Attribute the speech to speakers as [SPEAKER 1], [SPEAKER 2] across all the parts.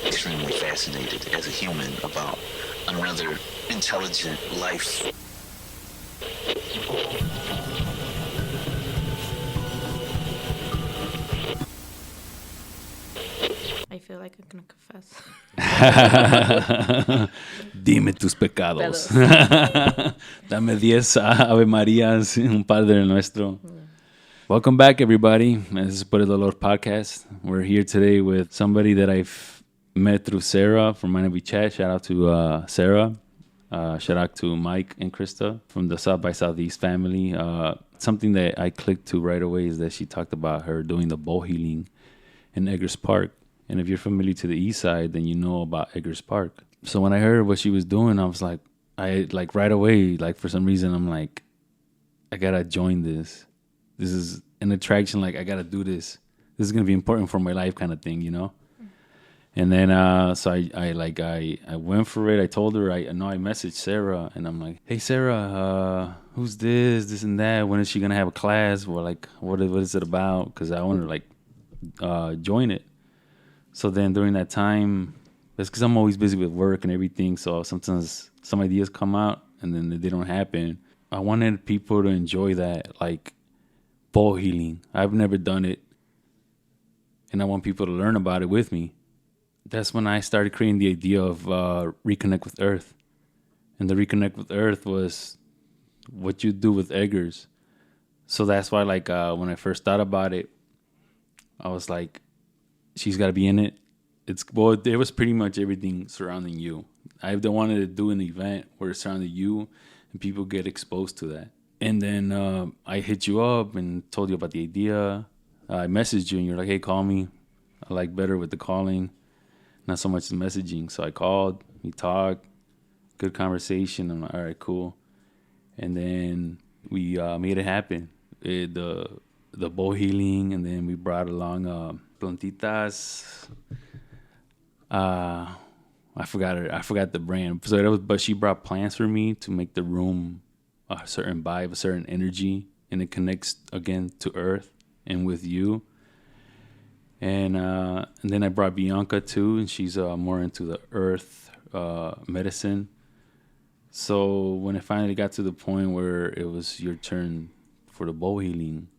[SPEAKER 1] extremely fascinated as a human about another intelligent life.
[SPEAKER 2] I feel like I'm gonna confess.
[SPEAKER 3] Dime tus pecados.
[SPEAKER 2] Pedos.
[SPEAKER 3] Dame 10 Ave Marías, un Padre Nuestro. Welcome back, everybody. This is Por el Dolor podcast. We're here today with somebody that I've met through Sarah from Mind We Chat. Shout out to Sarah. Shout out to Mike and Krista from the South by Southeast family. Something that I clicked to right away is that she talked about her doing the bow healing in Eggers Park. And if you're familiar to the east side, then you know about Eggers Park. So when I heard what she was doing, I was like, right away, like for some reason, I'm like, I gotta join this. This is an attraction. Like I gotta do this. This is gonna be important for my life, kind of thing, you know. And then so I went for it. I told her I messaged Sarah, and I'm like, hey Sarah, who's this and that? When is she gonna have a class? Or like, what is it about? Because I want to like join it. So then during that time, it's because I'm always busy with work and everything. So sometimes some ideas come out and then they don't happen. I wanted people to enjoy that, like bow healing. I've never done it. And I want people to learn about it with me. That's when I started creating the idea of Reconnect with Earth. And the Reconnect with Earth was what you do with Eggers. So that's why, like, when I first thought about it, I was like, she's got to be in it. It was pretty much everything surrounding you. I wanted to do an event where it's surrounding you and people get exposed to that. And then I hit you up and told you about the idea. I messaged you and you're like, hey, call me. I like better with the calling, not so much the messaging. So I called, we talked, good conversation. I'm like, all right, cool. And then we made it happen. The bow healing, and then we brought along plantitas. I forgot the brand. But she brought plants for me to make the room a certain vibe, a certain energy, and it connects again to Earth and with you. And then I brought Bianca too, and she's more into the Earth medicine. So when it finally got to the point where it was your turn for the bow healing,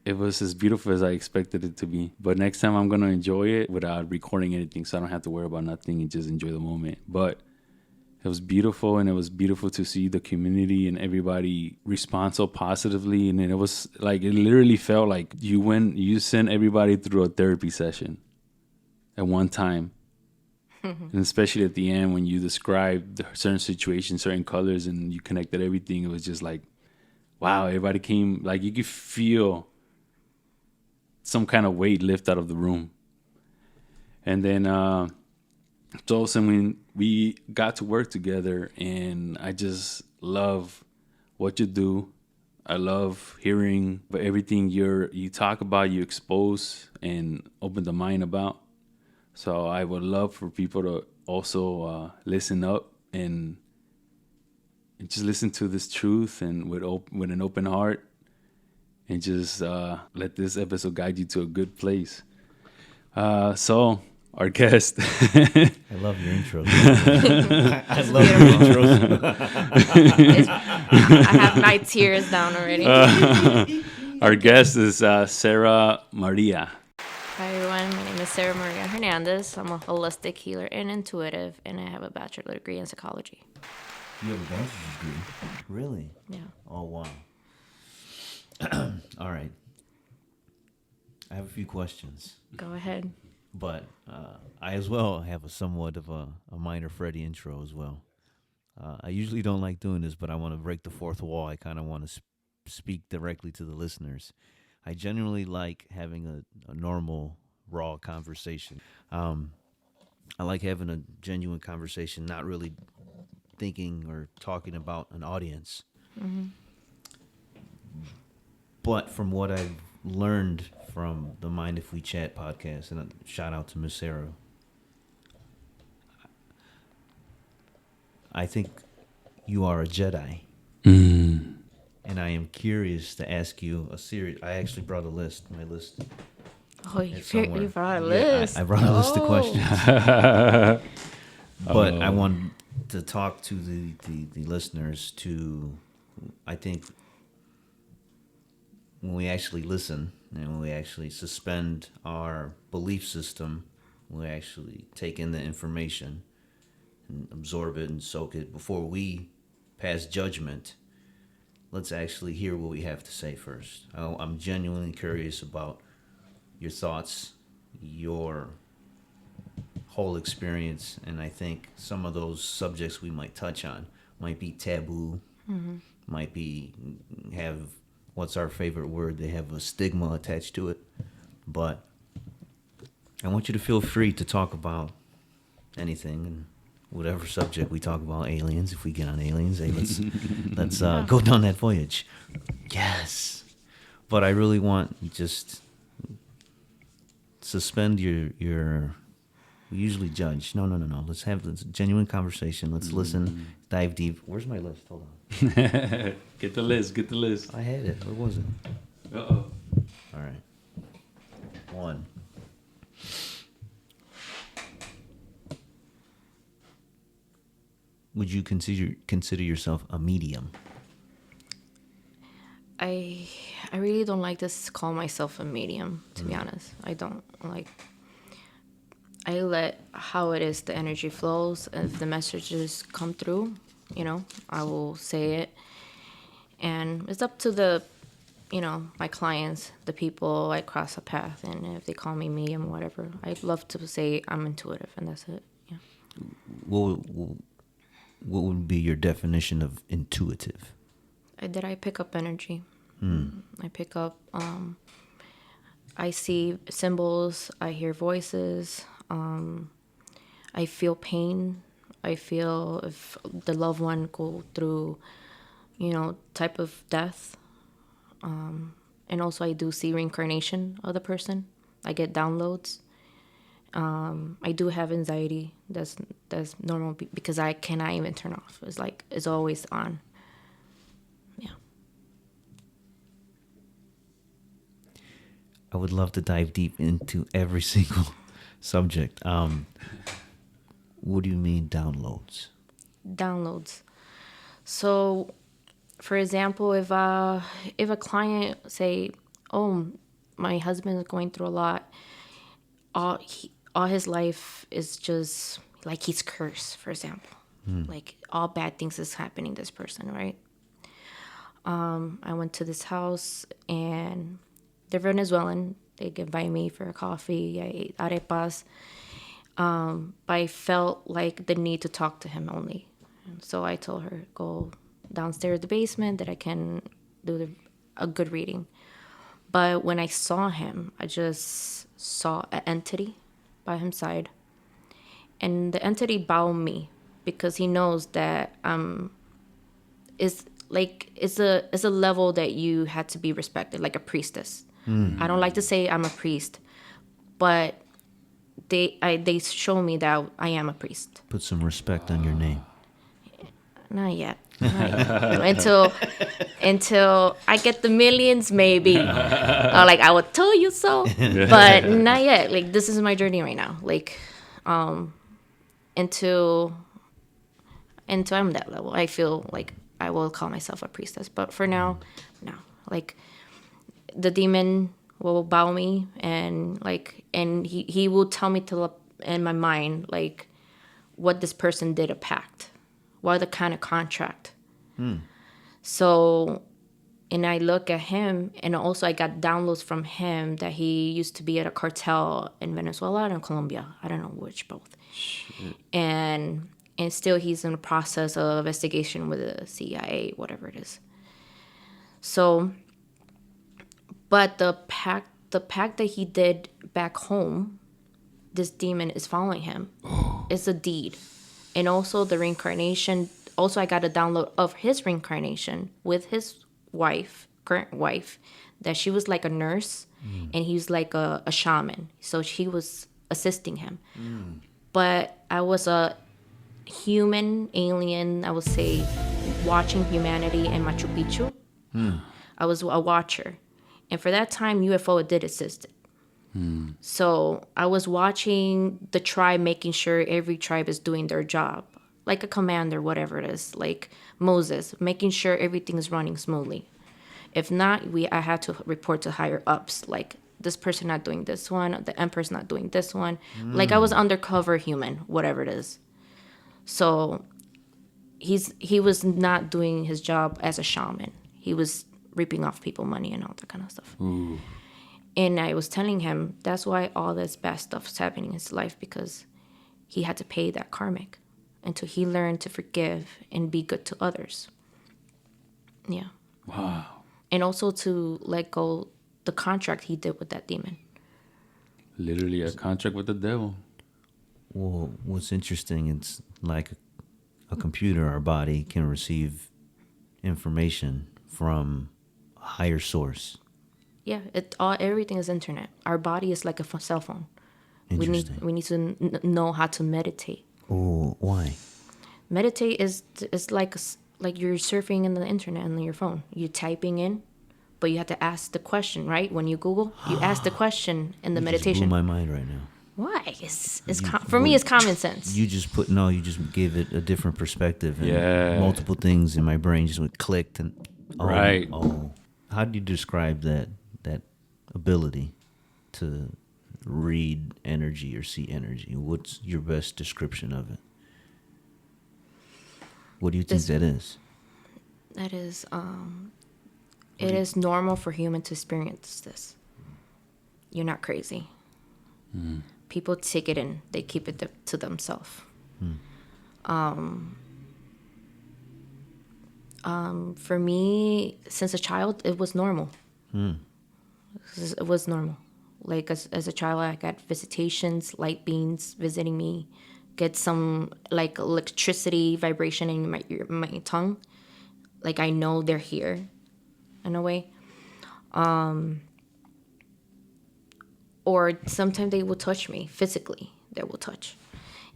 [SPEAKER 3] it was as beautiful as I expected it to be. But next time I'm going to enjoy it without recording anything, so I don't have to worry about nothing and just enjoy the moment. But it was beautiful, and it was beautiful to see the community and everybody respond so positively. And it was like, it literally felt like you sent everybody through a therapy session at one time. And especially at the end when you described certain situations, certain colors, and you connected everything, it was just like, wow, everybody came, like you could feel some kind of weight lift out of the room. And then so when we got to work together, and I just love what you do. I love hearing everything you talk about, you expose and open the mind about. So I would love for people to also listen up and just listen to this truth and with an open heart, and just let this episode guide you to a good place. So our guest.
[SPEAKER 4] I love your intros. I love your intros.
[SPEAKER 2] I have my tears down already.
[SPEAKER 3] Our guest is Sarah Maria.
[SPEAKER 2] Hi everyone, my name is Sarah Maria Hernandez. I'm a holistic healer and intuitive, and I have a bachelor degree in psychology.
[SPEAKER 4] You have a bachelor's degree? Really?
[SPEAKER 2] Yeah.
[SPEAKER 4] Oh, wow. All right. I have a few questions.
[SPEAKER 2] Go ahead.
[SPEAKER 4] But I as well have a somewhat of a minor Freddy intro as well. I usually don't like doing this, but I want to break the fourth wall. I kind of want to speak directly to the listeners. I genuinely like having a normal, raw conversation. I like having a genuine conversation, not really thinking or talking about an audience.
[SPEAKER 2] Mm-hmm.
[SPEAKER 4] But from what I've learned from the Mind If We Chat podcast, and a shout out to Miss Sarah, I think you are a Jedi. And I am curious to ask you a series. I actually brought my list.
[SPEAKER 2] Oh,
[SPEAKER 4] somewhere.
[SPEAKER 2] you brought a
[SPEAKER 4] Yeah,
[SPEAKER 2] list.
[SPEAKER 4] I brought a list of
[SPEAKER 2] Oh.
[SPEAKER 4] questions. But I want to talk to the listeners to, I think, when we actually listen and when we actually suspend our belief system, we actually take in the information and absorb it and soak it before we pass judgment. Let's actually hear what we have to say first. I'm genuinely curious about your thoughts, your whole experience, and I think some of those subjects we might touch on might be taboo, might be have what's our favorite word? They have a stigma attached to it. But I want you to feel free to talk about anything and whatever subject we talk about. Aliens, if we get on aliens, hey, let's go down that voyage. Yes, but I really want just suspend your. We usually judge. No. Let's have this genuine conversation. Let's listen, dive deep. Where's my list? Hold on.
[SPEAKER 3] Get the list.
[SPEAKER 4] I had it. Where was it?
[SPEAKER 3] Uh-oh.
[SPEAKER 4] All right. 1. Would you consider yourself a medium?
[SPEAKER 2] I really don't like to call myself a medium, to be honest. I don't like. I let how it is the energy flows. If the messages come through, I will say it. And it's up to my clients, the people I cross a path, and if they call me medium or whatever, I'd love to say I'm intuitive, and that's it. Yeah.
[SPEAKER 4] What would be your definition of intuitive?
[SPEAKER 2] I pick up energy. I pick up. I see symbols. I hear voices. I feel pain. I feel if the loved one go through, type of death. And also I do see reincarnation of the person. I get downloads. I do have anxiety. That's normal because I cannot even turn off. It's always on. Yeah.
[SPEAKER 4] I would love to dive deep into every single subject. What do you mean downloads?
[SPEAKER 2] Downloads. So, for example, if a client say, "Oh, my husband is going through a lot. All his life is just like he's cursed," for example. Like all bad things is happening to this person, right? I went to this house and they're Venezuelan. They invite me for a coffee. I ate arepas. But I felt like the need to talk to him only. And so I told her, go downstairs the basement that I can do a good reading. But when I saw him, I just saw an entity by his side. And the entity bowed me because he knows that it's a level that you had to be respected, like a priestess. I don't like to say I'm a priest, but they show me that I am a priest.
[SPEAKER 4] Put some respect on your name.
[SPEAKER 2] Not yet. Until I get the millions, maybe. I will tell you so, but not yet. Like this is my journey right now. Like, until I'm that level, I feel like I will call myself a priestess. But for now, no. Like, the demon will bow me, and he will tell me in my mind like what this person did a pact, what the kind of contract. So, and I look at him, and also I got downloads from him that he used to be at a cartel in Venezuela and Colombia. I don't know which, both. Shit. And still he's in the process of investigation with the CIA, whatever it is. So, but the pact that he did back home, this demon is following him. It's a deed. And also the reincarnation. Also, I got a download of his reincarnation with his wife, current wife, that she was like a nurse and he was like a shaman. So she was assisting him. But I was a human alien, I would say, watching humanity in Machu Picchu. I was a watcher. And for that time, UFO did exist. So I was watching the tribe, making sure every tribe is doing their job, like a commander, whatever it is, like Moses, making sure everything is running smoothly. If not, I had to report to higher ups, like this person not doing this one, the emperor's not doing this one. Like I was undercover human, whatever it is. So he was not doing his job as a shaman. He was ripping off people money and all that kind of stuff.
[SPEAKER 3] Ooh.
[SPEAKER 2] And I was telling him that's why all this bad stuff is happening in his life, because he had to pay that karmic until he learned to forgive and be good to others. Yeah.
[SPEAKER 3] Wow.
[SPEAKER 2] And also to let go the contract he did with that demon.
[SPEAKER 3] Literally a contract with the devil.
[SPEAKER 4] Well, what's interesting, it's like a computer, our body can receive information from a higher source.
[SPEAKER 2] Yeah, everything is internet. Our body is like a cell phone.
[SPEAKER 4] Interesting.
[SPEAKER 2] We need to know how to meditate.
[SPEAKER 4] Oh, why?
[SPEAKER 2] Meditate is like you're surfing in the internet on your phone. You're typing in, but you have to ask the question, right? When you Google, you ask the question in the
[SPEAKER 4] You
[SPEAKER 2] meditation.
[SPEAKER 4] just blew my mind right now.
[SPEAKER 2] Why? For me, it's common sense.
[SPEAKER 4] You just gave it a different perspective. And
[SPEAKER 3] Yeah.
[SPEAKER 4] multiple things in my brain just went clicked and
[SPEAKER 3] Right.
[SPEAKER 4] How do you describe that ability to read energy or see energy? What's your best description of it? What do you think that is?
[SPEAKER 2] That is, it is normal for humans to experience this. You're not crazy. People take it in. They keep it to themselves. For me, since a child, it was normal. It was normal. Like as a child, I got visitations, light beings visiting me, get some like electricity vibration in my tongue. Like I know they're here, in a way. Or sometimes they will touch me physically. They will touch.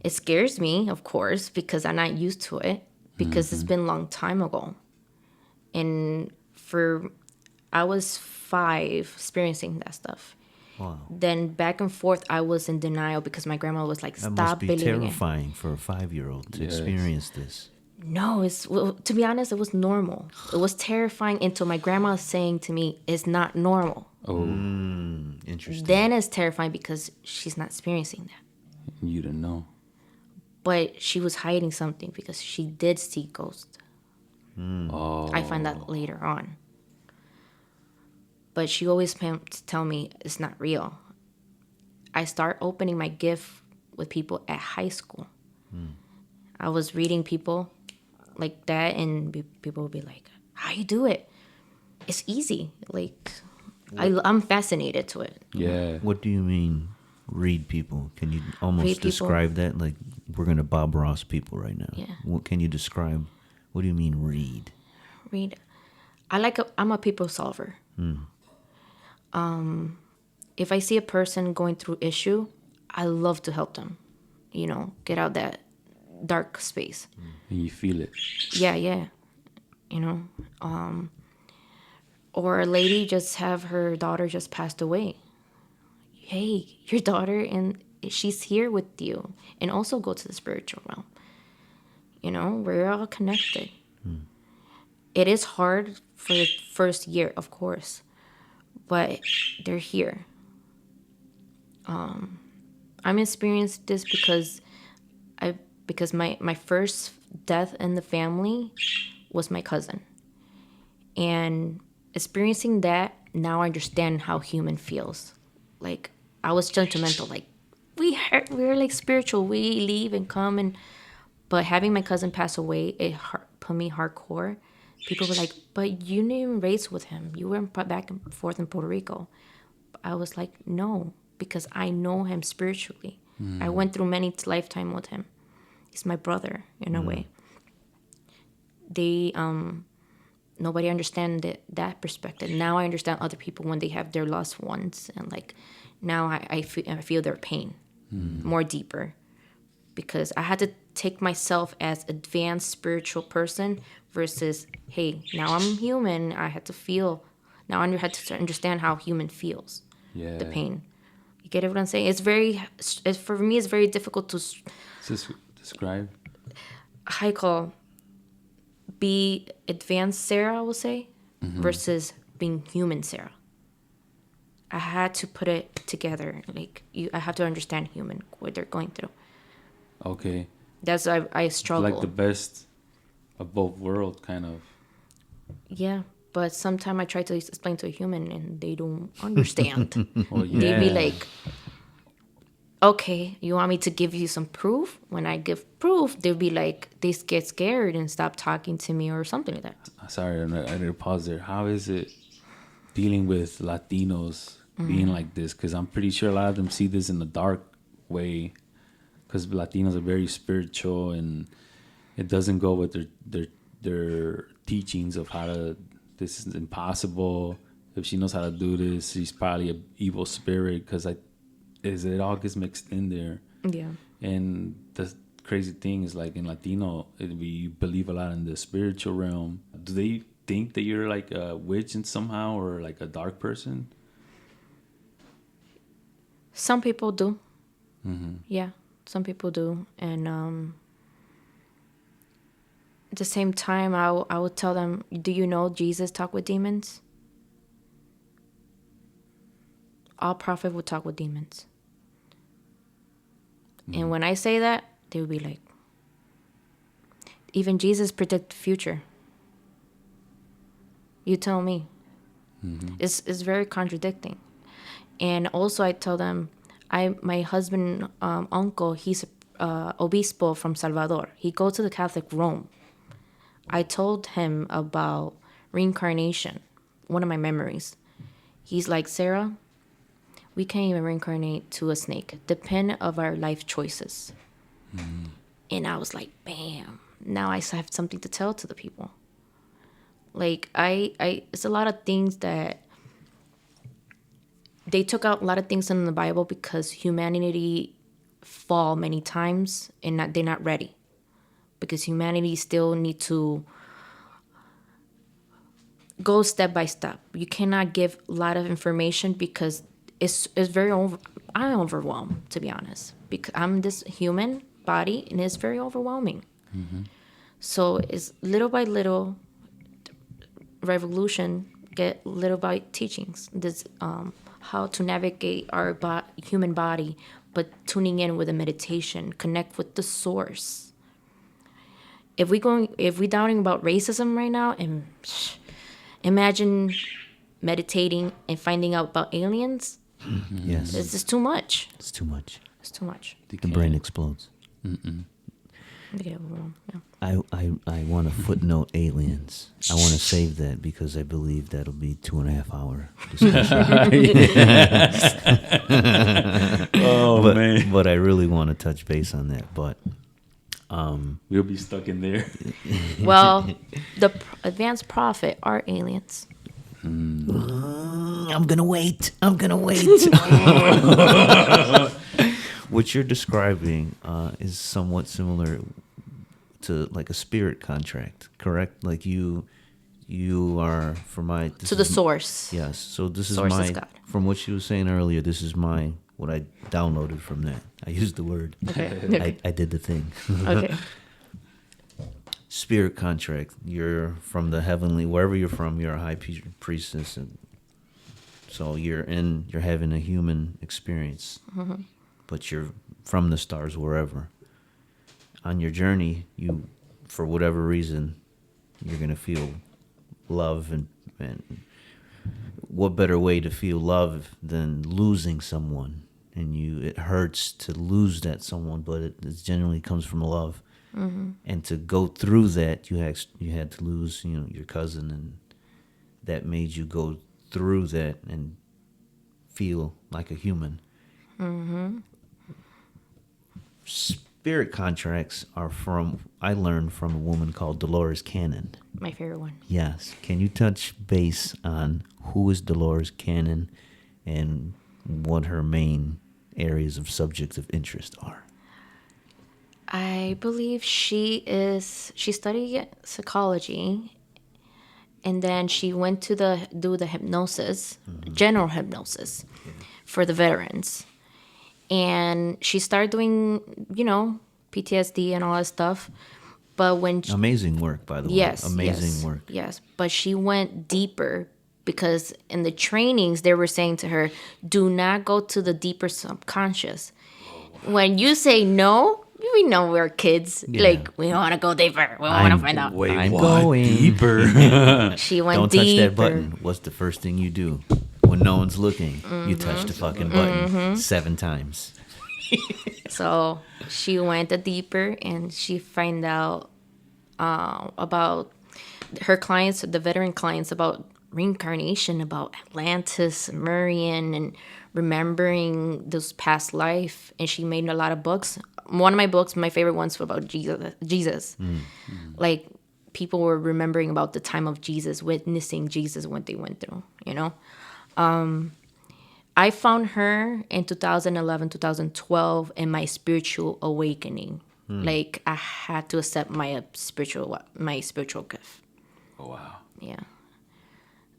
[SPEAKER 2] It scares me, of course, because I'm not used to it. Because it's been a long time ago, and I was 5 experiencing that stuff.
[SPEAKER 4] Wow.
[SPEAKER 2] Then back and forth, I was in denial because my grandma was like,
[SPEAKER 4] That
[SPEAKER 2] "Stop
[SPEAKER 4] must be
[SPEAKER 2] believing
[SPEAKER 4] terrifying for a 5-year-old to
[SPEAKER 3] Yes.
[SPEAKER 4] experience this.
[SPEAKER 2] it." No, to be honest, it was normal. It was terrifying until my grandma was saying to me, "It's not normal."
[SPEAKER 3] Oh,
[SPEAKER 4] Interesting.
[SPEAKER 2] Then it's terrifying because she's not experiencing that.
[SPEAKER 3] you didn't know.
[SPEAKER 2] But she was hiding something because she did see ghosts.
[SPEAKER 3] Oh.
[SPEAKER 2] I find that later on. But she always tell me it's not real. I start opening my gift with people at high school. I was reading people like that, and people would be like, "How you do it?" It's easy. Like I'm fascinated to it.
[SPEAKER 3] Yeah.
[SPEAKER 4] What do you mean, read people? Can you almost
[SPEAKER 2] Read people.
[SPEAKER 4] describe that? Like, we're going to Bob Ross people right now.
[SPEAKER 2] Yeah.
[SPEAKER 4] What can you describe? What do you mean, read?
[SPEAKER 2] Read. I'm a people solver. If I see a person going through issue, I love to help them. Get out that dark space.
[SPEAKER 3] And you feel it.
[SPEAKER 2] Yeah. Or a lady just have her daughter just passed away. Hey, your daughter, and she's here with you. And also go to the spiritual realm. We're all connected. It is hard for the first year, of course, but they're here. I'm experiencing this because my first death in the family was my cousin. And experiencing that, now I understand how human feels. Like, I was judgmental, like, we're like spiritual, we leave and come, but having my cousin pass away, it put me hardcore. People were like, "But you didn't even raise with him. You were back and forth in Puerto Rico." I was like, "No, because I know him spiritually. I went through many lifetimes with him. He's my brother in a way." They nobody understand that perspective. Now I understand other people when they have their loved ones, and like now I feel their pain more deeper, because I had to take myself as advanced spiritual person versus, hey, now I'm human. I had to feel. Now I had to understand how human feels,
[SPEAKER 3] Yeah.
[SPEAKER 2] the pain. You get what I'm saying? For me, it's very difficult to,
[SPEAKER 3] Describe.
[SPEAKER 2] how you call, be advanced Sarah, I will say, versus being human Sarah. I had to put it together. Like, I have to understand human, what they're going through.
[SPEAKER 3] Okay.
[SPEAKER 2] That's why I struggle.
[SPEAKER 3] Like the best of both worlds, kind of.
[SPEAKER 2] Yeah, but sometimes I try to explain to a human and they don't understand.
[SPEAKER 3] Well, yeah.
[SPEAKER 2] They be like, okay, you want me to give you some proof? When I give proof, they'll be like, they get scared and stop talking to me or something like that.
[SPEAKER 3] Sorry, I need to pause there. How is it dealing with Latinos being like this? Because I'm pretty sure a lot of them see this in a dark way. Because Latinos are very spiritual, and it doesn't go with their teachings of how to. This is impossible. If she knows how to do this, she's probably an evil spirit. Because it all gets mixed in there.
[SPEAKER 2] Yeah.
[SPEAKER 3] And the crazy thing is, like in Latino, we believe a lot in the spiritual realm. Do they think that you're like a witch in somehow, or like a dark person?
[SPEAKER 2] Some people do.
[SPEAKER 3] Mm-hmm.
[SPEAKER 2] Yeah, some people do. And at the same time, I would tell them, do you know Jesus talked with demons? All prophet would talk with demons. And when I say that, they would be like, even Jesus predicted the future. You tell me. It's very contradicting. And also I tell them, my husband, uncle, he's obispo from Salvador. He goes to the Catholic Rome. I told him about reincarnation, one of my memories. He's like, Sarah, we can't even reincarnate to a snake. Depend of our life choices. And I was like, bam. Now I have something to tell to the people. Like, it's a lot of things that they took out a lot of things in the Bible because humanity fall many times and they're not ready. Because humanity still need to go step by step. You cannot give a lot of information because it's very I'm overwhelmed, to be honest, because I'm this human body and it's very overwhelming. So it's little by little revolution, get little by teachings. This how to navigate our human body, but tuning in with a meditation, connect with the source. If we doubting about racism right now, and imagine meditating and finding out about aliens.
[SPEAKER 4] Yes.
[SPEAKER 2] It's just too much.
[SPEAKER 4] It's too much.
[SPEAKER 2] It's too much.
[SPEAKER 4] The brain explodes.
[SPEAKER 2] Yeah.
[SPEAKER 4] I want to footnote aliens. I want to save that because I believe that'll be 2.5 hour discussion.
[SPEAKER 3] Man.
[SPEAKER 4] But I really want to touch base on that. But
[SPEAKER 3] We'll be stuck in there.
[SPEAKER 2] Well, the advanced prophet are aliens.
[SPEAKER 4] I'm gonna wait. What you're describing is somewhat similar to like a spirit contract, correct? Like you are for my
[SPEAKER 2] To the source.
[SPEAKER 4] Yes. So this is
[SPEAKER 2] Source
[SPEAKER 4] my
[SPEAKER 2] is God.
[SPEAKER 4] from what you were saying earlier. This is what I downloaded from that. I used the word.
[SPEAKER 2] Okay.
[SPEAKER 4] I did the thing.
[SPEAKER 2] Okay.
[SPEAKER 4] Spirit contract. You're from the heavenly, wherever you're from. You're a high priestess, and so you're having a human experience, but you're from the stars, wherever. On your journey, you, for whatever reason, you're gonna feel love, and what better way to feel love than losing someone? And it hurts to lose that someone, but it generally comes from love. And to go through that, you had to lose, your cousin, and that made you go through that and feel like a human. Spirit contracts are I learned from a woman called Dolores Cannon.
[SPEAKER 2] My favorite one.
[SPEAKER 4] Yes. Can you touch base on who is Dolores Cannon and what her main areas of subjects of interest are?
[SPEAKER 2] I believe she studied psychology, and then she went to do the hypnosis, general hypnosis, for the veterans. and she started doing, PTSD and all that stuff. But when
[SPEAKER 4] Amazing work, by the way.
[SPEAKER 2] yes,
[SPEAKER 4] Amazing work.
[SPEAKER 2] yes, but she went deeper because in the trainings they were saying to her, "Do not go to the deeper subconscious." When you say no, we know we're kids.
[SPEAKER 4] Yeah.
[SPEAKER 2] Like we want to go deeper. We want to find out.
[SPEAKER 4] I'm going
[SPEAKER 3] deeper.
[SPEAKER 2] She went
[SPEAKER 4] Don't
[SPEAKER 2] deeper.
[SPEAKER 4] touch that button. What's the first thing you do when no one's looking? You touch the fucking button 7 times.
[SPEAKER 2] So she went deeper and she found out about her clients, the veteran clients, about reincarnation, about Atlantis, Merian, and remembering those past life. And she made a lot of books. One of my books, my favorite ones, were about Jesus. Like people were remembering about the time of Jesus, witnessing Jesus, what they went through. I found her in 2011, 2012 in my spiritual awakening. Like I had to accept my spiritual gift.
[SPEAKER 3] Oh, wow.
[SPEAKER 2] Yeah.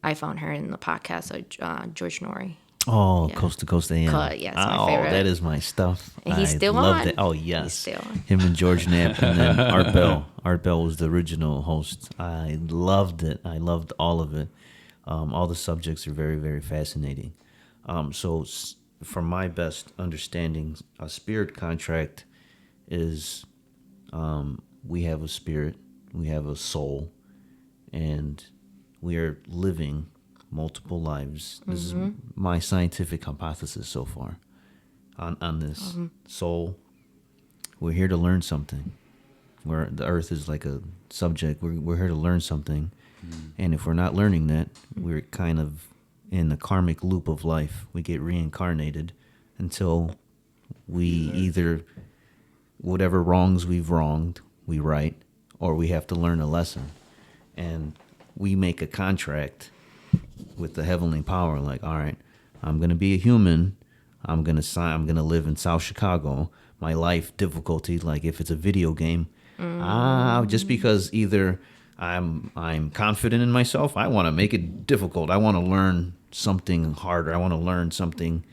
[SPEAKER 2] I found her in the podcast of George Norrie.
[SPEAKER 4] Oh,
[SPEAKER 2] Yeah.
[SPEAKER 4] Coast to Coast AM.
[SPEAKER 2] Yeah, it's my favorite.
[SPEAKER 4] That is my stuff.
[SPEAKER 2] And he's
[SPEAKER 4] I
[SPEAKER 2] still
[SPEAKER 4] loved
[SPEAKER 2] on.
[SPEAKER 4] it. Oh,
[SPEAKER 2] He's
[SPEAKER 4] yes.
[SPEAKER 2] still on.
[SPEAKER 4] Him and George Knapp and then Art Bell. Art Bell was the original host. I loved it. I loved all of it. All the subjects are very, very fascinating. From my best understanding, a spirit contract is we have a spirit, we have a soul, and we are living multiple lives. This is my scientific hypothesis so far on this. Soul, we're here to learn something. Where the earth is like a subject, we're here to learn something. And if we're not learning that, we're kind of in the karmic loop of life. We get reincarnated until we either, whatever wrongs we've wronged, we right, or we have to learn a lesson. And we make a contract with the heavenly power, like, all right, I'm going to be a human. I'm going to live in South Chicago. My life difficulty, like if it's a video game, just because either I'm confident in myself, I want to make it difficult. I want to learn something harder. I want to learn something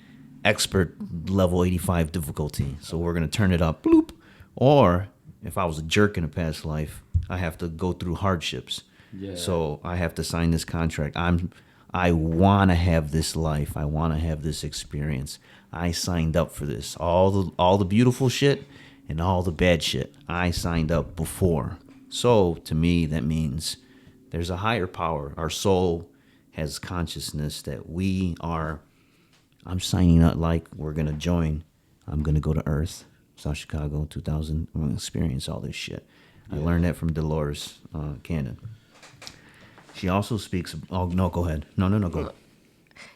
[SPEAKER 4] expert level 85 difficulty. So we're going to turn it up, bloop. Or if I was a jerk in a past life, I have to go through hardships.
[SPEAKER 3] Yeah.
[SPEAKER 4] So I have to sign this contract. I want to have this life. I want to have this experience. I signed up for this. All the beautiful shit and all the bad shit. I signed up before. So to me, that means there's a higher power. Our soul has consciousness that I'm signing up, like we're going to join. I'm going to go to Earth, South Chicago, 2000. I'm going to experience all this shit. I learned that from Dolor's canon. She also speaks. Oh, no, go ahead. No, go ahead.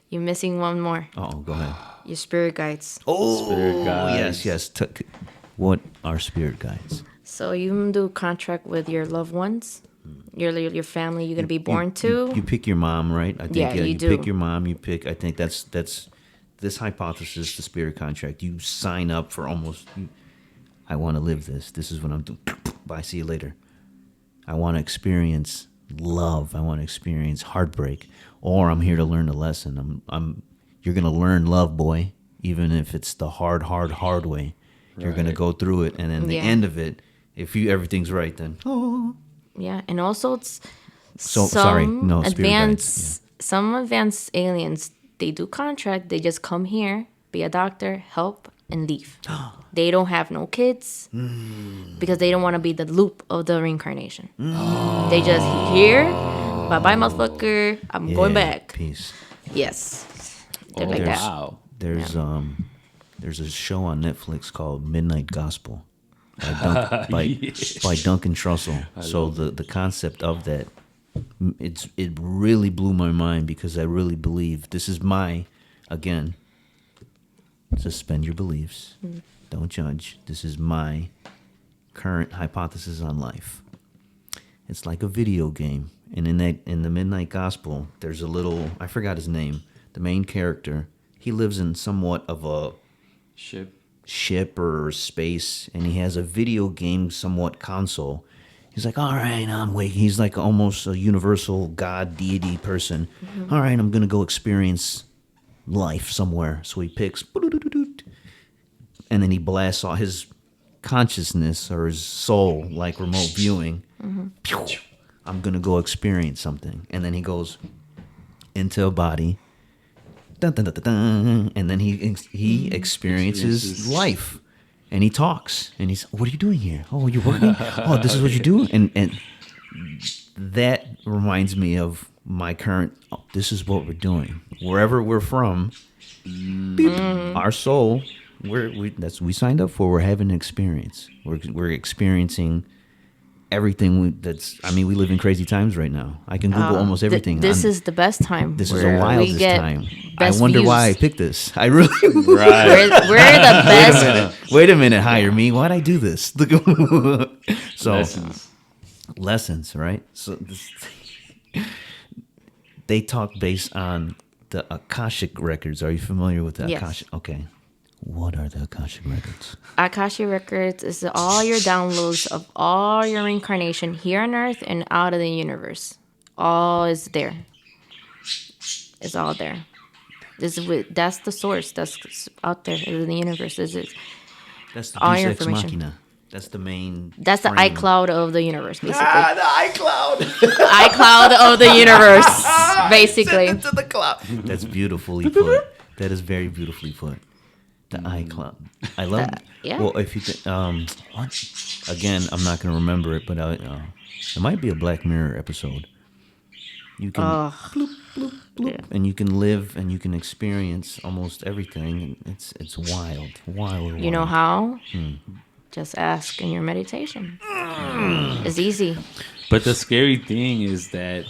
[SPEAKER 2] You're missing one more.
[SPEAKER 4] Go ahead.
[SPEAKER 2] Your spirit guides.
[SPEAKER 4] Oh,
[SPEAKER 3] Spirit guides.
[SPEAKER 4] yes. What are spirit guides?
[SPEAKER 2] So you do a contract with your loved ones, your family you're going to be born to.
[SPEAKER 4] You pick your mom, right? I think
[SPEAKER 2] Yeah, you do.
[SPEAKER 4] pick your mom. I think that's this hypothesis, the spirit contract. You sign up for I want to live this. This is what I'm doing. Bye. See you later. I want to experience love. I want to experience heartbreak, or I'm here to learn a lesson. You're gonna learn love, boy, even if it's the hard way. You're gonna go through it, and then the end of it, if everything's right, then
[SPEAKER 2] Yeah, and also it's
[SPEAKER 4] spirit
[SPEAKER 2] advanced. Some advanced aliens, they do contract. They just come here, be a doctor, help, and leave. They don't have no kids because they don't want to be the loop of the reincarnation. They just here, bye bye, motherfucker. I'm going back.
[SPEAKER 4] Peace.
[SPEAKER 2] Yes, they're like that.
[SPEAKER 3] Wow.
[SPEAKER 4] There's a show on Netflix called Midnight Gospel by Duncan Trussell. So the concept of that, it really blew my mind because I really believe this is again, suspend your beliefs. Don't judge. This is my current hypothesis on life. It's like a video game. And in the Midnight Gospel, there's a little, I forgot his name, the main character. He lives in somewhat of a ship or space, and he has a video game somewhat console. He's like, all right, I'm waiting. He's like almost a universal god deity person. All right, I'm going to go experience life somewhere. So he picks and then he blasts all his consciousness or his soul, like remote viewing. Pew! I'm gonna go experience something, and then he goes into a body. Dun, dun, dun, dun, dun, and then he experiences life, and he talks, and he's, "What are you doing here? Oh, you're working. Oh, this is what you do." And that reminds me of my current. Oh, this is what we're doing wherever we're from. Beep, our soul, we signed up for. We're having an experience. We're experiencing everything. We live in crazy times right now. I can Google almost everything.
[SPEAKER 2] This is the best time.
[SPEAKER 4] This is the wildest time. I
[SPEAKER 2] best
[SPEAKER 4] wonder
[SPEAKER 2] views.
[SPEAKER 4] why I picked this. I really.
[SPEAKER 3] Right.
[SPEAKER 2] We're the best.
[SPEAKER 4] Wait a minute, hire me. Why'd I do this? So lessons, right? So they talk based on the Akashic records. Are you familiar with the
[SPEAKER 2] Yes.
[SPEAKER 4] Akashic? Okay. What are the Akashic records?
[SPEAKER 2] Akashic Records is all your downloads of all your reincarnation here on Earth and out of the universe. All is there. It's all there. That's the source that's out there in the universe.
[SPEAKER 4] That's the
[SPEAKER 2] all
[SPEAKER 4] Deus
[SPEAKER 2] your
[SPEAKER 4] Ex
[SPEAKER 2] information.
[SPEAKER 4] Machina. That's the main.
[SPEAKER 2] That's the
[SPEAKER 4] frame.
[SPEAKER 2] iCloud of the universe, basically.
[SPEAKER 4] The iCloud.
[SPEAKER 2] iCloud of the universe, basically.
[SPEAKER 4] Send it to the cloud. That's beautifully put. That is very beautifully put. The iCloud. I love it.
[SPEAKER 2] Yeah.
[SPEAKER 4] Well, if you what? Again, I'm not going to remember it, but it might be a Black Mirror episode. You can bloop, bloop, bloop,
[SPEAKER 2] Yeah.
[SPEAKER 4] and you can live and you can experience almost everything. It's wild.
[SPEAKER 2] You know how? Just ask in your meditation. It's easy.
[SPEAKER 3] But the scary thing is that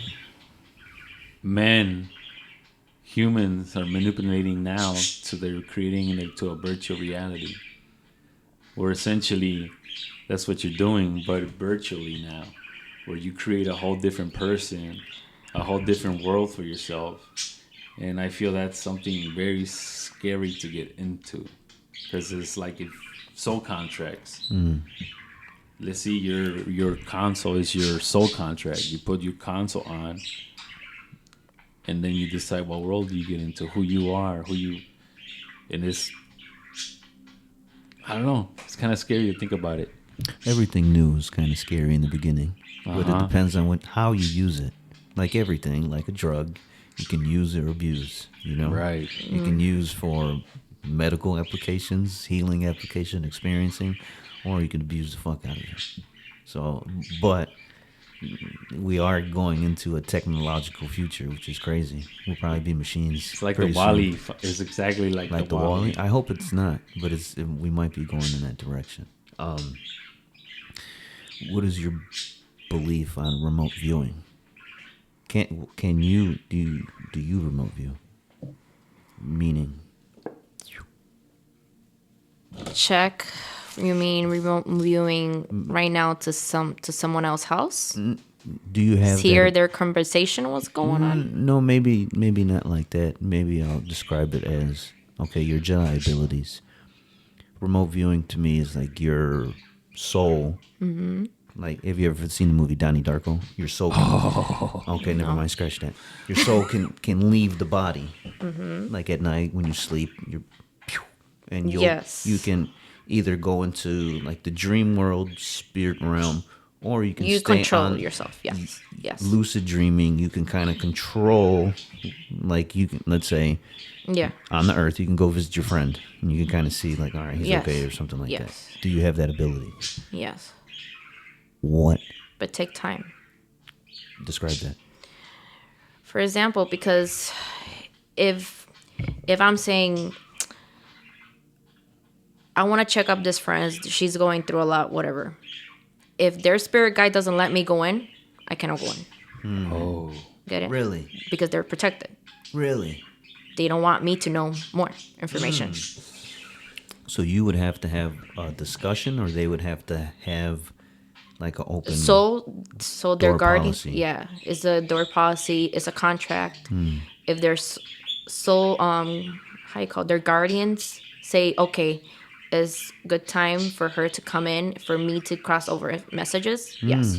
[SPEAKER 3] humans are manipulating now, so they're creating it to a virtual reality. Where essentially, that's what you're doing, but virtually now. Where you create a whole different person, a whole different world for yourself. And I feel that's something very scary to get into. Because it's like if soul contracts. Let's see, your console is your soul contract. You put your console on, and then you decide what world do you get into, who you are, and it's, I don't know, it's kind of scary to think about it.
[SPEAKER 4] Everything new is kind of scary in the beginning, but it depends on how you use it. Like everything, like a drug, you can use or abuse.
[SPEAKER 3] Right.
[SPEAKER 4] You can use for medical applications, healing application, experiencing, or you can abuse the fuck out of it. So, but we are going into a technological future, which is crazy. We'll probably be machines.
[SPEAKER 3] It's like the
[SPEAKER 4] pretty
[SPEAKER 3] Wall-E.
[SPEAKER 4] soon.
[SPEAKER 3] It's exactly like
[SPEAKER 4] Like
[SPEAKER 3] the
[SPEAKER 4] the
[SPEAKER 3] Wall-E.
[SPEAKER 4] Wall-E? I hope it's not, but we might be going in that direction. What is your belief on remote viewing? Can you do you remote view? Meaning,
[SPEAKER 2] Check. You mean remote viewing right now to someone else's house?
[SPEAKER 4] do you have
[SPEAKER 2] Hear
[SPEAKER 4] that?
[SPEAKER 2] their conversation, what's going on?
[SPEAKER 4] No, maybe not like that. Maybe I'll describe it as, okay, your Jedi abilities. Remote viewing to me is like your soul. Mm-hmm. Like, have you ever seen the movie Donnie Darko? Your soul can... Okay, never mind, scratch that. Your soul can leave the body. Mm-hmm. Like at night when you sleep, and you can either go into like the dream world, spirit realm, or you can stay
[SPEAKER 2] control
[SPEAKER 4] on
[SPEAKER 2] yourself. Yes.
[SPEAKER 4] lucid dreaming. You can kind of control, like you can, let's say,
[SPEAKER 2] Yeah.
[SPEAKER 4] on the earth, you can go visit your friend and you can kind of see like, all right, he's
[SPEAKER 2] Yes.
[SPEAKER 4] okay or something like
[SPEAKER 2] Yes.
[SPEAKER 4] that. Do you have that ability?
[SPEAKER 2] Yes.
[SPEAKER 4] What?
[SPEAKER 2] But take time.
[SPEAKER 4] Describe that.
[SPEAKER 2] For example, because if I'm saying I want to check up this friend, she's going through a lot, whatever. If their spirit guide doesn't let me go in, I cannot go in.
[SPEAKER 3] Oh.
[SPEAKER 2] Get it?
[SPEAKER 4] Really?
[SPEAKER 2] Because they're protected.
[SPEAKER 4] Really?
[SPEAKER 2] They don't want me to know more information.
[SPEAKER 4] So you would have to have a discussion, or they would have to have like an open.
[SPEAKER 2] So their
[SPEAKER 4] door
[SPEAKER 2] guardian,
[SPEAKER 4] policy.
[SPEAKER 2] yeah, it's a door policy. It's a contract. If there's how you call it, their guardians say, okay, it's good time for her to come in for me to cross over messages. Yes.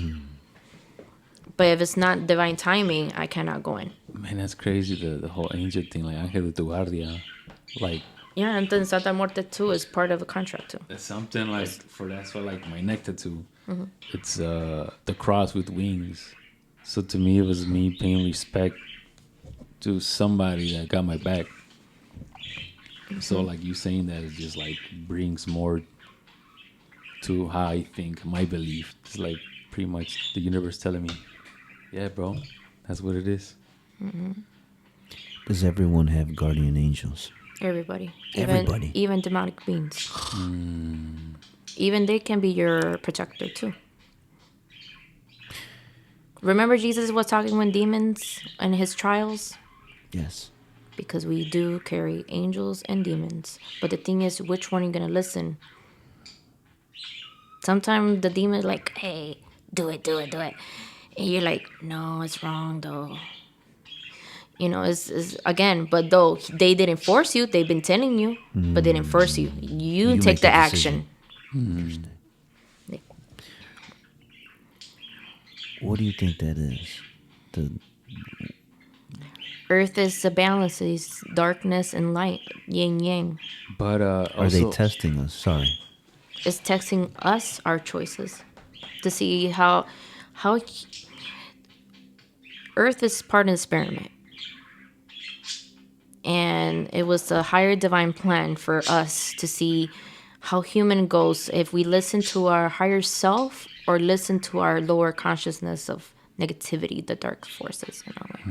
[SPEAKER 2] But if it's not divine timing, I cannot go in.
[SPEAKER 3] Man, that's crazy. The whole angel thing, like Ángel de tu guardia. Like,
[SPEAKER 2] Yeah, and then Santa Muerte too is part of a contract too.
[SPEAKER 3] It's something like that's what like my neck tattoo. It's the cross with wings. So to me, it was me paying respect to somebody that got my back. So like you saying that, it just like brings more to how I think, my belief. It's like pretty much the universe telling me, yeah, bro, that's what it is.
[SPEAKER 4] Does everyone have guardian angels?
[SPEAKER 2] Everybody.
[SPEAKER 4] Everybody.
[SPEAKER 2] Even demonic beings. Even they can be your protector too. Remember Jesus was talking with demons in his trials?
[SPEAKER 4] Yes.
[SPEAKER 2] Because we do carry angels and demons. But the thing is, which one are you going to listen? Sometimes the demon is like, hey, do it. And you're like, no, it's wrong though. You know, it's again, but though they didn't force you, they've been telling you, but they didn't force you. You take
[SPEAKER 4] make
[SPEAKER 2] the
[SPEAKER 4] the
[SPEAKER 2] action.
[SPEAKER 4] decision. What do you think that is? The
[SPEAKER 2] Earth is a balance, it's darkness and light, yin yang.
[SPEAKER 3] But
[SPEAKER 4] Are
[SPEAKER 3] also,
[SPEAKER 4] they testing us? Sorry.
[SPEAKER 2] It's texting us our choices to see how Earth is part of an experiment. And it was a higher divine plan for us to see how human goes if we listen to our higher self or listen to our lower consciousness of negativity, the dark forces, in a way.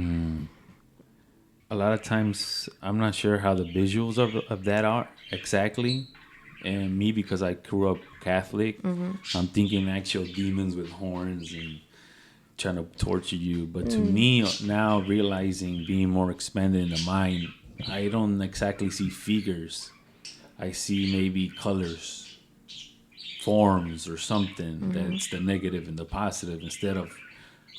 [SPEAKER 3] a lot of times I'm not sure how the visuals of that are exactly. And me, because I grew up Catholic, I'm thinking actual demons with horns and trying to torture you. But to me, now realizing, being more expanded in the mind, I don't exactly see figures. I see maybe colors, forms, or something that's the negative and the positive instead of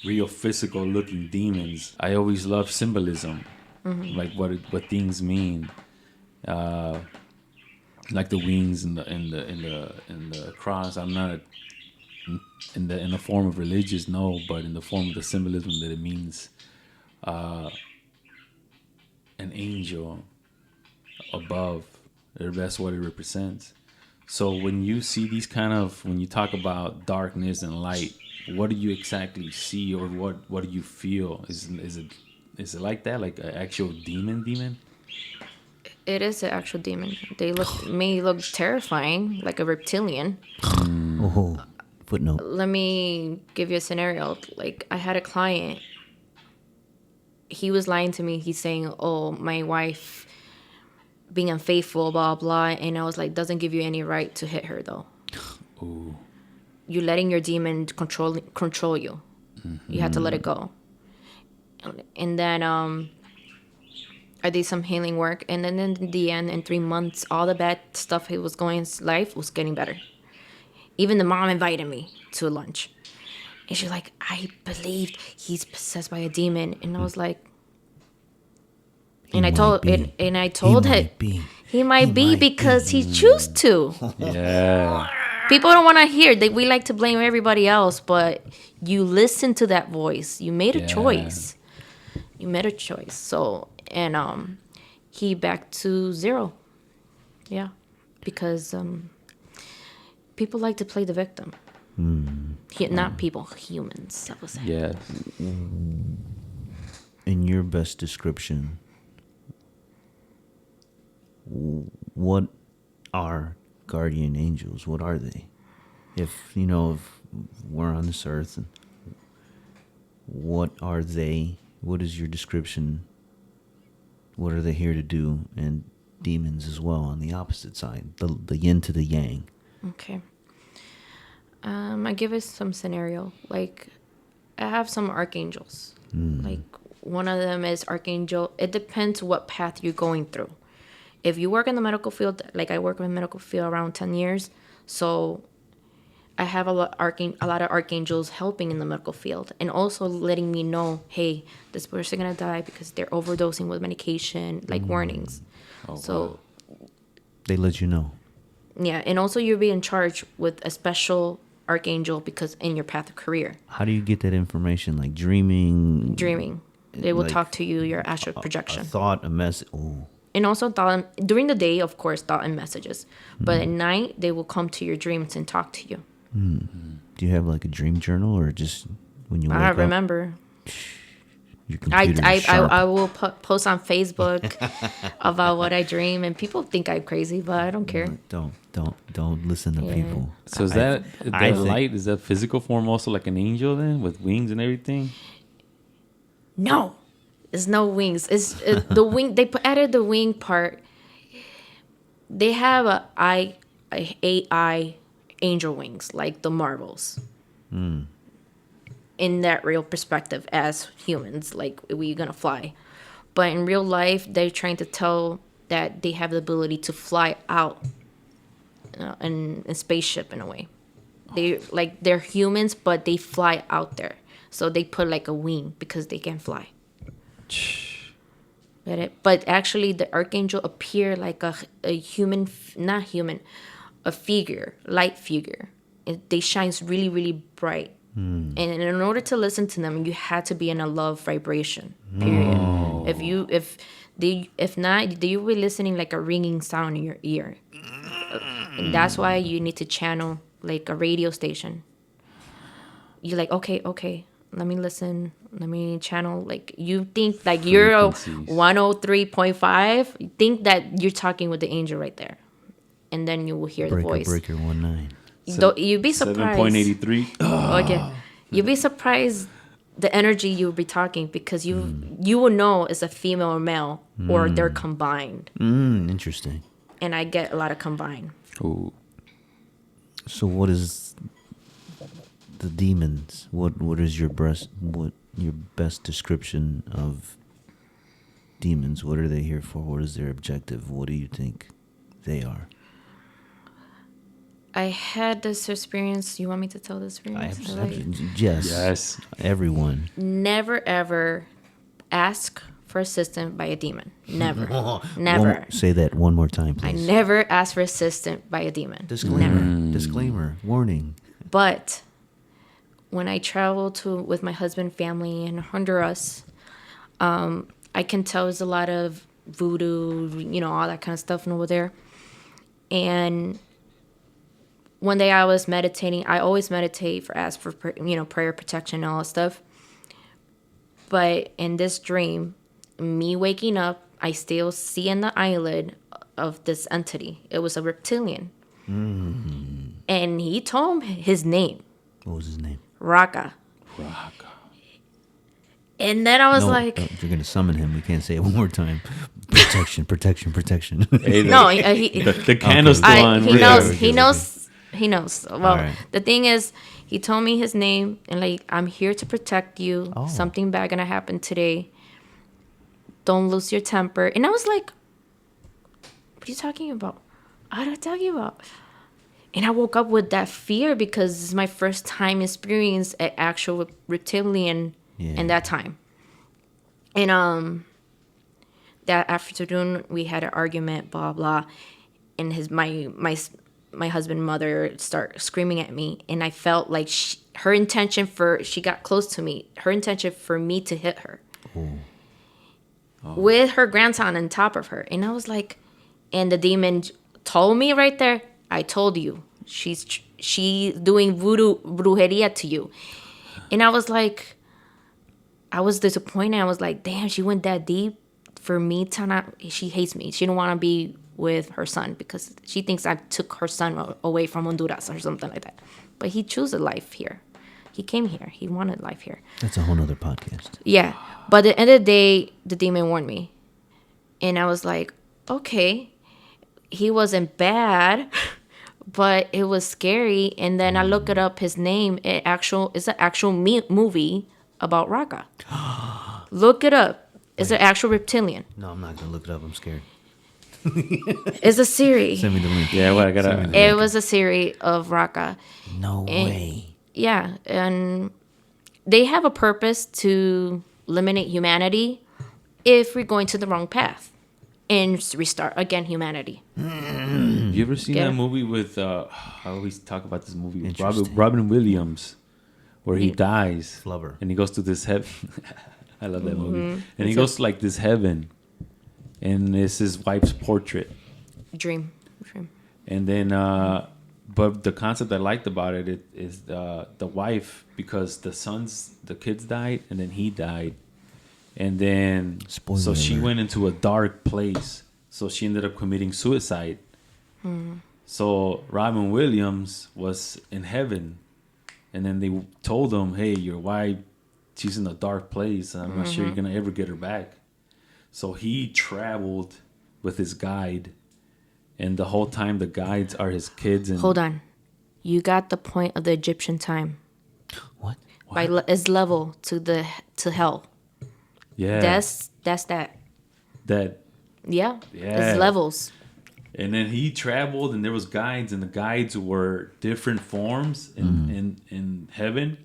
[SPEAKER 3] real physical looking demons. I always love symbolism, like what things mean. Like the wings and the cross. I'm not in the form of religious, no, but in the form of the symbolism that it means an angel above. That's what it represents. So when you see these when you talk about darkness and light, what do you exactly see, or what do you feel? Is it like that, like an actual demon?
[SPEAKER 2] It is an actual demon. They may look terrifying, like a reptilian.
[SPEAKER 4] Oh, footnote.
[SPEAKER 2] Let me give you a scenario. Like, I had a client. He was lying to me. He's saying, oh, my wife being unfaithful, blah, blah. And I was like, doesn't give you any right to hit her, though.
[SPEAKER 3] Ooh.
[SPEAKER 2] You're letting your demon control you. You have to let it go. And then I did some healing work. And then in the end, in 3 months, all the bad stuff he was going in his life was getting better. Even the mom invited me to lunch. And she's like, I believed he's possessed by a demon. And I was like, I told her, he might be because he choose to.
[SPEAKER 3] Yeah.
[SPEAKER 2] People don't want to hear. We like to blame everybody else, but you listen to that voice. You made a choice. You made a choice. So, and he back to zero. Yeah. Because people like to play the victim. Not people, humans, I would say.
[SPEAKER 3] Yeah.
[SPEAKER 4] In your best description, what are guardian angels? What are they? If we're on this earth, and what are they? What is your description? What are they here to do? And demons as well on the opposite side, the yin to the yang.
[SPEAKER 2] Okay. I give it some scenario. Like, I have some archangels. Like, one of them is archangel. It depends what path you're going through. If you work in the medical field, like I work in the medical field around 10 years, so I have a lot of archangels helping in the medical field and also letting me know, hey, this person gonna die because they're overdosing with medication, like warnings. So
[SPEAKER 4] they let you know.
[SPEAKER 2] Yeah, and also you'll be in charge with a special archangel because in your path of career.
[SPEAKER 4] How do you get that information? Like dreaming?
[SPEAKER 2] They will talk to you, your astral projection.
[SPEAKER 4] A thought, a message. Oh.
[SPEAKER 2] And also during the day, of course, thought and messages. But at night, they will come to your dreams and talk to you.
[SPEAKER 4] Do you have like a dream journal, or just when you wake
[SPEAKER 2] I
[SPEAKER 4] up?
[SPEAKER 2] remember.
[SPEAKER 4] Your computer is sharp.
[SPEAKER 2] I will post on Facebook about what I dream, and people think I'm crazy, but I don't care.
[SPEAKER 4] Don't listen to people.
[SPEAKER 3] So is
[SPEAKER 4] I
[SPEAKER 3] that
[SPEAKER 4] think-
[SPEAKER 3] light? Is that physical form also like an angel then with wings and everything?
[SPEAKER 2] No, there's no wings. It's the wing. They added the wing part. They have a AI angel wings like the Marvels. In that real perspective, as humans, like we're gonna fly, but in real life, they're trying to tell that they have the ability to fly out in a spaceship in a way. They're humans, but they fly out there. So they put like a wing because they can fly. But actually, the archangel appeared like a human, not human, a figure, light figure. They shines really, really bright. And in order to listen to them, you had to be in a love vibration. Period. If not, you will be listening like a ringing sound in your ear. And that's why you need to channel like a radio station. You're like, okay, let me listen. Let me channel. Like you think like you're a
[SPEAKER 3] Frequencies.
[SPEAKER 2] 103.5. You think that you're talking with the angel right there, and then you will hear the voice.
[SPEAKER 4] Breaker 19.
[SPEAKER 2] You'd be surprised.
[SPEAKER 3] 7.83.
[SPEAKER 2] Okay, you'd be surprised the energy you'll be talking because you will know it's a female or male or they're combined.
[SPEAKER 4] Interesting.
[SPEAKER 2] And I get a lot of combined.
[SPEAKER 3] Oh,
[SPEAKER 4] So what is the demons? What is your best description of demons? What are they here for? What is their objective? What do you think they are?
[SPEAKER 2] I had this experience. You want me to tell this experience?
[SPEAKER 4] Yes. Everyone.
[SPEAKER 2] Never ever ask for assistance by a demon. Never. Never.
[SPEAKER 4] Say that one more time,
[SPEAKER 2] I
[SPEAKER 4] please.
[SPEAKER 2] never ask for assistance by a demon.
[SPEAKER 4] Disclaimer. Disclaimer. Warning.
[SPEAKER 2] But when I travel with my husband family in Honduras, I can tell there's a lot of voodoo, all that kind of stuff over there. And one day I was meditating. I always meditate ask for prayer, protection, and all that stuff. But in this dream, me waking up, I still see in the eyelid of this entity. It was a reptilian. And he told me his name.
[SPEAKER 4] What was his name?
[SPEAKER 2] Raka. And then I was like...
[SPEAKER 4] If you're going to summon him, we can't say it one more time. Protection, protection, protection.
[SPEAKER 3] hey,
[SPEAKER 2] No,
[SPEAKER 3] the candle's still on.
[SPEAKER 2] he knows. He knows. Well,
[SPEAKER 4] right.
[SPEAKER 2] The thing is, he told me his name and like, I'm here to protect you.
[SPEAKER 4] Oh.
[SPEAKER 2] Something bad gonna happen today. Don't lose your temper. And I was like, what are you talking about? What are you talking about? And I woke up with that fear because it's my first time experience an actual reptilian in that time. And that afternoon we had an argument, blah blah, and my husband mother start screaming at me, and I felt like she got close to me. Her intention for me to hit her with her grandson on top of her, and I was like, and the demon told me right there, I told you, she's doing voodoo brujeria to you, and I was like, I was disappointed. I was like, damn, she went that deep for me to not. She hates me. She don't want to be with her son because she thinks I took her son away from Honduras or something like that. But he chose a life here. He came here. He wanted life here.
[SPEAKER 4] That's a whole nother podcast.
[SPEAKER 2] Yeah. But at the end of the day, the demon warned me. And I was like, okay. He wasn't bad, but it was scary. And then I looked it up, his name. It's an actual movie about Raka. Look it up. It's an actual reptilian.
[SPEAKER 4] No, I'm not going to look it up. I'm scared.
[SPEAKER 2] It's a series.
[SPEAKER 4] Send me the link.
[SPEAKER 3] Yeah, well, I gotta.
[SPEAKER 2] It was a series of Raka.
[SPEAKER 4] No way.
[SPEAKER 2] Yeah, and they have a purpose to eliminate humanity if we're going to the wrong path and restart again humanity.
[SPEAKER 3] You ever seen
[SPEAKER 2] Get
[SPEAKER 3] that
[SPEAKER 2] it?
[SPEAKER 3] movie with? I always talk about this movie with
[SPEAKER 4] Interesting.
[SPEAKER 3] Robin Williams, where he dies,
[SPEAKER 4] Flubber.
[SPEAKER 3] and he goes to this heaven. I love that movie, and he goes to like this heaven, and it's his wife's portrait.
[SPEAKER 2] Dream.
[SPEAKER 3] And then, but the concept I liked about it is the wife, because the kids died, and then he died, and then so she went into a dark place. So she ended up committing suicide. So Robin Williams was in heaven, and then they told him, "Hey, your wife, she's in a dark place. I'm not sure you're gonna ever get her back." So he traveled with his guide. And the whole time, the guides are his kids. And
[SPEAKER 2] Hold on. You got the point of the Egyptian time.
[SPEAKER 4] What?
[SPEAKER 2] It's level to hell.
[SPEAKER 3] Yeah,
[SPEAKER 2] That's that.
[SPEAKER 3] that.
[SPEAKER 2] Yeah.
[SPEAKER 3] Yeah.
[SPEAKER 2] It's levels.
[SPEAKER 3] And then he traveled, and there was guides, and the guides were different forms in heaven,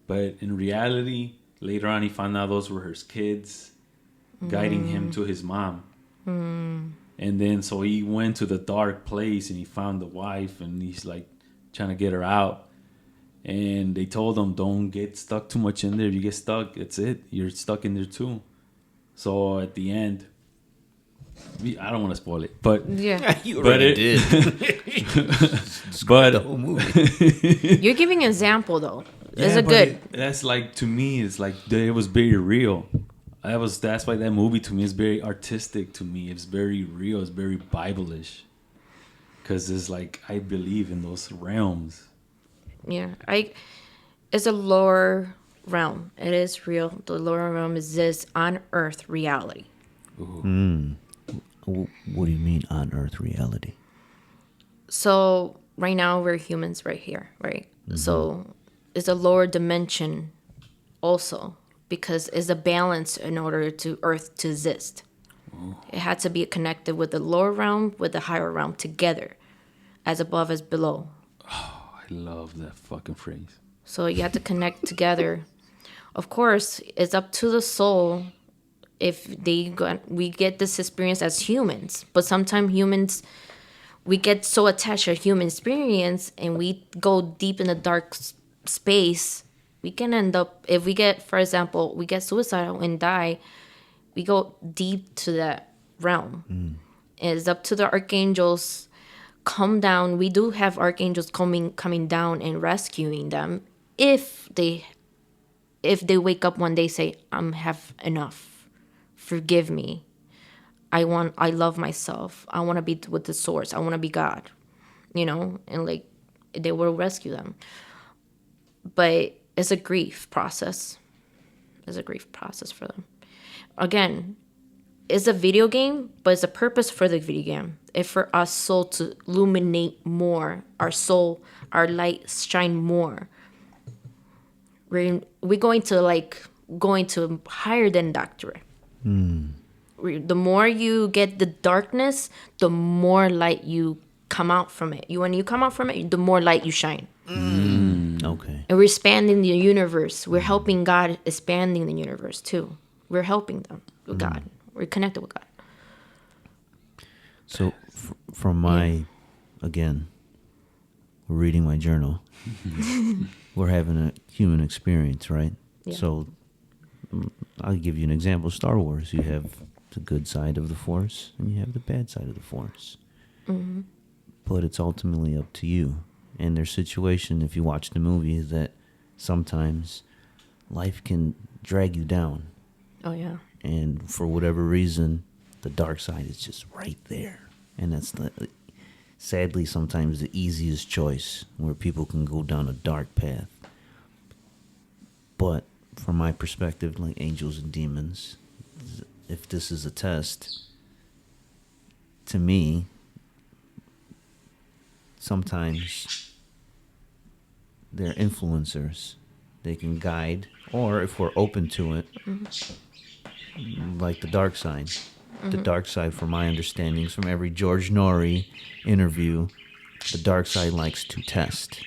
[SPEAKER 3] but in reality, later on, he found out those were his kids, guiding him to his mom. And then so he went to the dark place, and he found the wife, and he's like trying to get her out. And they told him, don't get stuck too much in there. If you get stuck, it's it. You're stuck in there too. So at the end, I don't want to spoil it, but
[SPEAKER 2] Yeah.
[SPEAKER 4] You already did.
[SPEAKER 3] but
[SPEAKER 4] The whole movie.
[SPEAKER 2] You're giving an example though. It's
[SPEAKER 3] yeah,
[SPEAKER 2] a
[SPEAKER 3] but
[SPEAKER 2] good.
[SPEAKER 3] that's like, to me, it's like it was very real. That's why that movie to me is very artistic. To me, it's very real. It's very Bible-ish, because it's like I believe in those realms.
[SPEAKER 2] Yeah. It's a lower realm. It is real. The lower realm is this on earth reality.
[SPEAKER 4] What do you mean on Earth reality?
[SPEAKER 2] So right now we're humans right here, right? So it's a lower dimension also, because it's a balance in order to Earth to exist. It had to be connected with the lower realm with the higher realm together, as above as below.
[SPEAKER 3] I love that fucking phrase.
[SPEAKER 2] So you have to connect together. Of course, it's up to the soul if we get this experience as humans. But sometimes humans, we get so attached to human experience, and we go deep in the dark space. We can end up, if we get, for example, we get suicidal and die, we go deep to that realm. It's up to the archangels come down. We do have archangels coming down and rescuing them if they wake up one day, say, have enough, forgive me, I love myself, I want to be with the source, I want to be God, and like they will rescue them. But it's a grief process. It's a grief process for them. Again, it's a video game, but it's a purpose for the video game. It's for our soul to illuminate more, our soul, our light shine more. We're going to higher than doctorate. The more you get the darkness, the more light you come out from it. When you come out from it, the more light you shine.
[SPEAKER 4] Okay.
[SPEAKER 2] And we're expanding the universe. We're helping God expanding the universe too. We're helping them with God. We're connected with God.
[SPEAKER 4] So from again, we're reading my journal. We're having a human experience, right?
[SPEAKER 2] Yeah.
[SPEAKER 4] So I'll give you an example. Star Wars, you have the good side of the Force and you have the bad side of the Force. But it's ultimately up to you. And their situation, if you watch the movie, is that sometimes life can drag you down.
[SPEAKER 2] Oh, yeah.
[SPEAKER 4] And for whatever reason, the dark side is just right there. And that's sadly sometimes the easiest choice, where people can go down a dark path. But from my perspective, like angels and demons, if this is a test, to me, sometimes they're influencers. They can guide, or if we're open to it, like the dark side. The dark side, from my understandings, from every George Norrie interview, the dark side likes to test.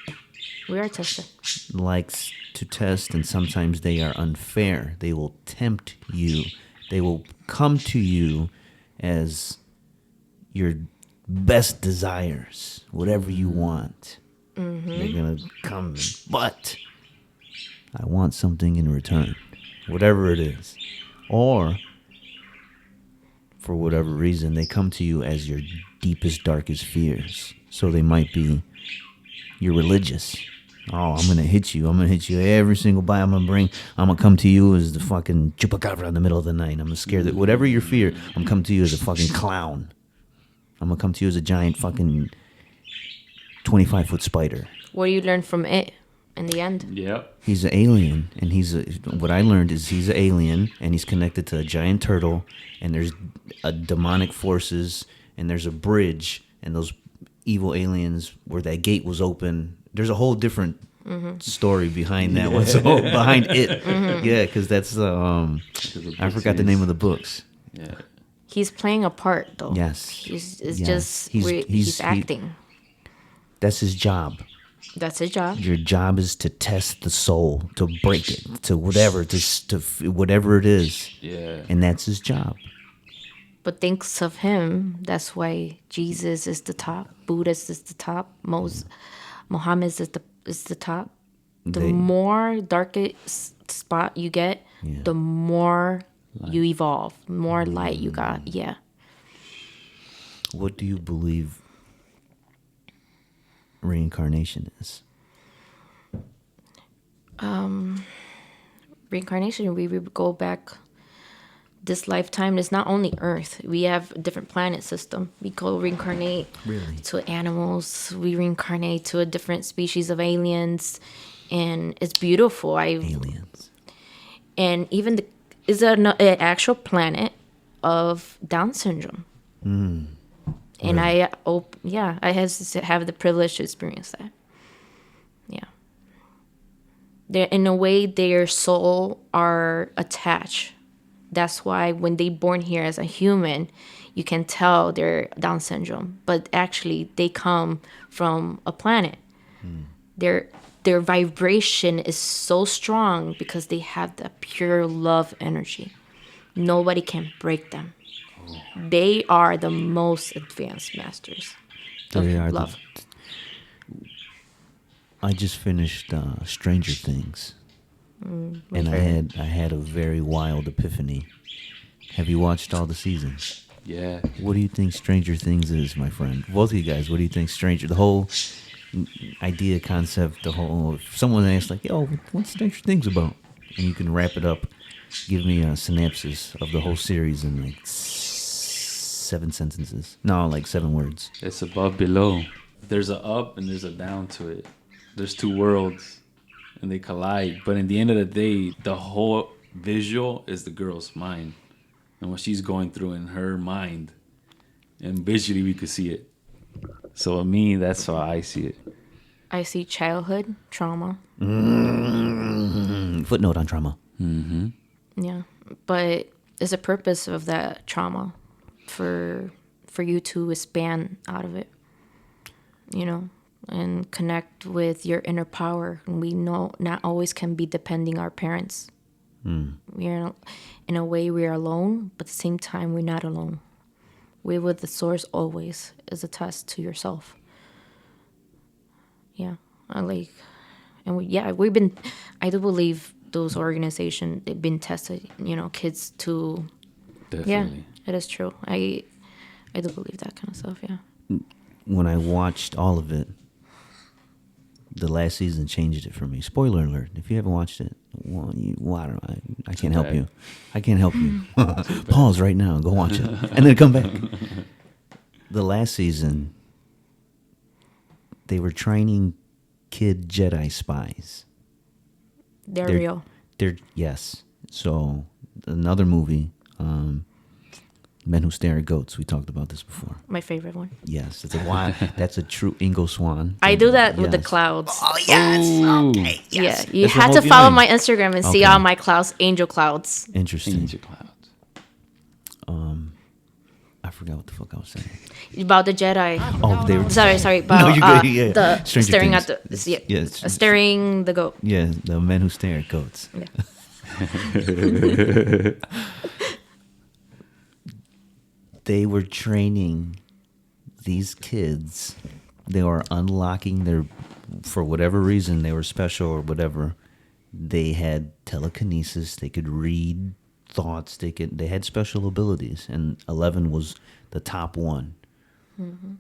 [SPEAKER 2] We are tested.
[SPEAKER 4] Likes to test, and sometimes they are unfair. They will tempt you. They will come to you as your best desires, whatever you want. They're going to come, but I want something in return, whatever it is. Or for whatever reason, they come to you as your deepest, darkest fears. So they might be, you're religious. Oh, I'm gonna hit you. I'm gonna hit you every single bite. I'm gonna come to you as the fucking chupacabra in the middle of the night. I'm gonna scare that whatever your fear. I'm coming to you as a fucking clown. I'm gonna come to you as a giant fucking 25-foot spider.
[SPEAKER 2] What do you learn from it in the end?
[SPEAKER 3] Yep.
[SPEAKER 4] He's an alien, and what I learned is he's an alien, and he's connected to a giant turtle, and there's demonic forces, and there's a bridge, and those evil aliens where that gate was open. There's a whole different story behind that one. So behind it, yeah, because that's I forgot the name of the books.
[SPEAKER 3] Yeah.
[SPEAKER 2] He's playing a part, though.
[SPEAKER 4] Yes,
[SPEAKER 2] He's acting.
[SPEAKER 4] That's his job.
[SPEAKER 2] That's his job.
[SPEAKER 4] Your job is to test the soul, to break it, to whatever, to whatever it is.
[SPEAKER 3] Yeah.
[SPEAKER 4] And that's his job.
[SPEAKER 2] But thanks of him, that's why Jesus is the top, Buddha is the top, Muhammad is the top. The more darkest spot you get, the more you evolve, more light you got. Yeah.
[SPEAKER 4] What do you believe reincarnation is?
[SPEAKER 2] Reincarnation, we would go back. This lifetime is not only Earth. We have a different planet system. We go reincarnate to animals. We reincarnate to a different species of aliens, and it's beautiful.
[SPEAKER 4] Aliens.
[SPEAKER 2] And even is an actual planet of Down syndrome. And I have the privilege to experience that. Yeah. In a way, their soul are attached. That's why when they born here as a human, you can tell they're Down syndrome. But actually, they come from a planet. Their vibration is so strong because they have that pure love energy. Nobody can break them. They are the most advanced masters of love.
[SPEAKER 4] I just finished Stranger Things. And I had a very wild epiphany. Have you watched all the seasons?
[SPEAKER 3] Yeah.
[SPEAKER 4] What do you think Stranger Things is, my friend? Both of you guys, what do you think the whole idea, concept, if someone asks like, yo, what's Stranger Things about? And you can wrap it up. Give me a synopsis of the whole series in like 7 sentences. No, like 7 words.
[SPEAKER 3] It's above, below. There's a up and there's a down to it. There's 2 worlds. And they collide. But in the end of the day, the whole visual is the girl's mind. And what she's going through in her mind. And visually, we could see it. So, to me, that's how I see it.
[SPEAKER 2] I see childhood trauma.
[SPEAKER 4] Footnote on trauma.
[SPEAKER 3] Mm-hmm.
[SPEAKER 2] Yeah. But it's a purpose of that trauma for you to expand out of it. You know? And connect with your inner power. And we know not always can be depending our parents. We are, in a way, we are alone, but at the same time, we're not alone. We're with the source always is a test to yourself. Yeah, we've been. I do believe those organizations they've been tested. Kids to.
[SPEAKER 3] Definitely.
[SPEAKER 2] Yeah, it is true. I do believe that kind of stuff. Yeah.
[SPEAKER 4] When I watched all of it. The last season changed it for me. Spoiler alert. If you haven't watched it, I can't help you. I can't help you. Pause right now. Go watch it. And then come back. The last season, they were training kid Jedi spies.
[SPEAKER 2] They're real.
[SPEAKER 4] Yes. So, another movie, Men Who Stare at Goats. We talked about this before.
[SPEAKER 2] My favorite one.
[SPEAKER 4] Yes, that's a true Ingo Swan.
[SPEAKER 2] I do that with the clouds.
[SPEAKER 4] Oh yes, okay. Yes.
[SPEAKER 2] Yeah, you have to follow my Instagram and see all my clouds, angel clouds.
[SPEAKER 4] Interesting.
[SPEAKER 3] Angel clouds.
[SPEAKER 4] I forgot what the fuck I was saying.
[SPEAKER 2] About the Jedi.
[SPEAKER 4] Oh, they were
[SPEAKER 2] Sorry. About
[SPEAKER 4] No, you good, yeah.
[SPEAKER 2] the
[SPEAKER 4] Stranger
[SPEAKER 2] staring
[SPEAKER 4] Things.
[SPEAKER 2] at the
[SPEAKER 4] Yes.
[SPEAKER 2] staring the goat.
[SPEAKER 4] Yeah, the Men Who Stare at Goats.
[SPEAKER 2] Yeah.
[SPEAKER 4] They were training these kids. They were unlocking for whatever reason, they were special or whatever. They had telekinesis. They could read thoughts. They had special abilities, and 11 was the top one.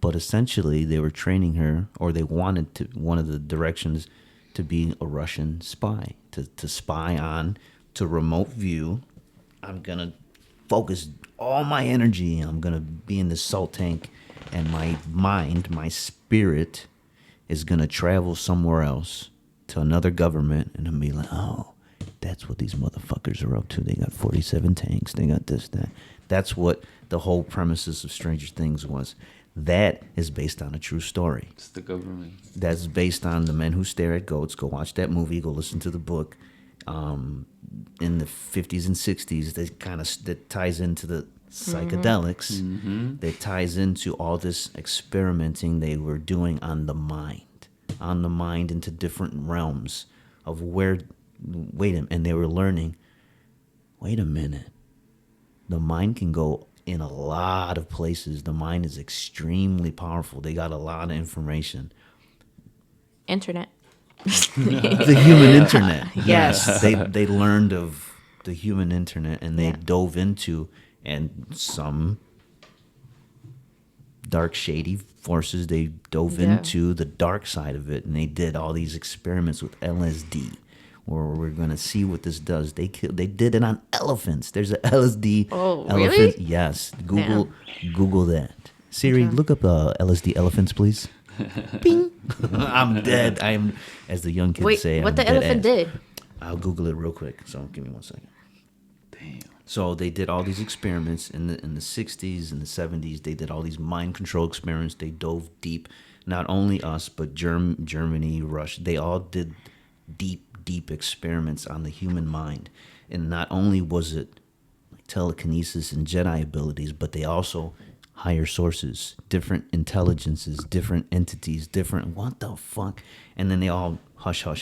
[SPEAKER 4] But essentially, they were training her, or they wanted to. One of the directions to be a Russian spy, to spy on, to remote view. I'm gonna focus all my energy. I'm gonna be in the salt tank, and my mind, my spirit, is gonna travel somewhere else to another government, and I'm be like, oh, that's what these motherfuckers are up to. They got 47 tanks. They got this, that. That's what the whole premises of Stranger Things was. That is based on a true story.
[SPEAKER 3] It's the government.
[SPEAKER 4] That's based on The Men Who Stare at Goats. Go watch that movie. Go listen to the book. In the 50s and 60s, that ties into the psychedelics. That ties into all this experimenting they were doing on the mind into different realms of where. And they were learning. Wait a minute. The mind can go in a lot of places. The mind is extremely powerful. They got a lot of information.
[SPEAKER 2] Internet.
[SPEAKER 4] The human internet.
[SPEAKER 2] Yes.
[SPEAKER 4] They learned of the human internet, and they dove into, and some dark, shady forces, they dove into the dark side of it, and they did all these experiments with LSD, where we're going to see what this does. They did it on elephants. There's an LSD elephant.
[SPEAKER 2] Really?
[SPEAKER 4] Yes. Google that. Siri, look up LSD elephants, please. Bing. I'm dead. I'm, as the young kids say,
[SPEAKER 2] what
[SPEAKER 4] I'm
[SPEAKER 2] the
[SPEAKER 4] dead
[SPEAKER 2] elephant
[SPEAKER 4] ass.
[SPEAKER 2] did?
[SPEAKER 4] I'll Google it real quick. So give me 1 second.
[SPEAKER 3] Damn.
[SPEAKER 4] So they did all these experiments in the 60s and the 70s. They did all these mind control experiments. They dove deep. Not only us, but Germany, Russia. They all did deep experiments on the human mind. And not only was it like telekinesis and Jedi abilities, but they also higher sources, different intelligences, different entities, different what the fuck. And then they all hush.
[SPEAKER 3] Oh,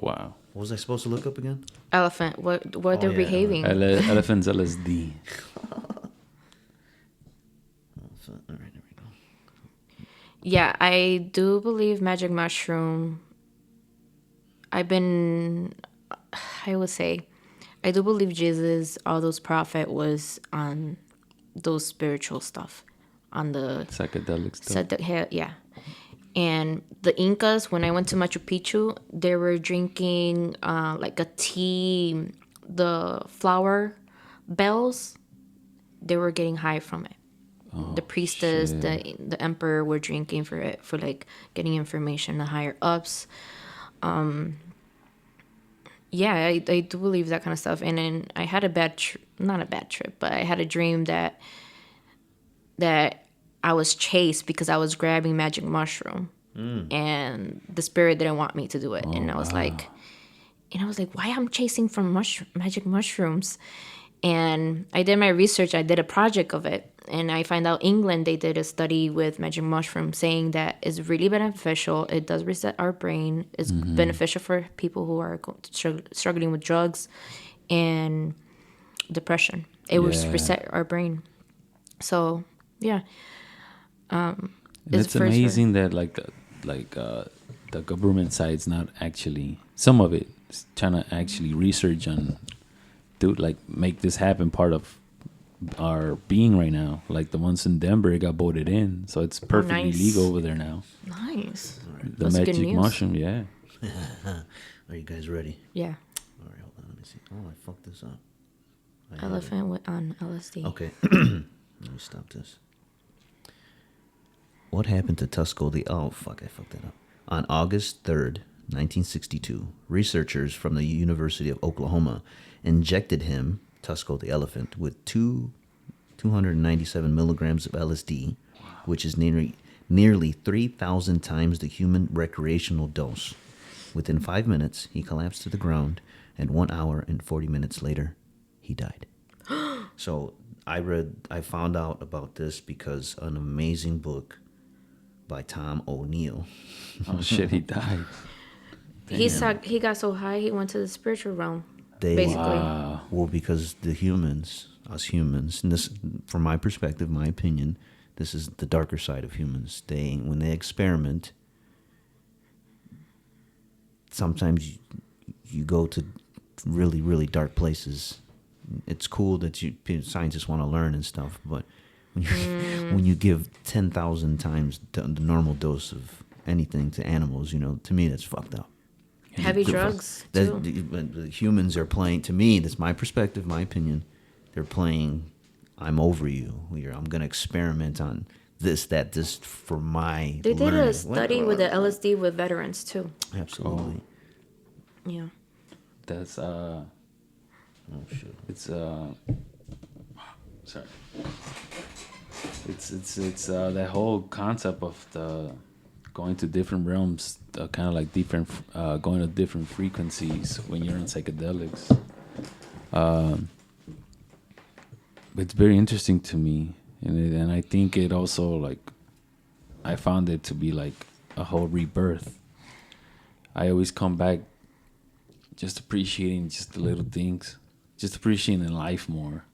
[SPEAKER 3] wow.
[SPEAKER 4] What was I supposed to look up again?
[SPEAKER 2] Elephant. What they're behaving.
[SPEAKER 3] Elephants LSD.
[SPEAKER 4] All right, there we go.
[SPEAKER 2] Yeah, I do believe magic mushroom. I would say, I do believe Jesus, all those prophet was on those spiritual stuff, on the
[SPEAKER 3] Psychedelic stuff.
[SPEAKER 2] yeah. And the Incas, when I went to Machu Picchu, they were drinking like a tea, the flower bells. They were getting high from it. The priestess, the emperor were drinking for it, for like getting information, the higher ups. Yeah, I do believe that kind of stuff. And then I had not a bad trip, but I had a dream that I was chased because I was grabbing magic mushroom, and the spirit didn't want me to do it. And I was like, why I'm chasing from magic mushrooms? And I did my research. I did a project of it, and I find out England, they did a study with magic mushroom saying that it's really beneficial. It does reset our brain. It's beneficial for people who are struggling with drugs and depression. It will reset our brain. So yeah,
[SPEAKER 3] it's amazing that the government side's not actually, some of it is trying to actually research on, make this happen part of our being right now. Like the ones in Denver, it got voted in, so it's perfectly legal over there now.
[SPEAKER 2] Nice.
[SPEAKER 3] The That's magic mushroom, yeah.
[SPEAKER 4] Are you guys ready?
[SPEAKER 2] Yeah.
[SPEAKER 4] All right, hold on. Let me see. Oh, I fucked this up.
[SPEAKER 2] Elephant on LSD.
[SPEAKER 4] Okay. Let me stop this. What happened to Tusco the... Oh, fuck, I fucked that up. On August 3rd, 1962, researchers from the University of Oklahoma injected him, Tusco the elephant, with 297 milligrams of LSD, which is nearly 3,000 times the human recreational dose. Within 5 minutes, he collapsed to the ground, and 1 hour and 40 minutes later, he died. So I found out about this because an amazing book by Tom O'Neill.
[SPEAKER 3] Oh shit, he died.
[SPEAKER 2] He got so high he went to the spiritual realm. Basically.
[SPEAKER 3] Wow.
[SPEAKER 4] Well, because us humans, and this, from my perspective, my opinion, this is the darker side of humans. When they experiment, sometimes you go to really, really dark places it's cool that scientists want to learn and stuff, but when you give 10,000 times the normal dose of anything to animals, to me that's fucked up.
[SPEAKER 2] Heavy drugs too.
[SPEAKER 4] The humans are playing. To me, that's my perspective, my opinion. They're playing. I'm over you. I'm going to experiment on this for my.
[SPEAKER 2] They did
[SPEAKER 4] learning.
[SPEAKER 2] a study with the LSD with veterans too.
[SPEAKER 4] Absolutely.
[SPEAKER 2] Yeah.
[SPEAKER 3] That's
[SPEAKER 4] Oh shit.
[SPEAKER 3] it's sorry. It's that whole concept of the going to different realms, kind of like different, going to different frequencies when you're on psychedelics. It's very interesting to me, and I think it also like I found it to be like a whole rebirth. I always come back just appreciating just the little things, just appreciating life more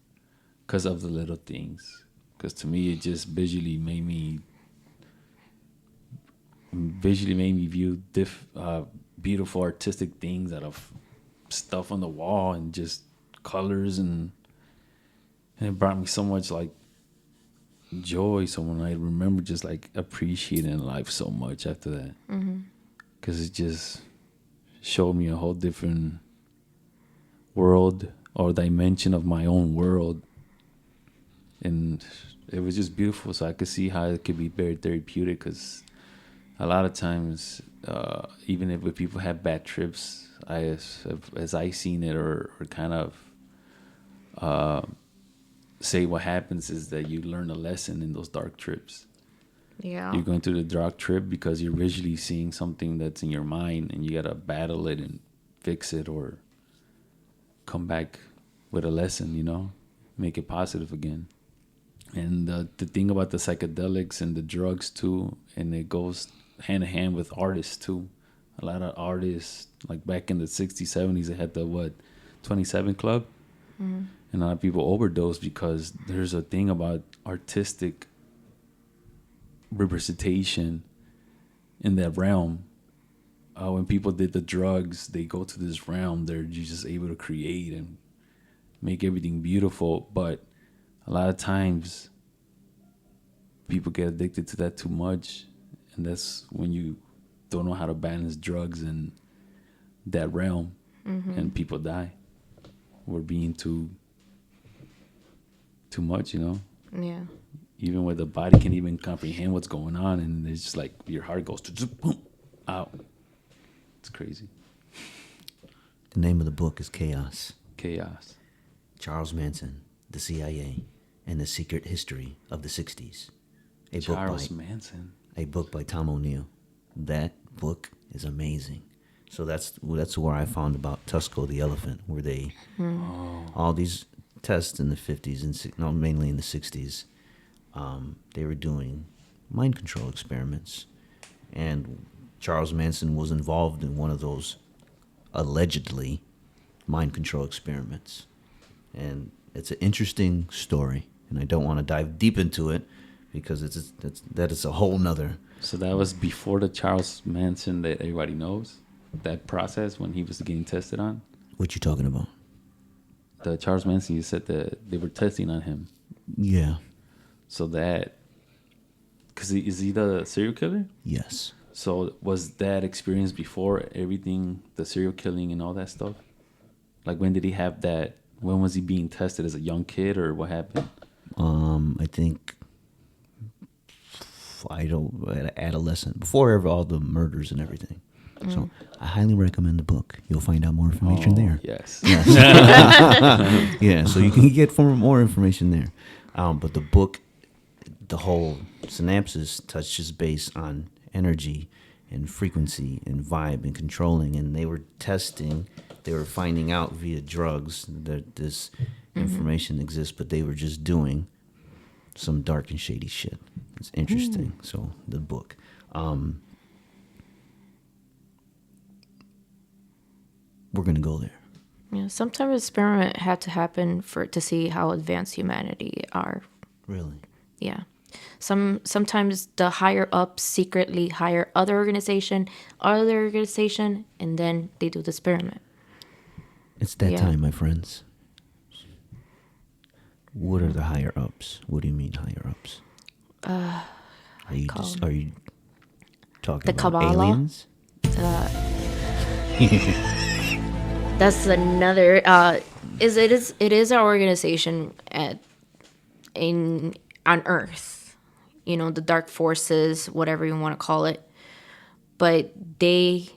[SPEAKER 3] because of the little things. Because to me, it just visually made me view beautiful artistic things out of stuff on the wall and just colors, and it brought me so much like joy. So when I remember just like appreciating life so much after that, because it just showed me a whole different world or dimension of my own world, and it was just beautiful. So I could see how it could be very therapeutic, because a lot of times, even if people have bad trips, as I seen it, or kind of say what happens is that you learn a lesson in those dark trips.
[SPEAKER 2] Yeah.
[SPEAKER 3] You're going through the dark trip because you're visually seeing something that's in your mind, and you gotta battle it and fix it, or come back with a lesson, make it positive again. And the thing about the psychedelics and the drugs too, and it goes hand in hand with artists too. A lot of artists, like back in the 60s, 70s, they had the 27 Club. And a lot of people overdose because there's a thing about artistic representation in that realm. When people did the drugs, they go to this realm. You're just able to create and make everything beautiful. But a lot of times, people get addicted to that too much. And that's when you don't know how to balance drugs in that realm. And people die. We're being too much,
[SPEAKER 2] Yeah.
[SPEAKER 3] Even where the body can't even comprehend what's going on, and it's just like your heart goes boom, out. It's crazy.
[SPEAKER 4] The name of the book is Chaos.
[SPEAKER 3] Chaos.
[SPEAKER 4] Charles Manson, the CIA, and the Secret History of the 60s.
[SPEAKER 3] Charles Manson.
[SPEAKER 4] A book by Tom O'Neill. That book is amazing. So that's where I found about Tusco the elephant, where they all these tests in the 50s and mainly in the 60s, they were doing mind control experiments, and Charles Manson was involved in one of those allegedly mind control experiments, and it's an interesting story, and I don't want to dive deep into it because that is a whole nother.
[SPEAKER 3] So that was before the Charles Manson that everybody knows. That process when he was getting tested on.
[SPEAKER 4] What you talking about?
[SPEAKER 3] The Charles Manson, you said that they were testing on him.
[SPEAKER 4] Yeah.
[SPEAKER 3] So that, because is he the serial killer?
[SPEAKER 4] Yes.
[SPEAKER 3] So was that experience before everything, the serial killing and all that stuff? Like when did he have that? When was he being tested, as a young kid, or what happened?
[SPEAKER 4] I think adolescent, before all the murders and everything. So I highly recommend the book. You'll find out more information there.
[SPEAKER 3] Yes.
[SPEAKER 4] Yeah, so you can get more information there. But the book, the whole synapses touches base on energy and frequency and vibe and controlling. And they were finding out via drugs that this information exists, but they were just doing some dark and shady shit. It's interesting. So the book. We're going to go there.
[SPEAKER 2] Yeah. Sometimes experiment had to happen to see how advanced humanity are.
[SPEAKER 4] Really?
[SPEAKER 2] Yeah. Sometimes the higher ups secretly hire other organization, and then they do the experiment.
[SPEAKER 4] It's that time, my friends. What are the higher ups? What do you mean higher ups? Are you talking
[SPEAKER 2] The
[SPEAKER 4] about
[SPEAKER 2] Kabbalah?
[SPEAKER 4] aliens?
[SPEAKER 2] That's another. It is our organization on Earth. You know, the dark forces, whatever you want to call it. But they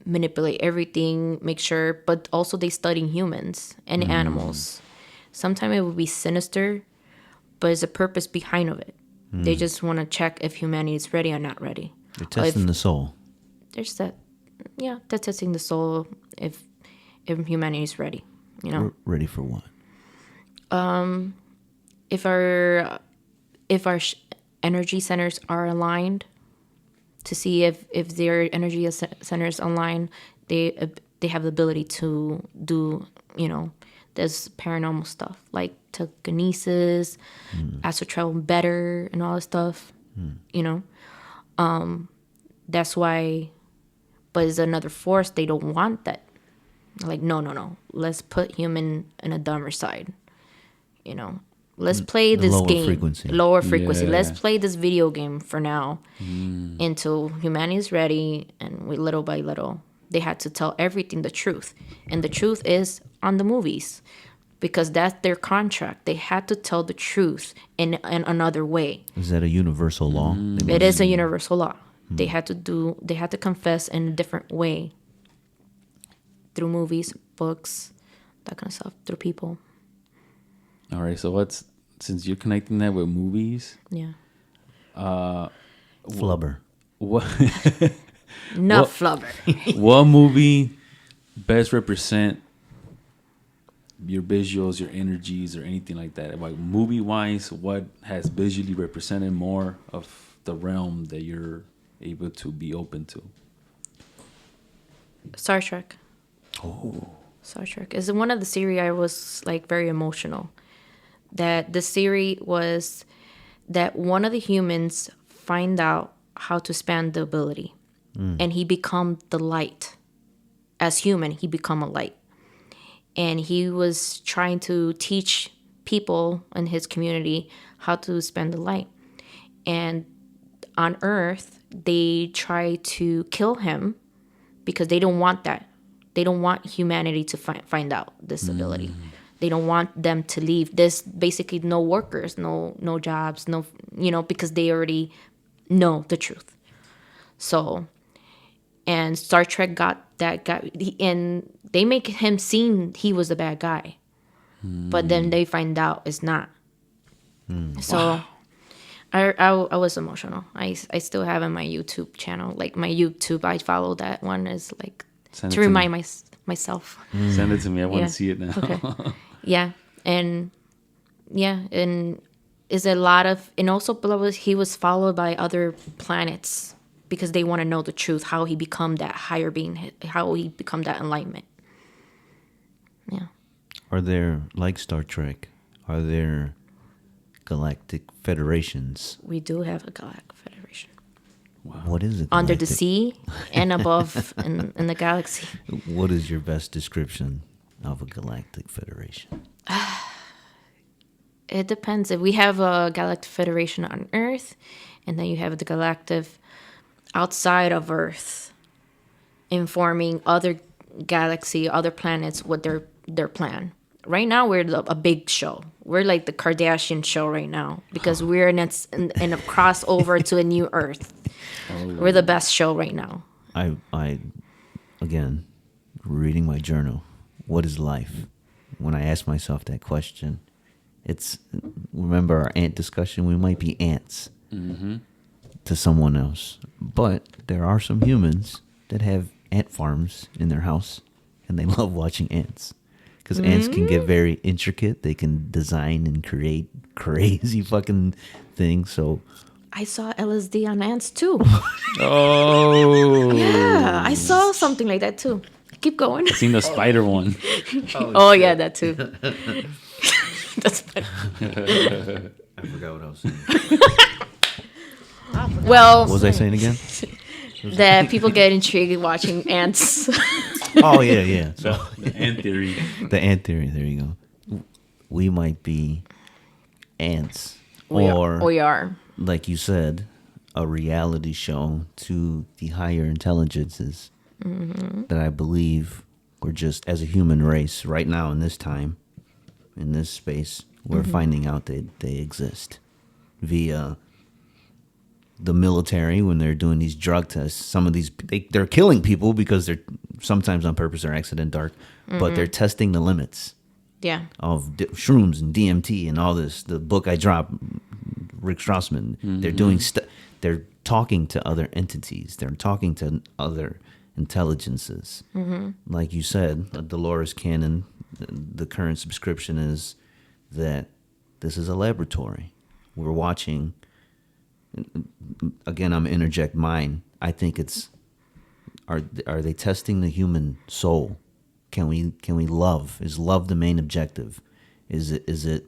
[SPEAKER 2] manipulate everything, make sure. But also they study humans and animals. Sometimes it will be sinister, but there's a purpose behind of it. They just want to check if humanity is ready or not ready.
[SPEAKER 4] They're testing the soul.
[SPEAKER 2] There's that. Yeah, they're testing the soul if humanity is ready. You know,
[SPEAKER 4] Ready for what?
[SPEAKER 2] if our energy centers are aligned, to see if their energy centers align, they have the ability to do, you know, there's paranormal stuff like telekinesis, astral travel better, and all that stuff. You know, that's why. But it's another force. They don't want that. Like, no. Let's put human in a dumber side. You know, let's play
[SPEAKER 4] The
[SPEAKER 2] this
[SPEAKER 4] lower
[SPEAKER 2] game.
[SPEAKER 4] frequency.
[SPEAKER 2] Lower frequency.
[SPEAKER 3] Yeah.
[SPEAKER 2] Let's play this video game for now until humanity is ready. And we, little by little, they had to tell everything the truth. And the truth is on the movies, because that's their contract. They had to tell the truth in another way.
[SPEAKER 4] Is that a universal law?
[SPEAKER 2] It is a universal law. They had to confess in a different way through movies, books, that kind of stuff, through people.
[SPEAKER 3] All right. So since you're connecting that with movies,
[SPEAKER 2] Yeah.
[SPEAKER 4] Flubber.
[SPEAKER 3] what
[SPEAKER 2] Enough flubber.
[SPEAKER 3] what movie best represent your visuals, your energies, or anything like that? Like movie wise, what has visually represented more of the realm that you're able to be open to?
[SPEAKER 2] Star Trek.
[SPEAKER 3] Oh.
[SPEAKER 2] Star Trek is one of the series I was like very emotional. That the series was that one of the humans find out how to expand the ability, and he become the light. As human, he become a light, and he was trying to teach people in his community how to spend the light. And on Earth, they try to kill him because they don't want that. They don't want humanity to find out this ability. They don't want them to leave. There's basically no workers, no jobs, no, you know, because they already know the truth. So, and Star Trek got that guy, and they make him seem he was a bad guy, but then they find out it's not. So. Wow. I was emotional. I still have in my YouTube channel, like my YouTube, I follow that one is like
[SPEAKER 3] Send
[SPEAKER 2] to remind myself.
[SPEAKER 3] Send it to me. I want
[SPEAKER 2] Yeah.
[SPEAKER 3] to see it now.
[SPEAKER 2] Okay. and is a lot of, and also he was followed by other planets because they want to know the truth, how he become that higher being, how he become that enlightenment. Yeah.
[SPEAKER 4] Are there, like Star Trek, are there galactic federations?
[SPEAKER 2] We do have a galactic federation.
[SPEAKER 3] Wow.
[SPEAKER 4] What is it?
[SPEAKER 2] Under the sea and above in the galaxy.
[SPEAKER 4] What is your best description of a galactic federation?
[SPEAKER 2] It depends. If we have a galactic federation on Earth, and then you have the galactic outside of Earth, informing other galaxy, other planets what their plan. Right now, we're a big show. We're like the Kardashian show right now because we're in a crossover to a new Earth. We're the best show right now.
[SPEAKER 4] I again, reading my journal, what is life? When I ask myself that question, remember our ant discussion? We might be ants to someone else. But there are some humans that have ant farms in their house, and they love watching ants. Because ants can get very intricate. They can design and create crazy fucking things. So
[SPEAKER 2] I saw LSD on ants too.
[SPEAKER 3] Oh.
[SPEAKER 2] Yeah, I saw something like that too. Keep going.
[SPEAKER 3] I've seen the spider one.
[SPEAKER 2] Oh yeah, that too. That's funny.
[SPEAKER 4] I forgot what I was saying.
[SPEAKER 2] Well,
[SPEAKER 4] What was I saying again?
[SPEAKER 2] that people get intrigued watching ants.
[SPEAKER 4] Oh, yeah. So
[SPEAKER 3] The ant theory.
[SPEAKER 4] the ant theory, there you go. We might be ants,
[SPEAKER 2] We
[SPEAKER 4] or
[SPEAKER 2] are.
[SPEAKER 4] like you said, a reality show to the higher intelligences that I believe we're just, as a human race, right now in this time, in this space, we're finding out that they exist via the military when they're doing these drug tests. Some of these, they're killing people because they're sometimes on purpose or accident, dark, but they're testing the limits
[SPEAKER 2] Yeah.
[SPEAKER 4] of shrooms and DMT and all this. The book I dropped, Rick Strassman, they're doing they're talking to other entities. They're talking to other intelligences. Like you said, Dolores canon, the current subscription is that this is a laboratory. We're watching. Again, I'm interject mine. I think it's are they testing the human soul? Can we love? Is love the main objective? Is it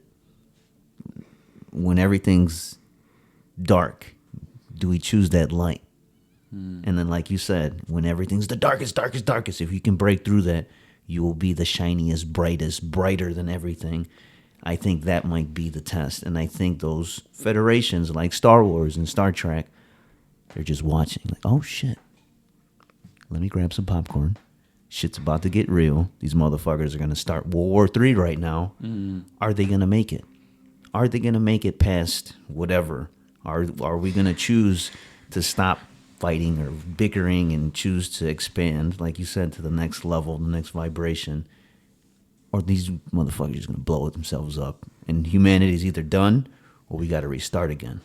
[SPEAKER 4] when everything's dark, do we choose that light? And then, like you said, when everything's the darkest, if you can break through that, you will be the shiniest, brightest, brighter than everything. I think that might be the test. And I think those federations like Star Wars and Star Trek, they're just watching. Like, oh, shit. Let me grab some popcorn. Shit's about to get real. These motherfuckers are going to start World War III right now. Are they going to make it? Are they going to make it past whatever? Are we going to choose to stop fighting or bickering and choose to expand, like you said, to the next level, the next vibration? Or these motherfuckers just going to blow themselves up and humanity's either done or we got to restart again?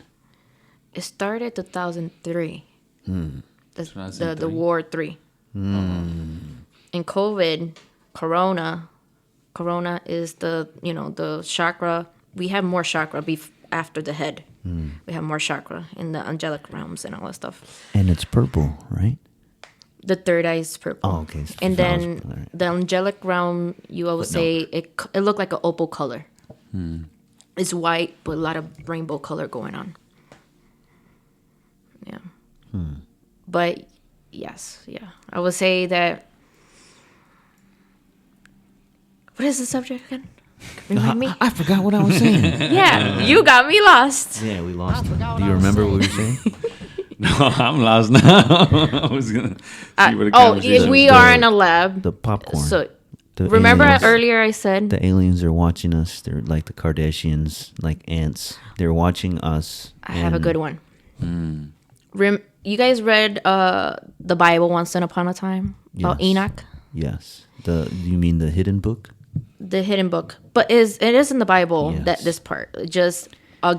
[SPEAKER 2] It started 2003. The
[SPEAKER 3] 2003?
[SPEAKER 2] War 3. And COVID, Corona is the chakra. We have more chakra after the head. We have more chakra in the angelic realms and all that stuff.
[SPEAKER 4] And it's purple, right?
[SPEAKER 2] The third eye is purple.
[SPEAKER 4] Oh, okay.
[SPEAKER 2] And then the angelic realm, you always say it looked like an opal color. It's white, but a lot of rainbow color going on. Yeah. But yes, yeah. I would say that. What is the subject again? Remind me.
[SPEAKER 4] I forgot what I was saying.
[SPEAKER 2] Yeah, you got me lost.
[SPEAKER 4] Yeah, we lost it. Do you remember what we were saying?
[SPEAKER 3] No, I'm lost now. I was gonna see where the conversation
[SPEAKER 2] we
[SPEAKER 3] was
[SPEAKER 2] are
[SPEAKER 3] going.
[SPEAKER 2] in a lab.
[SPEAKER 4] The popcorn.
[SPEAKER 2] So
[SPEAKER 4] The
[SPEAKER 2] remember
[SPEAKER 4] aliens.
[SPEAKER 2] earlier I said
[SPEAKER 4] The aliens are watching us. They're like the Kardashians, like ants. They're watching us.
[SPEAKER 2] I have a good one. You guys read the Bible Once Upon a Time about
[SPEAKER 4] Yes.
[SPEAKER 2] Enoch?
[SPEAKER 4] Yes. You mean the hidden book?
[SPEAKER 2] The hidden book, but it is in the Bible
[SPEAKER 4] Yes.
[SPEAKER 2] that this part. Just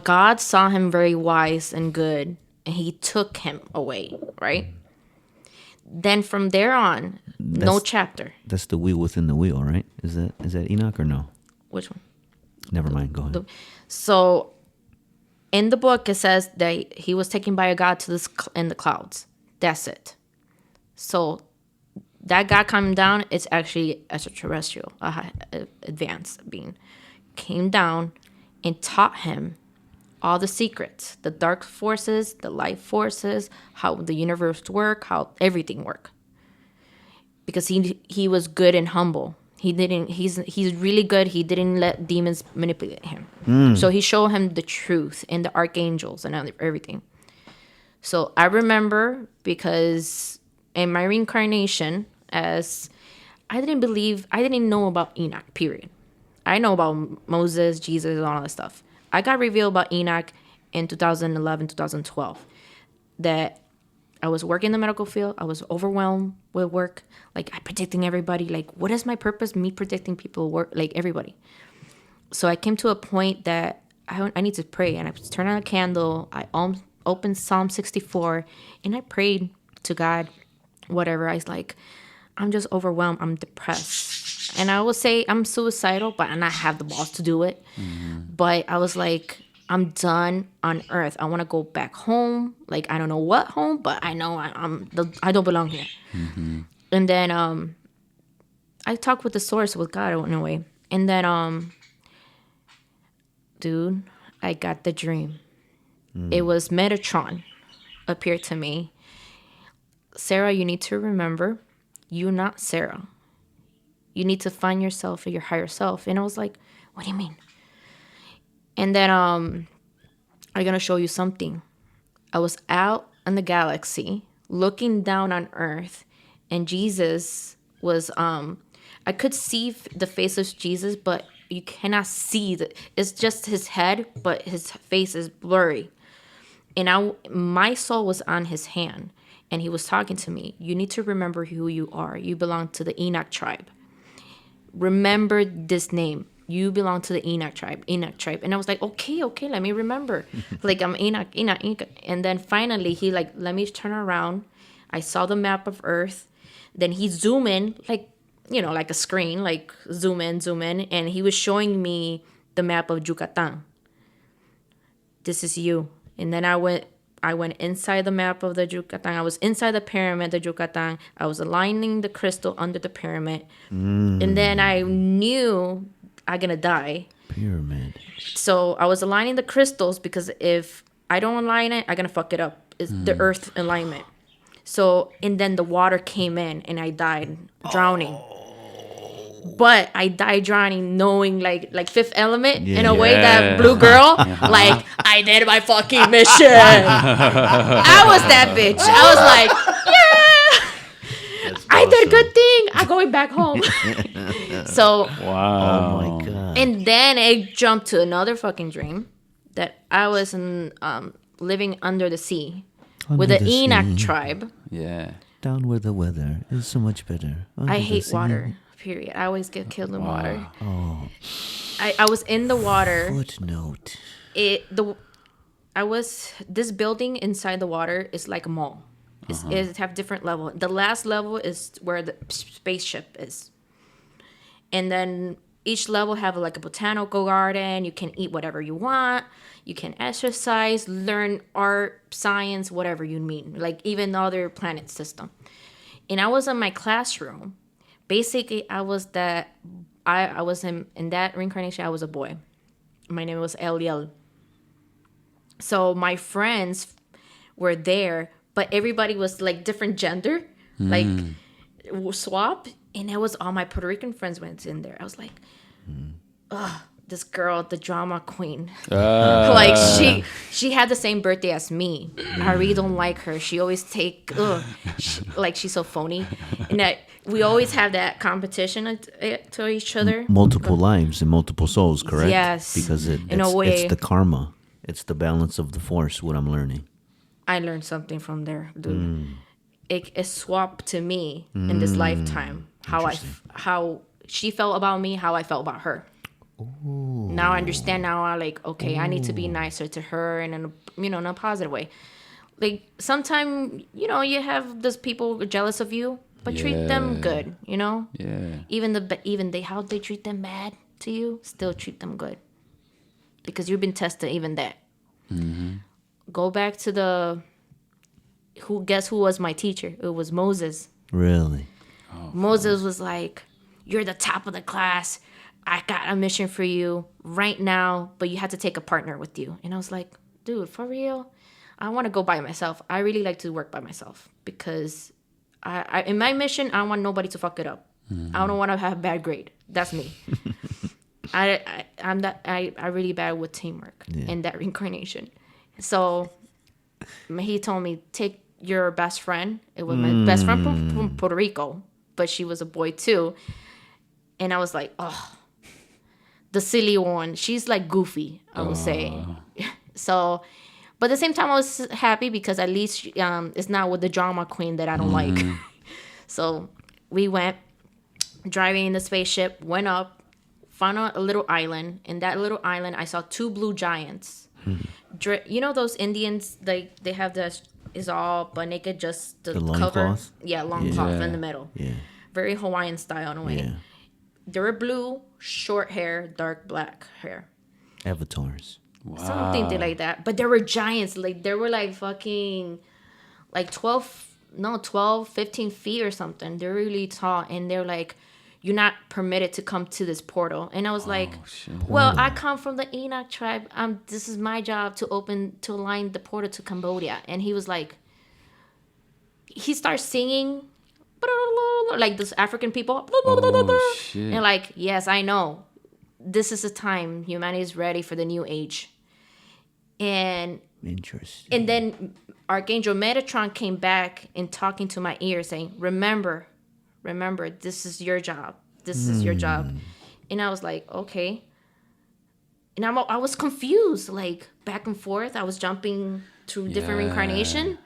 [SPEAKER 2] God saw him very wise and good, and He took him away. Right. Then from there on, no chapter.
[SPEAKER 4] That's the wheel within the wheel, right? Is that Enoch or no?
[SPEAKER 2] Which one?
[SPEAKER 4] Never mind. Go ahead.
[SPEAKER 2] So, in the book, it says that he was taken by a God to in the clouds. That's it. So, that God coming down, it's actually extraterrestrial, advanced being, came down and taught him all the secrets, the dark forces, the light forces, how the universe work, how everything work. Because he was good and humble. He's really good. He didn't let demons manipulate him. So he showed him the truth and the archangels and everything. So I remember because in my reincarnation, as I didn't know about Enoch, period. I know about Moses, Jesus, and all that stuff. I got revealed about Enoch in 2011, 2012. That I was working in the medical field. I was overwhelmed with work. Like, I'm predicting everybody. Like, what is my purpose? Me predicting people, work, like everybody. So I came to a point that I need to pray. And I turned on a candle. I opened Psalm 64. And I prayed to God, whatever. I was like, I'm just overwhelmed. I'm depressed. And I would say I'm suicidal, but I not have the balls to do it. But I was like, I'm done on earth. I want to go back home. Like, I don't know what home, but I know I don't belong here. And then I talked with the source, with God in a way. And then, dude, I got the dream. It was Metatron appeared to me. Sarah, you need to remember, you're not Sarah. You need to find yourself or your higher self. And I was like, what do you mean? And then I'm gonna show you something. I was out in the galaxy looking down on Earth, and Jesus was I could see the face of Jesus, but you cannot see it's just his head, but his face is blurry. And my soul was on his hand, and he was talking to me. You need to remember who you are. You belong to the Enoch tribe. Remember this name. You belong to the Enoch tribe. And I was like, okay, let me remember. Like, I'm Enoch. And then finally, he like, let me turn around. I saw the map of Earth. Then he zoomed in, like, like a screen, like zoom in. And he was showing me the map of Yucatan. This is you. And then I went inside the map of the Yucatan. I was inside the pyramid of Yucatan. I was aligning the crystal under the pyramid. And then I knew I'm going to die.
[SPEAKER 4] Pyramid.
[SPEAKER 2] So I was aligning the crystals because if I don't align it, I'm going to fuck it up. It's the earth alignment. So, and then the water came in and I died drowning. But I died drowning knowing like Fifth Element in a way that blue girl, like, I did my fucking mission. I was that bitch. I was like, yeah,
[SPEAKER 4] That's
[SPEAKER 2] I did a
[SPEAKER 4] awesome.
[SPEAKER 2] good thing. I'm going back home. So,
[SPEAKER 3] Wow.
[SPEAKER 4] Oh my god.
[SPEAKER 2] and then it jumped to another fucking dream that I was living under the sea with the
[SPEAKER 4] Under the
[SPEAKER 2] Enoch
[SPEAKER 4] sea.
[SPEAKER 2] tribe.
[SPEAKER 3] Yeah.
[SPEAKER 4] Down where the weather is so much better. Under
[SPEAKER 2] I
[SPEAKER 4] the
[SPEAKER 2] hate
[SPEAKER 4] sea.
[SPEAKER 2] water. Period. I always get killed in water.
[SPEAKER 4] Oh,
[SPEAKER 2] I was in the water.
[SPEAKER 4] footnote.
[SPEAKER 2] This building inside the water is like a mall. It have different level. The last level is where the spaceship is, and then each level have like a botanical garden. You can eat whatever you want. You can exercise, learn art, science, whatever you mean. Like even other planet system. And I was in my classroom. Basically, I was in that reincarnation. I was a boy. My name was Eliel. So my friends were there, but everybody was like different gender, like swap. And it was all my Puerto Rican friends went in there. I was like, ugh, this girl, the drama queen. Like she had the same birthday as me. I really don't like her. She always she's so phony. And that we always have that competition to each other.
[SPEAKER 4] Multiple lives and multiple souls, correct?
[SPEAKER 2] Yes.
[SPEAKER 4] Because
[SPEAKER 2] In a way.
[SPEAKER 4] it's the karma. It's the balance of the force, what I'm learning.
[SPEAKER 2] I learned something from there, dude. It swapped to me in this lifetime how she felt about me, how I felt about her. Ooh. Now I understand. Now I like, okay, I need to be nicer to her and in a positive way. Like sometimes you have those people jealous of you, but treat them good.
[SPEAKER 3] Yeah.
[SPEAKER 2] Even how they treat them bad to you, still treat them good. Because you've been tested even that. Mm-hmm. Go back to guess who was my teacher? It was Moses.
[SPEAKER 4] Really?
[SPEAKER 3] Oh,
[SPEAKER 2] Moses was like, you're the top of the class. I got a mission for you right now, but you have to take a partner with you. And I was like, dude, for real? I want to go by myself. I really like to work by myself because I in my mission, I don't want nobody to fuck it up. Mm-hmm. I don't want to have a bad grade. That's me. I'm really bad with teamwork in that reincarnation. So he told me, take your best friend. It was my best friend from Puerto Rico, but she was a boy too. And I was like, oh, the silly one. She's like goofy, I would say. So, but at the same time, I was happy because at least it's not with the drama queen that I don't like. So we went driving in the spaceship, went up, found a little island. In that little island, I saw two blue giants. Those Indians, they have is all but naked, just the cover.
[SPEAKER 4] Loincloth?
[SPEAKER 2] Yeah, long cloth in the middle.
[SPEAKER 4] Yeah.
[SPEAKER 2] Very Hawaiian style in a way.
[SPEAKER 4] Yeah.
[SPEAKER 2] They were blue, short hair, dark black hair.
[SPEAKER 4] Avatars.
[SPEAKER 3] Wow.
[SPEAKER 2] Something like that. But they were giants. Like, they were like fucking, like 12, 15 feet or something. They're really tall. And they're like, you're not permitted to come to this portal. And I was like, well, I come from the Enoch tribe. This is my job to align the portal to Cambodia. And he was like, he starts singing, like this African people.
[SPEAKER 3] Oh, shit.
[SPEAKER 2] And like, yes, I know. this is the time humanity is ready for the new age. And
[SPEAKER 4] Interesting.
[SPEAKER 2] then Archangel Metatron came back and talking to my ear saying, remember, this is your job. This is your job. And I was like, okay. And I was confused, like back and forth. I was jumping through different reincarnation.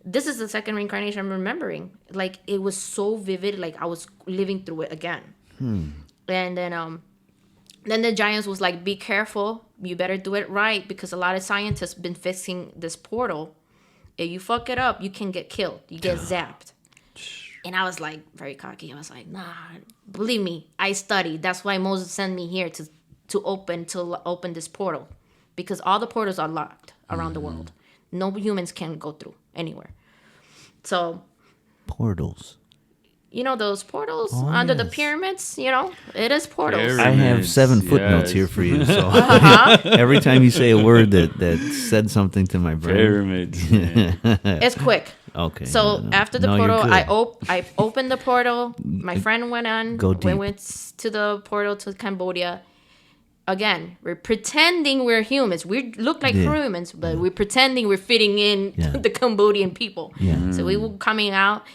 [SPEAKER 2] This is the second reincarnation I'm remembering. Like, it was so vivid, like I was living through it again. And then the giants was like, be careful. You better do it right, because a lot of scientists been fixing this portal. If you fuck it up, you can get killed. You get zapped. And I was like, very cocky. I was like, nah, believe me, I studied. That's why Moses sent me here to open this portal, because all the portals are locked around the world. No humans can go through anywhere. So
[SPEAKER 4] Portals.
[SPEAKER 2] you know those portals under the pyramids? You know, it is portals.
[SPEAKER 4] I have 7 footnotes here for you. So every time you say a word that said something to my brain.
[SPEAKER 3] Pyramids.
[SPEAKER 2] It's quick.
[SPEAKER 4] Okay.
[SPEAKER 2] So after the
[SPEAKER 4] No, you're
[SPEAKER 2] portal,
[SPEAKER 4] good.
[SPEAKER 2] I opened the portal. My friend went on.
[SPEAKER 4] Go
[SPEAKER 2] We
[SPEAKER 4] deep.
[SPEAKER 2] went to the portal to Cambodia. Again, we're pretending we're humans. We look like humans, but we're pretending we're fitting in the Cambodian people.
[SPEAKER 4] Yeah.
[SPEAKER 2] So we were coming out,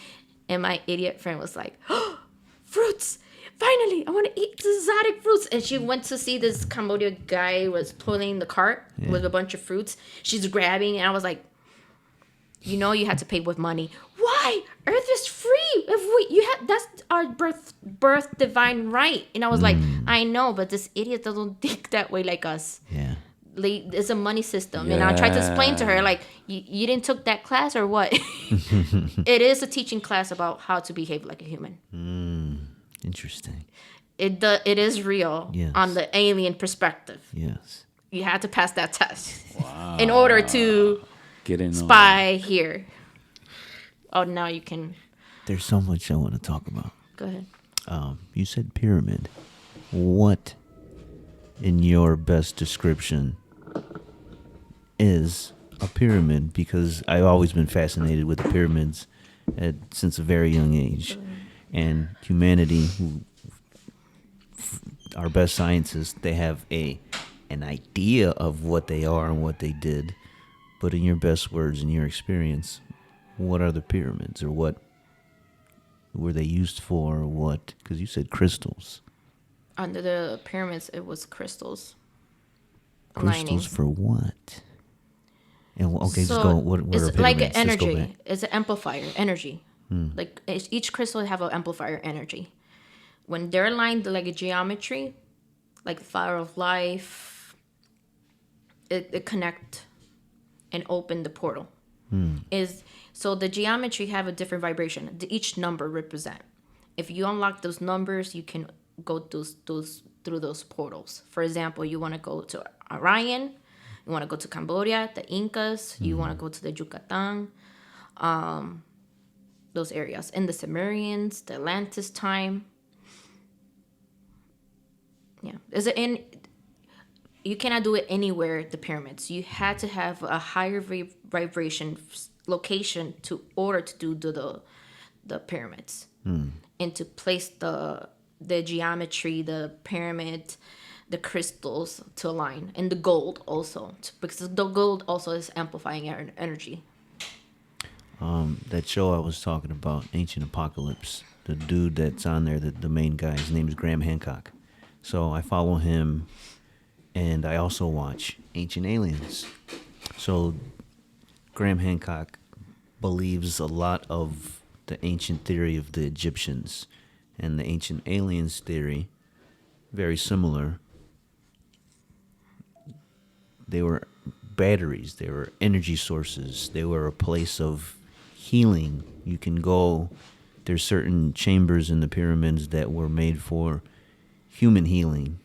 [SPEAKER 2] and my idiot friend was like, oh, fruits! Finally, I want to eat exotic fruits. And she went to see this Cambodian guy was pulling the cart with a bunch of fruits. She's grabbing, and I was like, you know, you had to pay with money. Why? Earth is free. That's our birth divine right. And I was like, I know, but this idiot doesn't think that way like us.
[SPEAKER 4] Yeah.
[SPEAKER 2] Like, it's a money system. And I tried to explain to her, like, you didn't took that class or what? It is a teaching class about how to behave like a human.
[SPEAKER 4] Interesting.
[SPEAKER 2] It is real on the alien perspective.
[SPEAKER 4] Yes.
[SPEAKER 2] You had to pass that test in order to
[SPEAKER 3] Get in
[SPEAKER 2] spy here. Oh, now you can
[SPEAKER 4] There's so much I want to talk about.
[SPEAKER 2] go ahead.
[SPEAKER 4] You said pyramid. What, in your best description, is a pyramid? Because I've always been fascinated with the pyramids since a very young age. And humanity, our best scientists, they have an idea of what they are and what they did. But in your best words, in your experience, what are the pyramids, or what were they used for, or what? Because you said crystals.
[SPEAKER 2] Under the pyramids, it was crystals.
[SPEAKER 4] Crystals
[SPEAKER 2] lining.
[SPEAKER 4] for what? And okay,
[SPEAKER 2] So
[SPEAKER 4] just go. What
[SPEAKER 2] it's
[SPEAKER 4] are pyramids?
[SPEAKER 2] like
[SPEAKER 4] Let's go
[SPEAKER 2] energy.
[SPEAKER 4] back.
[SPEAKER 2] It's an amplifier energy. Like each crystal have an amplifier energy. When they're aligned like a geometry, like the fire of life, it connect and open the portal. So the geometry have a different vibration. Each number represent. If you unlock those numbers, you can go through those portals. For example, you want to go to Orion, you want to go to Cambodia, the Incas, you want to go to the Yucatan, those areas, and the Sumerians, the Atlantis time. Yeah, you cannot do it anywhere. The pyramids, you had to have a higher vibration location to order to do the pyramids, and to place the geometry, the pyramid, the crystals to align, and the gold also, because the gold also is amplifying energy.
[SPEAKER 4] That show I was talking about, Ancient Apocalypse, the dude that's on there, the main guy, his name is Graham Hancock. So I follow him, and I also watch Ancient Aliens. So Graham Hancock believes a lot of the ancient theory of the Egyptians, and the Ancient Aliens theory, very similar. They were batteries, they were energy sources, they were a place of healing. You can go, there's certain chambers in the pyramids that were made for human healing.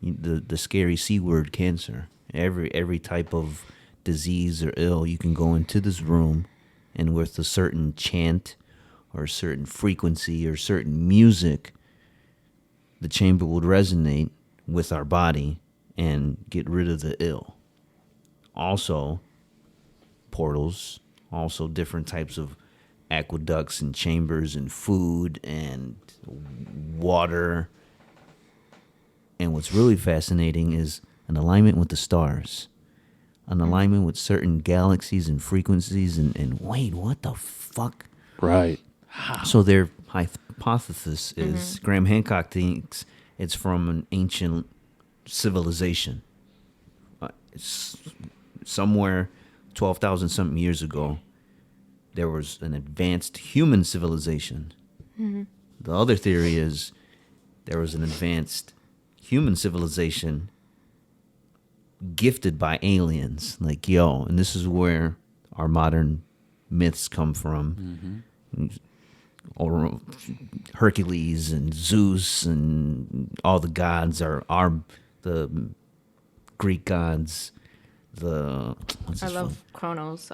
[SPEAKER 4] The scary C word, cancer. Every type of disease or ill, you can go into this room, and with a certain chant or a certain frequency or certain music, the chamber would resonate with our body and get rid of the ill. Also, portals, also different types of aqueducts and chambers and food and water. And what's really fascinating is an alignment with the stars, an alignment with certain galaxies and frequencies. And wait, what the fuck?
[SPEAKER 3] Right.
[SPEAKER 4] So their hypothesis is Graham Hancock thinks it's from an ancient civilization. It's somewhere 12,000 something years ago, there was an advanced human civilization. The other theory is there was an advanced human civilization gifted by aliens. Like, yo, and this is where our modern myths come from. Or Hercules and Zeus and all the gods are the Greek gods.
[SPEAKER 2] I love Kronos.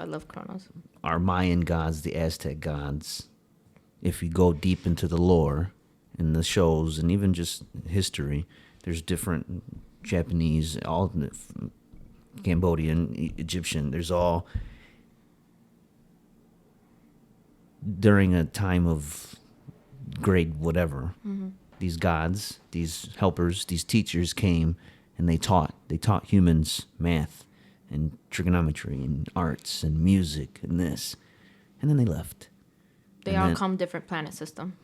[SPEAKER 4] Our Mayan gods, the Aztec gods. If you go deep into the lore in the shows and even just history, there's different Japanese, all Cambodian, Egyptian. There's all during a time of great whatever. These gods, these helpers, these teachers came and they taught humans math and trigonometry and arts and music and this, and then they left.
[SPEAKER 2] They all come different planet system.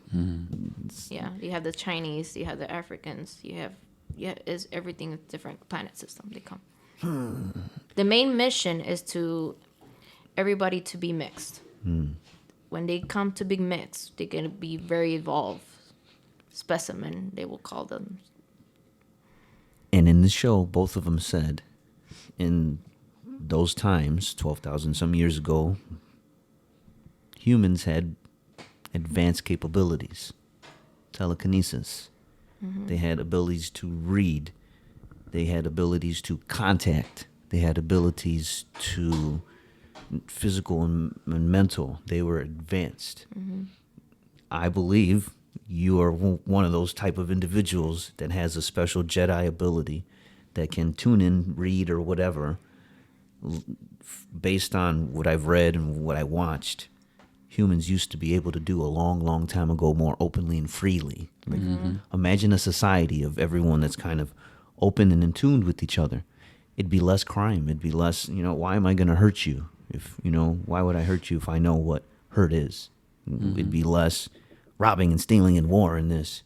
[SPEAKER 2] Yeah, you have the Chinese, you have the Africans, is everything a different planet system. They come. The main mission is to everybody to be mixed. When they come to be mixed, they're gonna be very evolved specimen. They will call them.
[SPEAKER 4] And in the show, both of them said, in those times, 12,000 some years ago, humans had advanced capabilities, telekinesis. They had abilities to read. They had abilities to contact. They had abilities to physical and mental. They were advanced. I believe you are one of those type of individuals that has a special Jedi ability that can tune in, read, or whatever. Based on what I've read and what I watched, humans used to be able to do a long, long time ago more openly and freely. Like, imagine a society of everyone that's kind of open and in tune with each other. It'd be less crime. It'd be less, why am I going to hurt you? Why would I hurt you if I know what hurt is? It'd be less robbing and stealing and war in this.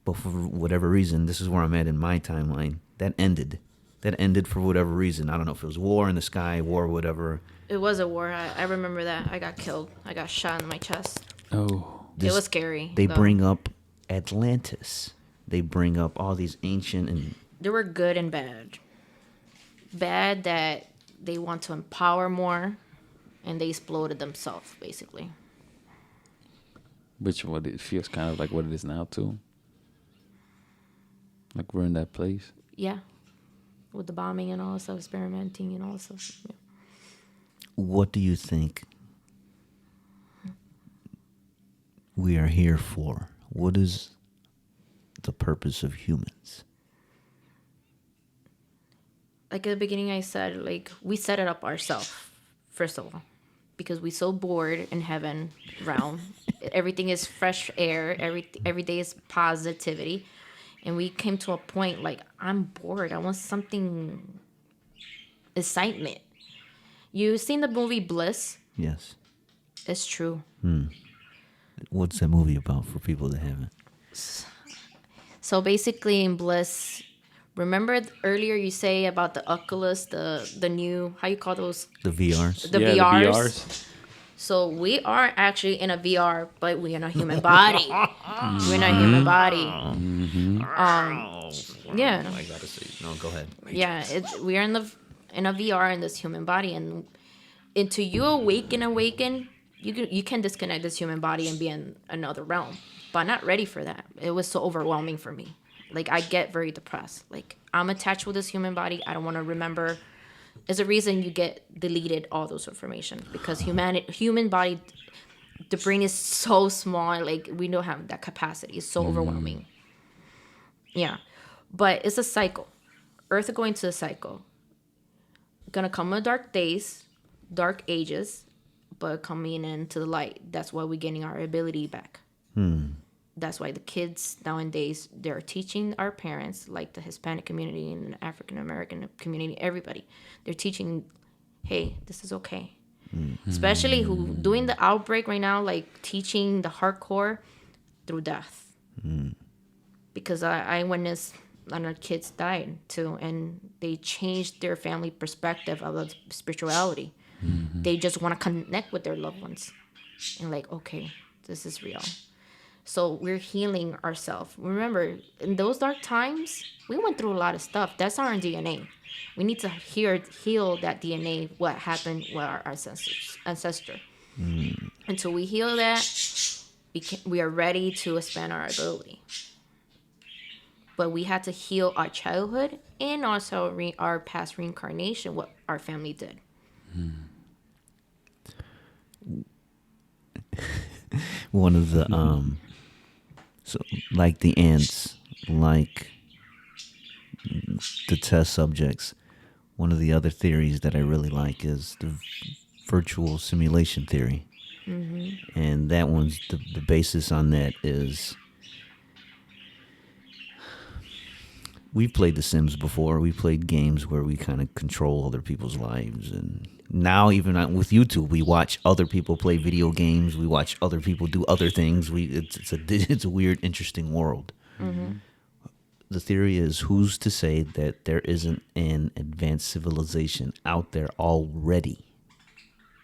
[SPEAKER 4] But for whatever reason, this is where I'm at in my timeline. That ended. That ended for whatever reason. I don't know if it was war in the sky, war, whatever.
[SPEAKER 2] It was a war. I remember that. I got killed. I got shot in my chest.
[SPEAKER 3] Oh.
[SPEAKER 2] It was scary.
[SPEAKER 4] They bring up Atlantis. They bring up all these ancient and...
[SPEAKER 2] They were good and bad. Bad that they want to empower more, and they exploded themselves, basically.
[SPEAKER 3] Which what it feels kind of like what it is now too. Like we're in that place.
[SPEAKER 2] Yeah, with the bombing and all that stuff, experimenting and all that stuff. Yeah.
[SPEAKER 4] What do you think we are here for? What is the purpose of humans?
[SPEAKER 2] Like at the beginning, I said, like, we set it up ourselves, first of all, because we're so bored in heaven realm. Everything is fresh air. Every day is positivity. And we came to a point, like, I'm bored. I want something, excitement. You seen the movie Bliss?
[SPEAKER 4] Yes.
[SPEAKER 2] It's true.
[SPEAKER 4] What's that movie about for people that haven't?
[SPEAKER 2] So basically in Bliss... Remember earlier you say about the Oculus, the new, how you call those?
[SPEAKER 4] The VRs?
[SPEAKER 2] The VRs. So we are actually in a VR, but we're in a human body. We're in a human body. Yeah.
[SPEAKER 4] I gotta say, no, go ahead.
[SPEAKER 2] Yeah, we're in a VR in this human body, and until you awaken, you can disconnect this human body and be in another realm. But I'm not ready for that. It was so overwhelming for me. Like, I get very depressed. Like, I'm attached with this human body. I don't want to remember. There's a reason you get deleted all those information. Because human body, the brain is so small. Like, we don't have that capacity. It's so overwhelming. Yeah. But it's a cycle. Earth is going to a cycle. Gonna come in dark days, dark ages, but coming into the light. That's why we're getting our ability back. that's why the kids nowadays, they're teaching our parents, like the Hispanic community and the African American community, everybody, they're teaching, hey, this is okay. Especially who doing the outbreak right now, like teaching the hardcore through death. Because I witnessed a lot of kids died too, and they changed their family perspective of spirituality. They just want to connect with their loved ones, and like, okay, this is real. So we're healing ourselves. Remember, in those dark times, we went through a lot of stuff. That's our DNA. We need to heal that DNA, what happened with our ancestor. Until we heal that, we are ready to expand our ability. But we had to heal our childhood and also our past reincarnation, what our family did.
[SPEAKER 4] One of the so like the ants, like the test subjects, one of the other theories that I really like is the virtual simulation theory. And that one's the basis on that is, we've played The Sims before. We played games where we kind of control other people's lives, and now even with YouTube, we watch other people play video games. We watch other people do other things. It's a weird, interesting world. The theory is, who's to say that there isn't an advanced civilization out there already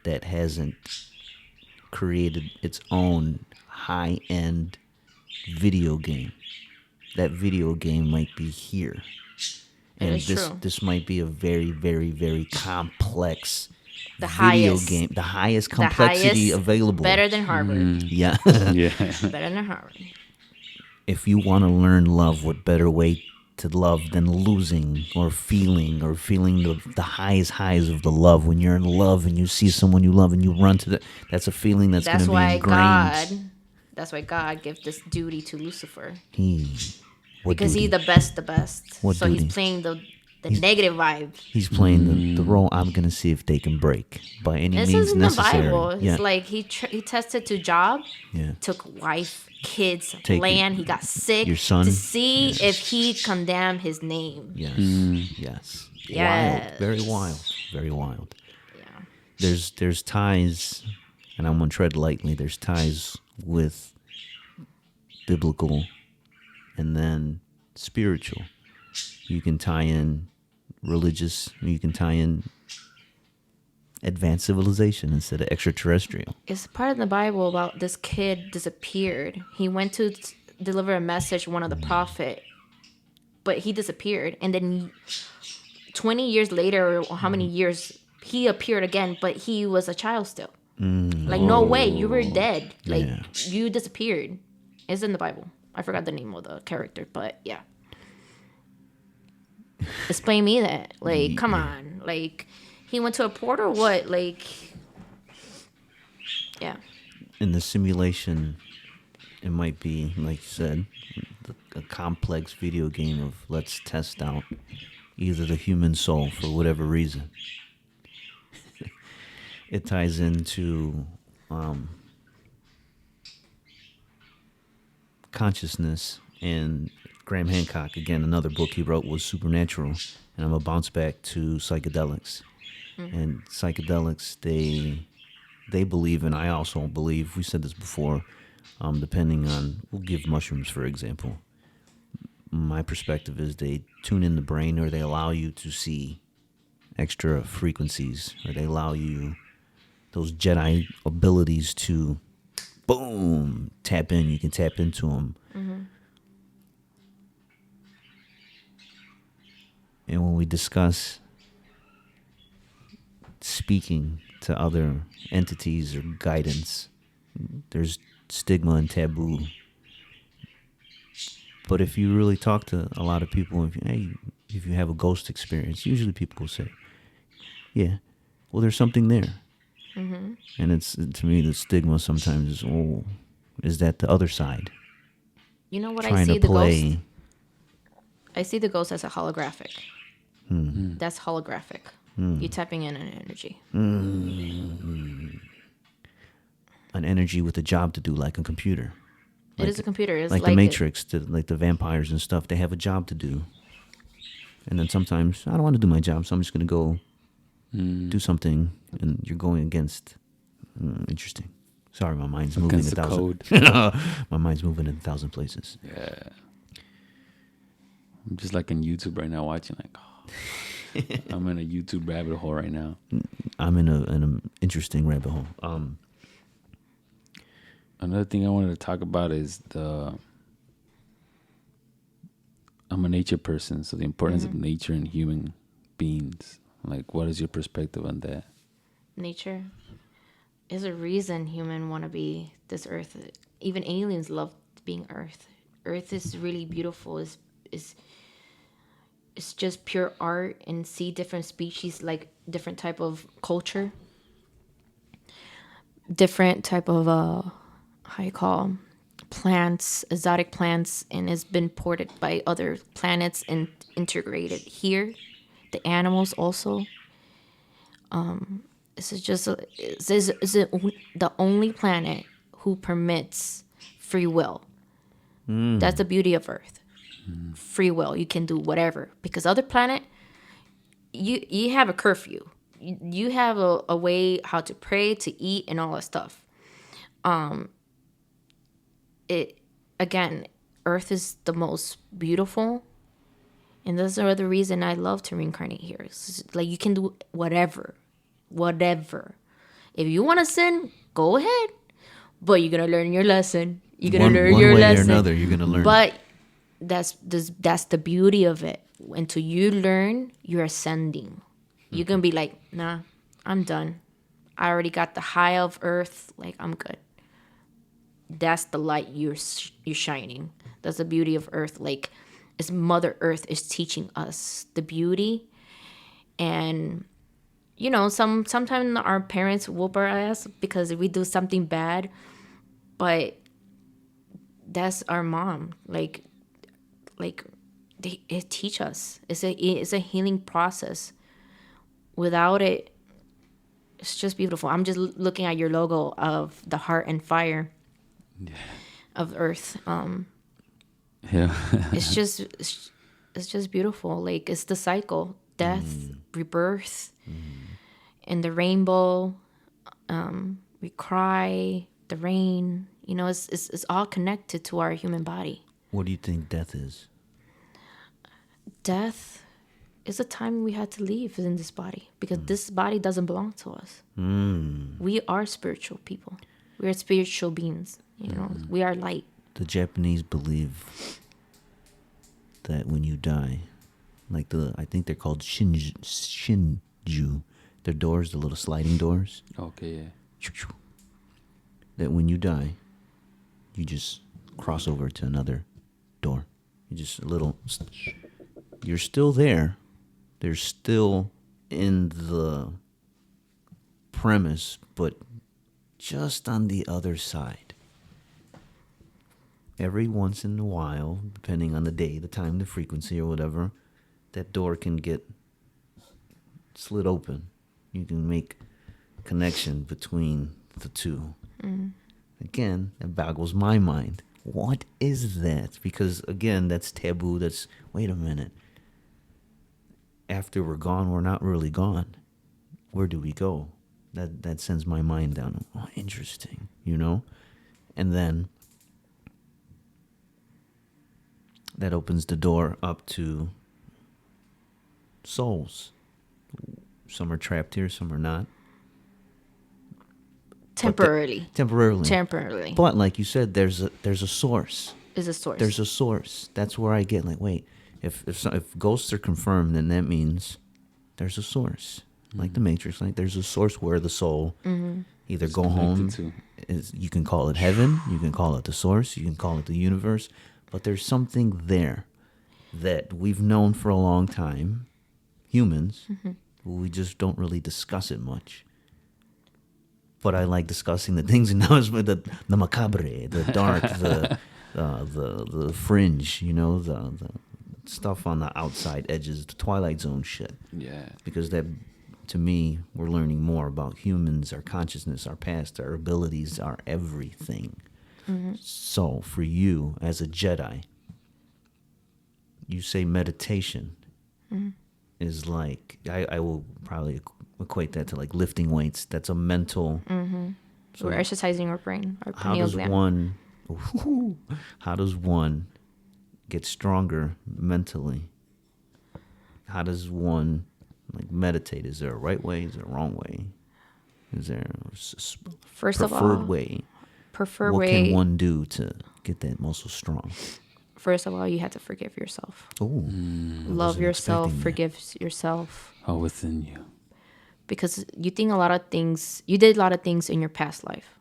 [SPEAKER 4] that hasn't created its own high-end video game? That video game might be here. And this might be a very, very, very complex video game. The highest complexity available.
[SPEAKER 2] Better than Harvard.
[SPEAKER 4] Yeah.
[SPEAKER 3] Yeah.
[SPEAKER 2] Better than Harvard.
[SPEAKER 4] If you want to learn love, what better way to love than losing or feeling the highest highs of the love? When you're in love and you see someone you love and you run to that's a feeling that's going to be ingrained.
[SPEAKER 2] That's why God gave this duty to Lucifer.
[SPEAKER 4] Because
[SPEAKER 2] he's the best.
[SPEAKER 4] What
[SPEAKER 2] so
[SPEAKER 4] duty?
[SPEAKER 2] He's playing the negative vibe.
[SPEAKER 4] He's playing the role. I'm going to see if they can break by any
[SPEAKER 2] this
[SPEAKER 4] means
[SPEAKER 2] is in
[SPEAKER 4] necessary.
[SPEAKER 2] The Bible. It's like he tested to Job, took wife, kids, land. He got sick
[SPEAKER 4] your son,
[SPEAKER 2] to see if he condemned his name.
[SPEAKER 4] Yes. Wild. Very wild. Very wild. Yeah. There's ties, and I'm going to tread lightly. There's ties with biblical and then spiritual. You can tie in religious, you can tie in advanced civilization instead of extraterrestrial.
[SPEAKER 2] It's part of the Bible about this kid disappeared. He went to deliver a message to one of the prophet, but he disappeared. And then 20 years later, or how many years, he appeared again, but he was a child still. Like, no way, you were dead. Like, you disappeared. It's in the Bible. I forgot the name of the character, but yeah. Explain me that. Like, come on. Like, he went to a port or what? Like, yeah.
[SPEAKER 4] In the simulation, it might be, like you said, a complex video game of let's test out either the human soul for whatever reason. It ties into consciousness, and Graham Hancock, again, another book he wrote was Supernatural, and I'm going to bounce back to psychedelics. And psychedelics, they believe, and I also believe, we said this before, depending on, we'll give mushrooms for example. My perspective is they tune in the brain, or they allow you to see extra frequencies, or they allow you those Jedi abilities to, boom, tap in. You can tap into them. And when we discuss speaking to other entities or guidance, there's stigma and taboo. But if you really talk to a lot of people, if you have a ghost experience, usually people will say, yeah, well, there's something there. And it's, to me, the stigma sometimes is, is that the other side?
[SPEAKER 2] You know what
[SPEAKER 4] Trying
[SPEAKER 2] I see
[SPEAKER 4] to
[SPEAKER 2] the
[SPEAKER 4] play.
[SPEAKER 2] ghost? I see the ghost as a holographic. That's holographic. You're tapping in an energy.
[SPEAKER 4] An energy with a job to do, like a computer.
[SPEAKER 2] It is a computer. It's
[SPEAKER 4] like
[SPEAKER 2] like
[SPEAKER 4] the Matrix, like the vampires and stuff. They have a job to do, and then sometimes I don't want to do my job, so I'm just gonna go do something, and you're going against. Interesting. Sorry, my mind's moving
[SPEAKER 3] Against the
[SPEAKER 4] 1,000.
[SPEAKER 3] code.
[SPEAKER 4] My mind's moving in 1,000 places.
[SPEAKER 3] Yeah. I'm just like on YouTube right now watching like, oh, I'm in a YouTube rabbit hole right now.
[SPEAKER 4] I'm in an interesting rabbit hole.
[SPEAKER 3] Another thing I wanted to talk about is I'm a nature person, so the importance of nature and human beings. Like, what is your perspective on that?
[SPEAKER 2] nature. There's a reason human want to be this earth. Even aliens love being earth. Earth is really beautiful. It's just pure art, and see different species, like different type of culture, different type of how you call 'em? Plants, exotic plants, and has been ported by other planets and integrated here. The animals also. This is just the only planet who permits free will. That's the beauty of Earth. Free will. You can do whatever. Because other planet, you have a curfew. You have a way how to pray, to eat, and all that stuff. Earth is the most beautiful. And that's the other reason I love to reincarnate here. It's like you can do whatever. If you want to sin, go ahead. But you're going to learn your lesson. You're going to learn your
[SPEAKER 4] one way
[SPEAKER 2] lesson.
[SPEAKER 4] or another, you're going to learn.
[SPEAKER 2] But that's the beauty of it. Until you learn, you're ascending. You're going to be like, nah, I'm done. I already got the high of earth. Like, I'm good. That's the light you're shining. That's the beauty of earth. Like, it's Mother Earth is teaching us the beauty. And, you know, sometimes our parents whoop our ass because we do something bad. But that's our mom. Like it teach us. It's a healing process. Without it, it's just beautiful. I'm just looking at your logo of the heart and fire of Earth.
[SPEAKER 3] Yeah.
[SPEAKER 2] It's just beautiful. Like, it's the cycle, death, rebirth, and the rainbow. We cry, the rain. You know, it's all connected to our human body.
[SPEAKER 4] What do you think death is?
[SPEAKER 2] Death is a time we had to leave in this body, because this body doesn't belong to us. We are spiritual people. We are spiritual beings. You know, we are light.
[SPEAKER 4] The Japanese believe that when you die, like I think they're called shinju. Their doors, the little sliding doors.
[SPEAKER 3] Okay, yeah.
[SPEAKER 4] That when you die, you just cross over to another door. You just you're still there. They're still in the premise, but just on the other side. Every once in a while, depending on the day, the time, the frequency, or whatever, that door can get slid open. You can make connection between the two. Again, that boggles my mind. What is that? Because, again, that's taboo. That's, wait a minute. After we're gone, we're not really gone. Where do we go? That sends my mind down. Oh, interesting, you know? And then that opens the door up to souls. Some are trapped here, some are not.
[SPEAKER 2] Temporarily.
[SPEAKER 4] Temporarily. But like you said, there's a source.
[SPEAKER 2] Is a source.
[SPEAKER 4] There's a source. That's where I get like, wait, if ghosts are confirmed, then that means there's a source. Like the Matrix, like there's a source where the soul either go home. You can call it heaven, you can call it the source, you can call it the universe, but there's something there that we've known for a long time, humans, we just don't really discuss it much. But I like discussing the things, and now it's with the macabre, the dark, the fringe, you know, the stuff on the outside edges, the Twilight Zone shit.
[SPEAKER 3] Yeah.
[SPEAKER 4] Because that, to me, we're learning more about humans, our consciousness, our past, our abilities, our everything. So for you as a Jedi, you say meditation is like, I will probably equate that to like lifting weights. That's a mental.
[SPEAKER 2] We're exercising our brain, our
[SPEAKER 4] How
[SPEAKER 2] pineal
[SPEAKER 4] does
[SPEAKER 2] gland.
[SPEAKER 4] how does one get stronger mentally? How does one like meditate? Is there a right way? Is there a wrong way? Is there a
[SPEAKER 2] First of
[SPEAKER 4] preferred
[SPEAKER 2] all,
[SPEAKER 4] way?
[SPEAKER 2] preferred
[SPEAKER 4] What
[SPEAKER 2] way.
[SPEAKER 4] can one do to get that muscle strong?
[SPEAKER 2] First of all, you have to forgive yourself.
[SPEAKER 4] Oh,
[SPEAKER 2] Love yourself. Forgive yourself.
[SPEAKER 3] All within you.
[SPEAKER 2] Because you think a lot of things, you did a lot of things in your past life.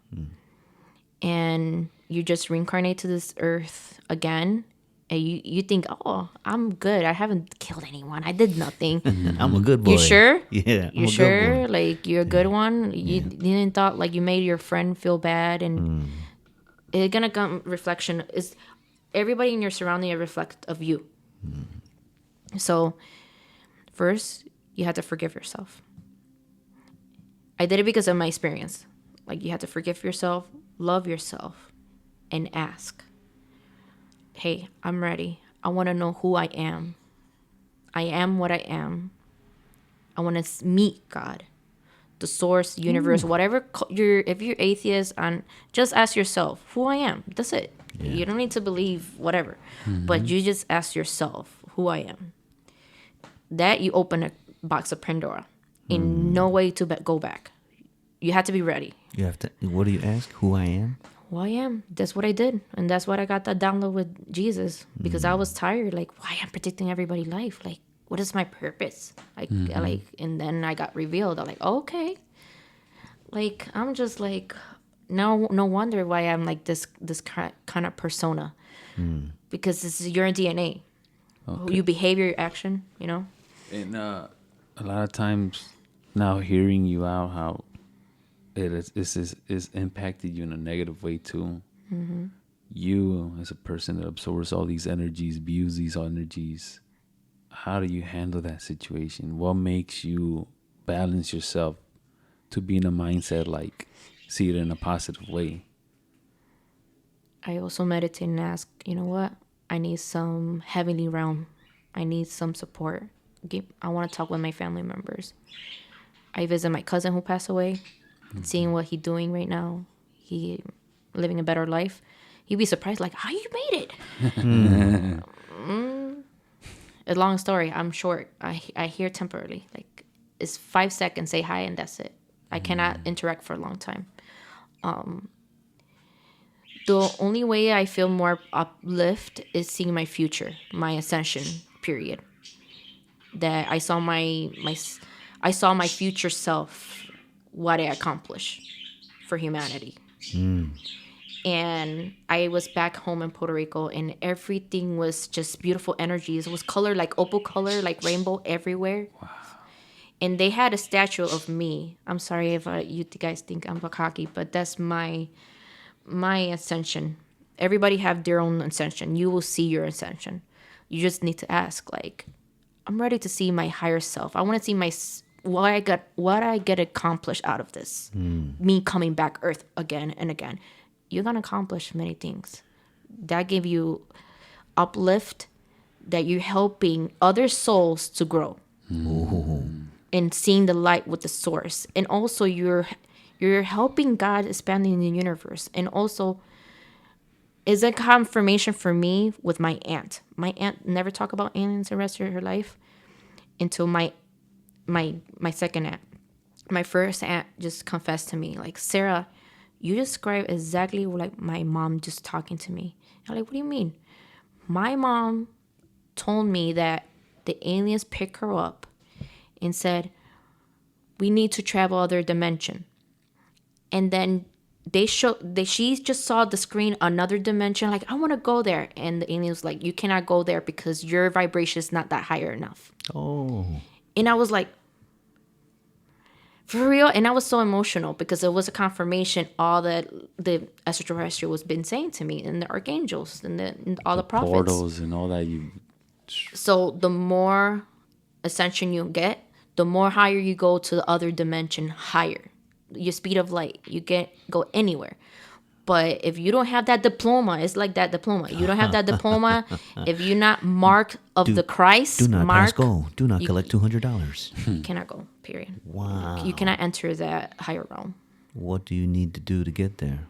[SPEAKER 2] And you just reincarnate to this earth again. And you think, oh, I'm good. I haven't killed anyone. I did nothing.
[SPEAKER 4] I'm a good boy.
[SPEAKER 2] You sure?
[SPEAKER 4] Yeah, I'm
[SPEAKER 2] You
[SPEAKER 4] a
[SPEAKER 2] sure?
[SPEAKER 4] good boy.
[SPEAKER 2] Like, you're a good one? You didn't thought, like, you made your friend feel bad. And it's gonna come reflection. Is everybody in your surrounding a reflect of you? So, first, you have to forgive yourself. I did it because of my experience. Like, you have to forgive yourself, love yourself, and ask, hey, I'm ready. I want to know who I am. I am what I am. I want to meet God, the source, universe, whatever if you're atheist, and just ask yourself who I am. That's it. You don't need to believe whatever, but you just ask yourself who I am. That you open a box of Pandora. In no way to go back. You have to be ready.
[SPEAKER 4] You have to. What do you ask? Who I am?
[SPEAKER 2] Who I am. That's what I did, and that's what I got that download with Jesus, because I was tired. Like, why I'm predicting everybody's life? Like, what is my purpose? Like, and then I got revealed. I'm like, okay. Like, I'm just like, no wonder why I'm like this kind of persona, because this is your DNA. You behave, your action. You know.
[SPEAKER 3] And a lot of times now hearing you out, how it is impacted you in a negative way too. You as a person that absorbs all these energies, views these energies, how do you handle that situation? What makes you balance yourself to be in a mindset like see it in a positive way?
[SPEAKER 2] I also meditate and ask, you know what? I need some heavenly realm. I need some support. I want to talk with my family members. I visit my cousin who passed away, seeing what he's doing right now. He living a better life. He'd be surprised, like, how you made it? A long story. I'm short. I hear temporarily. Like, it's 5 seconds, say hi, and that's it. I cannot interact for a long time. The only way I feel more uplift is seeing my future, my ascension period. That I saw I saw my future self, what I accomplished for humanity. And I was back home in Puerto Rico, and everything was just beautiful energies. It was color, like opal color, like rainbow everywhere. Wow. And they had a statue of me. I'm sorry if you guys think I'm cocky, but that's my ascension. Everybody have their own ascension. You will see your ascension. You just need to ask, like, I'm ready to see my higher self. I want to see what I get accomplished out of this. Me coming back Earth again and again. You're gonna accomplish many things. That give you uplift. That you're helping other souls to grow. And seeing the light with the source, and also you're helping God expanding the universe, and also is a confirmation for me with my aunt. My aunt never talked about aliens the rest of her life until my second aunt. My first aunt just confessed to me, like, Sarah, you describe exactly like my mom just talking to me. I'm like, what do you mean? My mom told me that the aliens pick her up and said, we need to travel other dimension. And then she just saw the screen, another dimension, like, I want to go there. And the alien was like, you cannot go there because your vibration is not that higher enough.
[SPEAKER 4] Oh.
[SPEAKER 2] And I was like, for real? And I was so emotional because it was a confirmation all that the extraterrestrial was been saying to me, and the archangels and all the prophets.
[SPEAKER 3] Portals and all that.
[SPEAKER 2] So the more ascension you get, the more higher you go to the other dimension, higher. Your speed of light, you go anywhere. But if you don't have that diploma, it's like that diploma. You don't have that diploma. If you're not marked of the Christ,
[SPEAKER 4] Do not
[SPEAKER 2] mark,
[SPEAKER 4] pass go. Do not collect $200.
[SPEAKER 2] you cannot go. Period.
[SPEAKER 4] Wow.
[SPEAKER 2] You cannot enter that higher realm.
[SPEAKER 4] What do you need to do to get there?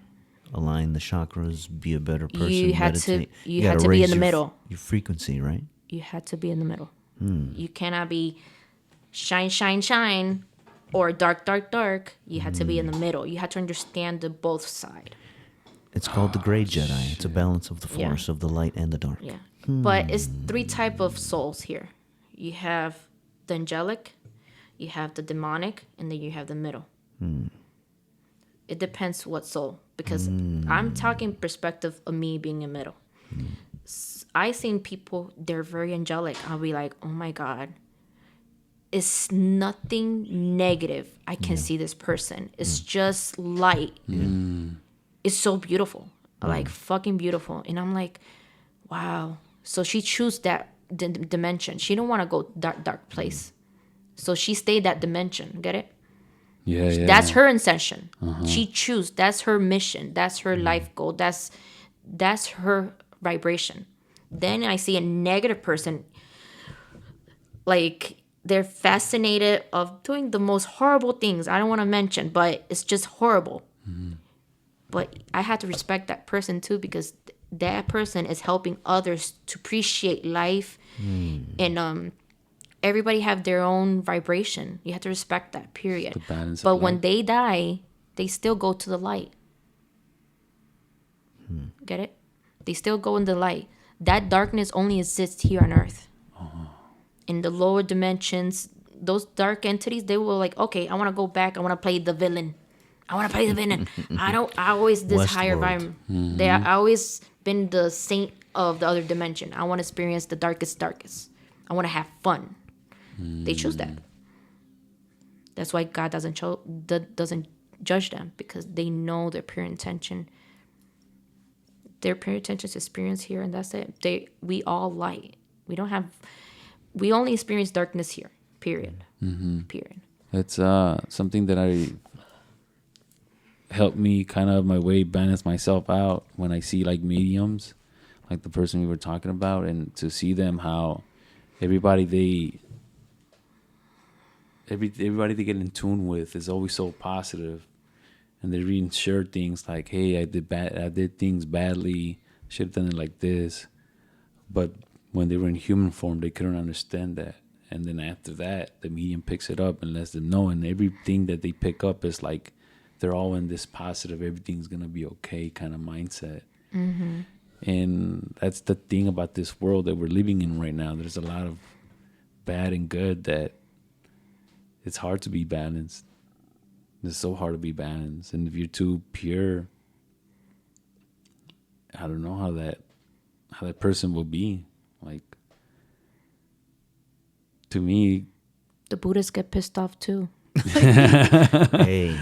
[SPEAKER 4] Align the chakras, be a better person.
[SPEAKER 2] You had to.
[SPEAKER 4] meditate.
[SPEAKER 2] You
[SPEAKER 4] gotta
[SPEAKER 2] had to be
[SPEAKER 4] raise
[SPEAKER 2] in the
[SPEAKER 4] your
[SPEAKER 2] middle.
[SPEAKER 4] Your frequency, right?
[SPEAKER 2] You had to be in the middle. You cannot be shine, shine, shine, or dark, dark, dark. You had to be in the middle. You had to understand the both side.
[SPEAKER 4] It's called the gray Jedi. It's a balance of the
[SPEAKER 2] Yeah.
[SPEAKER 4] force of the light and the dark.
[SPEAKER 2] Yeah. But it's 3 type of souls here. You have the angelic, you have the demonic, and then you have the middle. It depends what soul. Because I'm talking perspective of me being in middle. I seen people, they're very angelic. I'll be like, oh my God. It's nothing negative. I can see this person. It's just light. It's so beautiful. Like fucking beautiful. And I'm like, wow. So she chose that dimension. She don't want to go dark place. So she stayed that dimension. Get it?
[SPEAKER 3] Yeah.
[SPEAKER 2] That's her intention. She choose. That's her mission. That's her life goal. That's her vibration. Then I see a negative person, like they're fascinated of doing the most horrible things. I don't want to mention, but it's just horrible. But I had to respect that person too, because that person is helping others to appreciate life, and everybody have their own vibration. You have to respect that, period.
[SPEAKER 3] The balance of
[SPEAKER 2] But when
[SPEAKER 3] life.
[SPEAKER 2] they die, they still go to the light. Get it? They still go in the light. That darkness only exists here on Earth. In the lower dimensions, those dark entities, they will like, okay, I want to go back. I want to play the villain. I always this higher
[SPEAKER 4] Westworld.
[SPEAKER 2] vibe. I always been the saint of the other dimension. I want to experience the darkest. I want to have fun. They choose that. That's why God doesn't judge them, because they know their pure intention. Their pure intention is experience here, and that's it. We all light. We only experience darkness here. Period. Period.
[SPEAKER 3] It's something that I helped me kind of my way balance myself out when I see like mediums, like the person we were talking about, and to see them how everybody they get in tune with is always so positive, and they reinsure things like, hey, I did things badly, should have done it like this. But when they were in human form, they couldn't understand that. And then after that, the medium picks it up and lets them know. And everything that they pick up is like they're all in this positive, everything's going to be okay kind of mindset. And that's the thing about this world that we're living in right now. There's a lot of bad and good that it's hard to be balanced. It's so hard to be balanced. And if you're too pure, I don't know how that person will be. Like, to me,
[SPEAKER 2] The Buddhists get pissed off too.
[SPEAKER 4] Hey,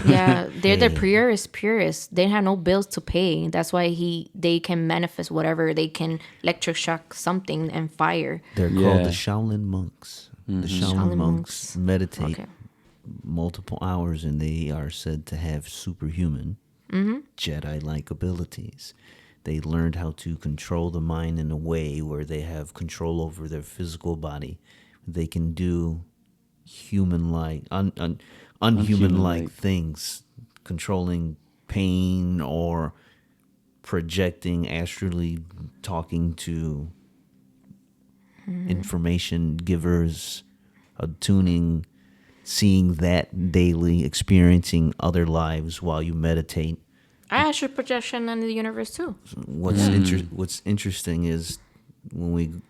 [SPEAKER 2] Yeah, they're the purest. They have no bills to pay. That's why they can manifest whatever. They can electric shock something and fire.
[SPEAKER 4] they're called the Shaolin monks. The Shaolin
[SPEAKER 2] Shaolin
[SPEAKER 4] monks
[SPEAKER 2] monks.
[SPEAKER 4] meditate
[SPEAKER 2] Okay.
[SPEAKER 4] multiple hours, and they are said to have superhuman Jedi-like abilities. They learned how to control the mind in a way where they have control over their physical body. They can do human-like, unhuman-like things, controlling pain or projecting astrally, talking to information givers, attuning, seeing that daily, experiencing other lives while you meditate.
[SPEAKER 2] I astral projection in the universe too.
[SPEAKER 4] What's interesting is when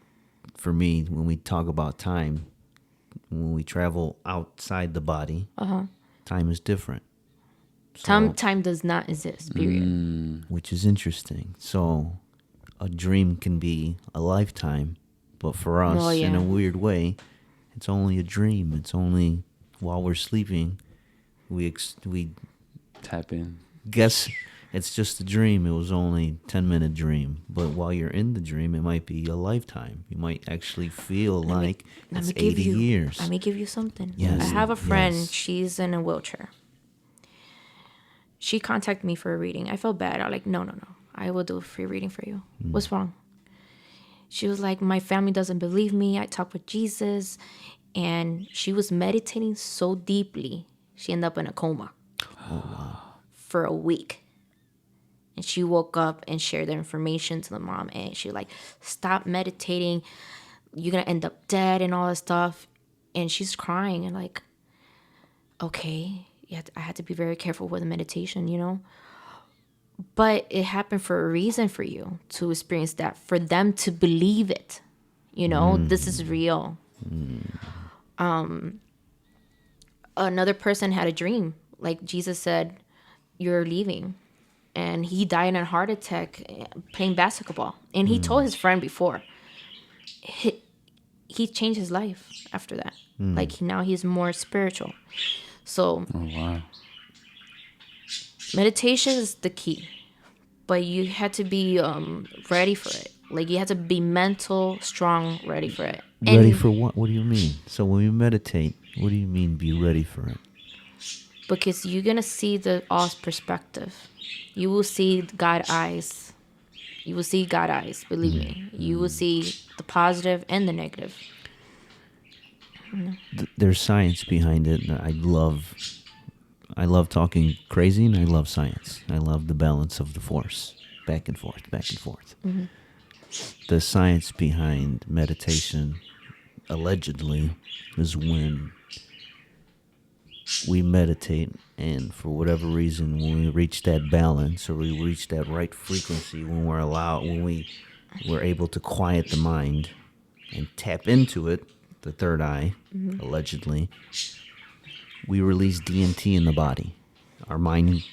[SPEAKER 4] we talk about time, when we travel outside the body, time is different. So,
[SPEAKER 2] Time does not exist. Period.
[SPEAKER 4] which is interesting. So a dream can be a lifetime, but for us,
[SPEAKER 2] Oh, yeah.
[SPEAKER 4] in a weird way, it's only a dream. It's only while we're sleeping, we
[SPEAKER 3] tap in.
[SPEAKER 4] guess it's just a dream. It was only 10-minute dream, but while you're in the dream, it might be a lifetime. You might actually feel like it's 80 years.
[SPEAKER 2] Let me give you something.
[SPEAKER 4] Yes,
[SPEAKER 2] I have a friend.
[SPEAKER 4] yes.
[SPEAKER 2] She's in a wheelchair. she contacted me for a reading. I felt bad. I'm like, no. I will do a free reading for you. What's wrong? She was like, my family doesn't believe me. I talk with Jesus. And she was meditating so deeply, she ended up in a coma for a week. And she woke up and shared the information to the mom. And she was like, stop meditating. You're going to end up dead and all that stuff. And she's crying and like, okay, I had to be very careful with the meditation, you know. But it happened for a reason for you to experience that, for them to believe it. You know, this is real. Another person had a dream. Like Jesus said, you're leaving. And he died in a heart attack playing basketball. And he told his friend before. He changed his life after that. Like now he's more spiritual. So meditation is the key. But you had to be ready for it. Like you had to be mental, strong, ready for it.
[SPEAKER 4] Ready for what? What do you mean? So when we meditate, what do you mean be ready for it?
[SPEAKER 2] Because you're going to see the all perspective. You will see God eyes. You will see God eyes, believe me. You will see the positive and the negative.
[SPEAKER 4] There's science behind it. I love talking crazy, and I love science. I love the balance of the force, back and forth, back and forth. Mm-hmm. The science behind meditation, allegedly, is when we meditate, and for whatever reason, when we reach that balance or we reach that right frequency, when we're able to quiet the mind and tap into it, the third eye, allegedly, we release DMT in the body. Our mind,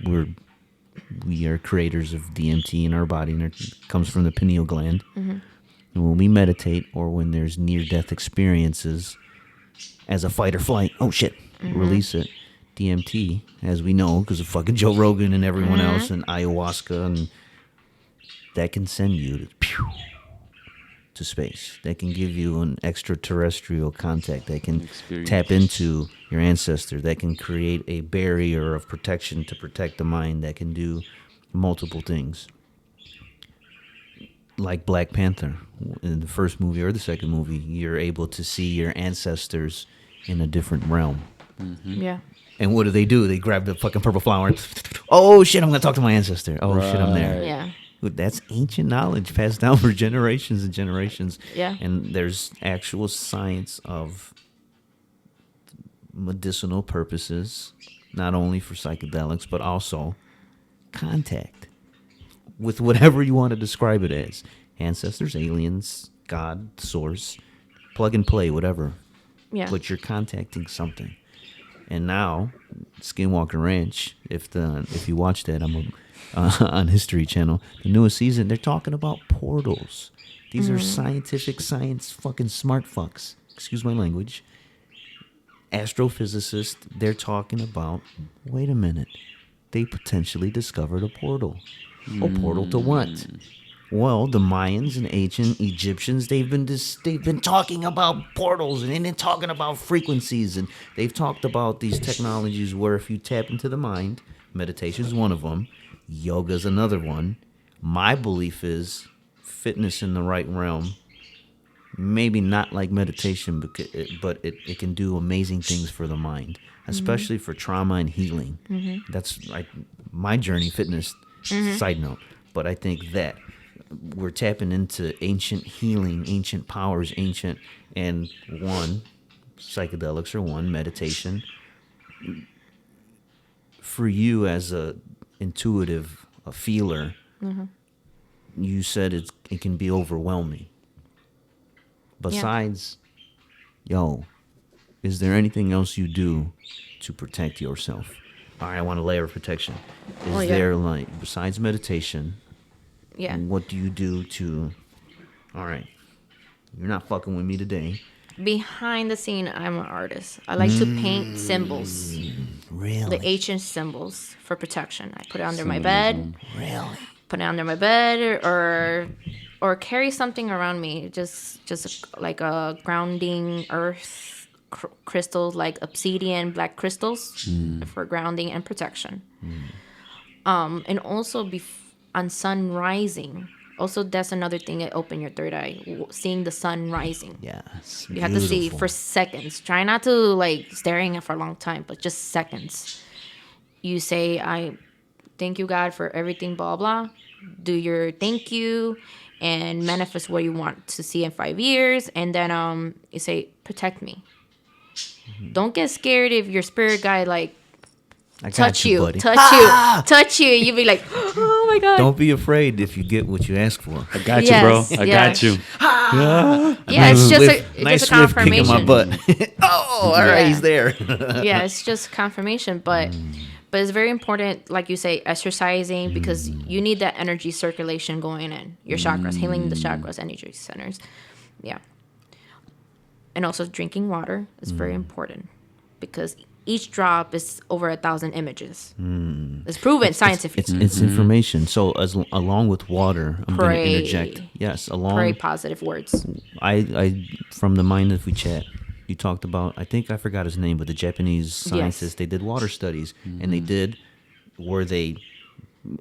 [SPEAKER 4] we are creators of DMT in our body, and it comes from the pineal gland. And when we meditate, or when there's near-death experiences, as a fight or flight, oh shit, release it. DMT, as we know, because of fucking Joe Rogan and everyone else, and ayahuasca, and that can send you to space. That can give you an extraterrestrial contact. That can tap into your ancestor. That can create a barrier of protection to protect the mind. That can do multiple things. Like Black Panther, in the first movie or the second movie, you're able to see your ancestors in a different realm.
[SPEAKER 2] Yeah.
[SPEAKER 4] And what do? They grab the fucking purple flower. Oh shit, I'm gonna talk to my ancestor. Oh shit, I'm there.
[SPEAKER 2] Yeah.
[SPEAKER 4] That's ancient knowledge passed down for generations and generations.
[SPEAKER 2] Yeah.
[SPEAKER 4] And there's actual science of medicinal purposes, not only for psychedelics, but also contact with whatever you want to describe it as. Ancestors, aliens, God, source, plug and play, whatever.
[SPEAKER 2] Yeah.
[SPEAKER 4] But you're contacting something. And now, Skinwalker Ranch, if you watch that, I'm on History Channel, the newest season, they're talking about portals. These are science fucking smart fucks. Excuse my language. Astrophysicists, they're talking about, wait a minute, they potentially discovered a portal. A portal to what? Well, the Mayans and ancient Egyptians, they've been talking about portals, and they've been talking about frequencies, and they've talked about these technologies where if you tap into the mind, meditation is one of them, yoga is another one. My belief is fitness in the right realm, maybe not like meditation, but it can do amazing things for the mind, especially for trauma and healing. That's like my journey, fitness, side note. But I think that we're tapping into ancient healing, ancient powers, and one, psychedelics are one, meditation. For you as a intuitive, a feeler, you said it can be overwhelming. Besides, is there anything else you do to protect yourself? All right, I want a layer of protection. Is there, like, besides meditation, what do you do to, all right, you're not fucking with me today.
[SPEAKER 2] Behind the scene, I'm an artist. I like to paint symbols.
[SPEAKER 4] Really?
[SPEAKER 2] The ancient symbols for protection. I put it under my bed.
[SPEAKER 4] Really?
[SPEAKER 2] Put it under my bed or carry something around me. Just like a grounding earth crystals like obsidian, black crystals for grounding and protection. And also on sun rising. Also, that's another thing that open your third eye. Seeing the sun rising.
[SPEAKER 4] Yes.
[SPEAKER 2] You have to see for seconds. Try not to like staring at it for a long time, but just seconds. You say, I thank you, God, for everything, blah, blah. Do your thank you and manifest what you want to see in 5 years. And then you say, protect me. Don't get scared if your spirit guide like
[SPEAKER 4] I got
[SPEAKER 2] touch you,
[SPEAKER 4] buddy.
[SPEAKER 2] touch you. You be like, oh my God.
[SPEAKER 4] Don't be afraid if you get what you ask for.
[SPEAKER 3] I got
[SPEAKER 2] Yes,
[SPEAKER 3] you, bro. I
[SPEAKER 2] yeah.
[SPEAKER 3] got you.
[SPEAKER 2] Yeah, it's just a
[SPEAKER 4] nice
[SPEAKER 2] confirmation.
[SPEAKER 4] swift kick in my butt. Oh, all right,
[SPEAKER 2] Yeah.
[SPEAKER 4] he's there.
[SPEAKER 2] Yeah, it's just confirmation, but it's very important, like you say, exercising, because you need that energy circulation going in your chakras, healing the chakras, energy centers. Yeah, and also drinking water is very important, because each drop is over 1,000 images. It's proven scientifically.
[SPEAKER 4] It's information. So along with water, I'm going to
[SPEAKER 2] Pray.
[SPEAKER 4] interject. Yes,
[SPEAKER 2] Very positive words.
[SPEAKER 4] I from the Mind If We Chat, you talked about, I think I forgot his name, but the Japanese scientists, they did water studies, and they did where they,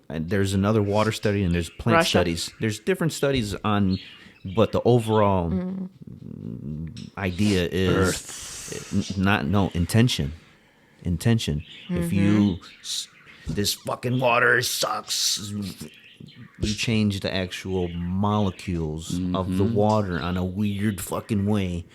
[SPEAKER 4] and there's another water study and there's plant
[SPEAKER 2] Russia.
[SPEAKER 4] studies. There's different studies on, but the overall idea is intention. If you, this fucking water sucks, you change the actual molecules of the water on a weird fucking way.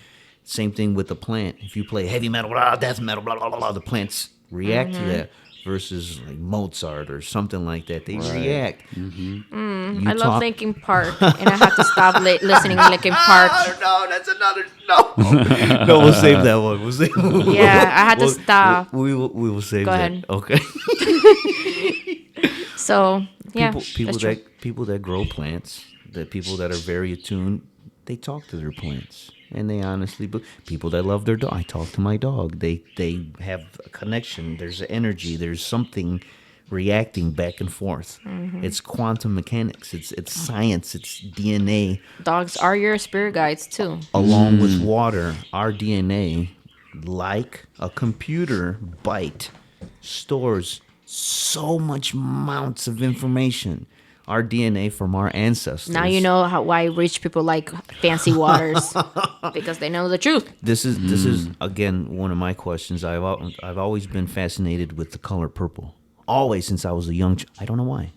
[SPEAKER 4] Same thing with the plant. If you play heavy metal, blah, that's metal, blah, blah, blah, blah, the plants react to that. Versus like Mozart or something like that, they react.
[SPEAKER 2] I love Linkin Park, and I have to stop listening to Linkin Park.
[SPEAKER 4] No, that's another no. We'll save that one. We'll save.
[SPEAKER 2] Yeah, I had to stop.
[SPEAKER 4] We will save
[SPEAKER 2] Go
[SPEAKER 4] that.
[SPEAKER 2] ahead.
[SPEAKER 4] Okay.
[SPEAKER 2] So yeah,
[SPEAKER 4] people
[SPEAKER 2] that's true.
[SPEAKER 4] that grow plants, the people that are very attuned, they talk to their plants. And they honestly, but people that love their dog, I talk to my dog. They have a connection. There's an energy. There's something reacting back and forth. It's quantum mechanics. It's science. It's DNA.
[SPEAKER 2] Dogs are your spirit guides too.
[SPEAKER 4] Along with water, our DNA, like a computer byte, stores so much amounts of information. Our DNA from our ancestors.
[SPEAKER 2] Now you know why rich people like fancy waters, because they know the truth.
[SPEAKER 4] This is again one of my questions. I've always been fascinated with the color purple. Always since I was a young I don't know why.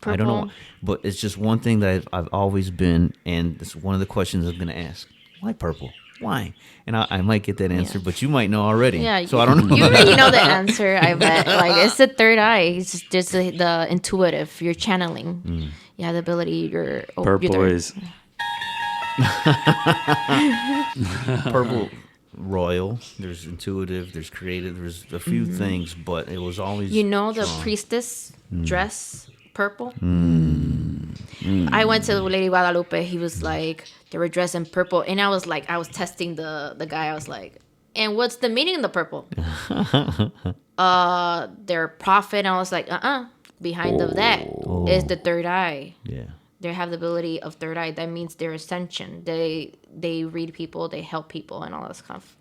[SPEAKER 2] Purple.
[SPEAKER 4] I don't know why. But it's just one thing that I've always been, and it's one of the questions I'm going to ask. Why purple? Why? And I might get that answer, but you might know already.
[SPEAKER 2] Yeah,
[SPEAKER 4] so I don't know.
[SPEAKER 2] You already know the answer. I bet. Like, it's the third eye. It's just the intuitive. You're channeling. You have the ability.
[SPEAKER 3] Purple is
[SPEAKER 4] Purple, royal. There's intuitive. There's creative. There's a few things, but it was always.
[SPEAKER 2] You know the priestess dress purple. I went to Lady Guadalupe. He was like, they were dressed in purple, and I was like, I was testing the guy. I was like, and what's the meaning of the purple? Their prophet. And I was like, behind of that is the third eye.
[SPEAKER 4] Yeah.
[SPEAKER 2] They have the ability of third eye. That means their ascension. They read people, they help people, and all this kind of,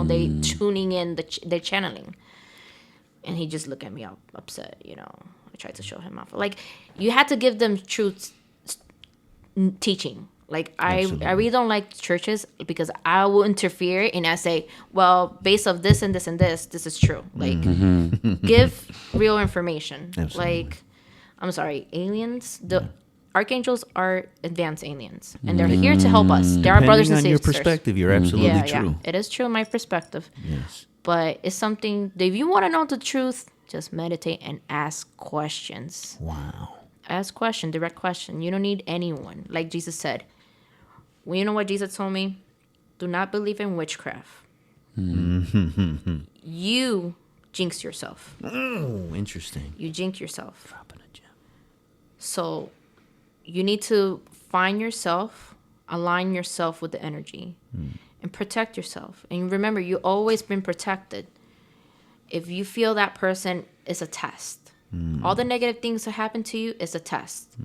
[SPEAKER 2] they tuning in, they're channeling. And he just looked at me upset, I tried to show him off. Like, you had to give them truth teaching. Like, I really don't like churches, because I will interfere and I say, well, based off this and this and this is true. Like, give real information.
[SPEAKER 4] Absolutely.
[SPEAKER 2] Like, I'm sorry, aliens, the archangels are advanced aliens, and they're here to help us. They're our brothers and
[SPEAKER 4] Depending on your
[SPEAKER 2] sisters.
[SPEAKER 4] perspective, you're absolutely true.
[SPEAKER 2] Yeah, it is true in my perspective.
[SPEAKER 4] Yes.
[SPEAKER 2] But it's something that if you want to know the truth, just meditate and ask questions.
[SPEAKER 4] Wow.
[SPEAKER 2] Ask question, direct question. You don't need anyone. Like Jesus said. Well, you know what Jesus told me? Do not believe in witchcraft. You jinx yourself.
[SPEAKER 4] Oh, interesting.
[SPEAKER 2] You jinx yourself.
[SPEAKER 4] Dropping a gem.
[SPEAKER 2] So you need to find yourself, align yourself with the energy, and protect yourself. And remember, you've always been protected. If you feel that person is a test, all the negative things that happen to you is a test.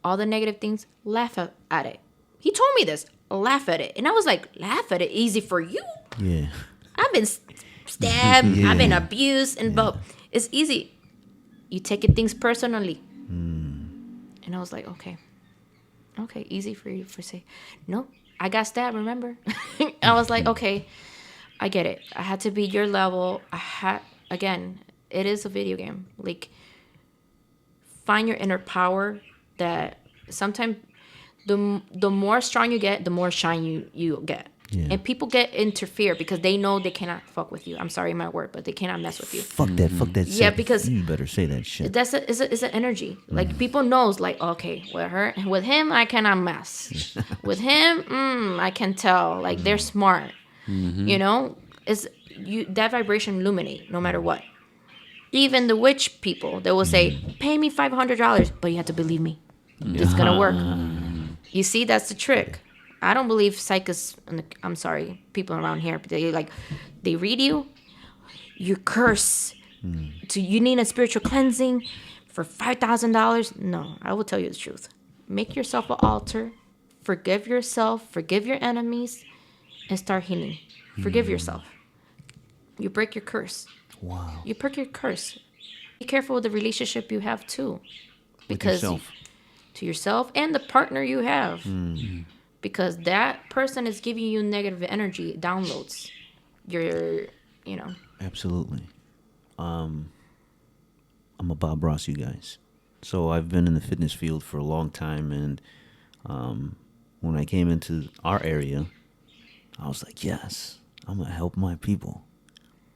[SPEAKER 2] All the negative things, laugh at it. He told me this, laugh at it. And I was like, laugh at it? Easy for you?
[SPEAKER 4] Yeah.
[SPEAKER 2] I've been stabbed, I've been abused, and but it's easy. You taking things personally. And I was like, okay, easy for you for say, no, I got stabbed, remember? I was like, okay, I get it. I had to be your level. Again, it is a video game. Like, find your inner power that sometimes the more strong you get, the more shine you get.
[SPEAKER 4] Yeah.
[SPEAKER 2] And people get interfere because they know they cannot fuck with you. I'm sorry, my word, but they cannot mess with you.
[SPEAKER 4] Fuck that.
[SPEAKER 2] Yeah,
[SPEAKER 4] shit.
[SPEAKER 2] because
[SPEAKER 4] you better say that shit.
[SPEAKER 2] That's it's an energy. Like, people knows, like, okay, with him I cannot mess. With him, I can tell. Like, they're smart. You know, that vibration illuminate no matter what. Even the witch people, they will say, pay me $500, but you have to believe me. It's gonna work. You see, that's the trick. I don't believe psychics. I'm sorry, people around here, but they read you. You curse. You need a spiritual cleansing for $5,000. No, I will tell you the truth. Make yourself an altar. Forgive yourself. Forgive your enemies, and start healing. Forgive yourself. You break your curse.
[SPEAKER 4] Wow.
[SPEAKER 2] You break your curse. Be careful with the relationship you have too,
[SPEAKER 4] Because
[SPEAKER 2] to yourself and the partner you have. Because that person is giving you negative energy downloads.
[SPEAKER 4] Absolutely. I'm a Bob Ross, you guys. So I've been in the fitness field for a long time, and when I came into our area, I was like, yes, I'm gonna help my people.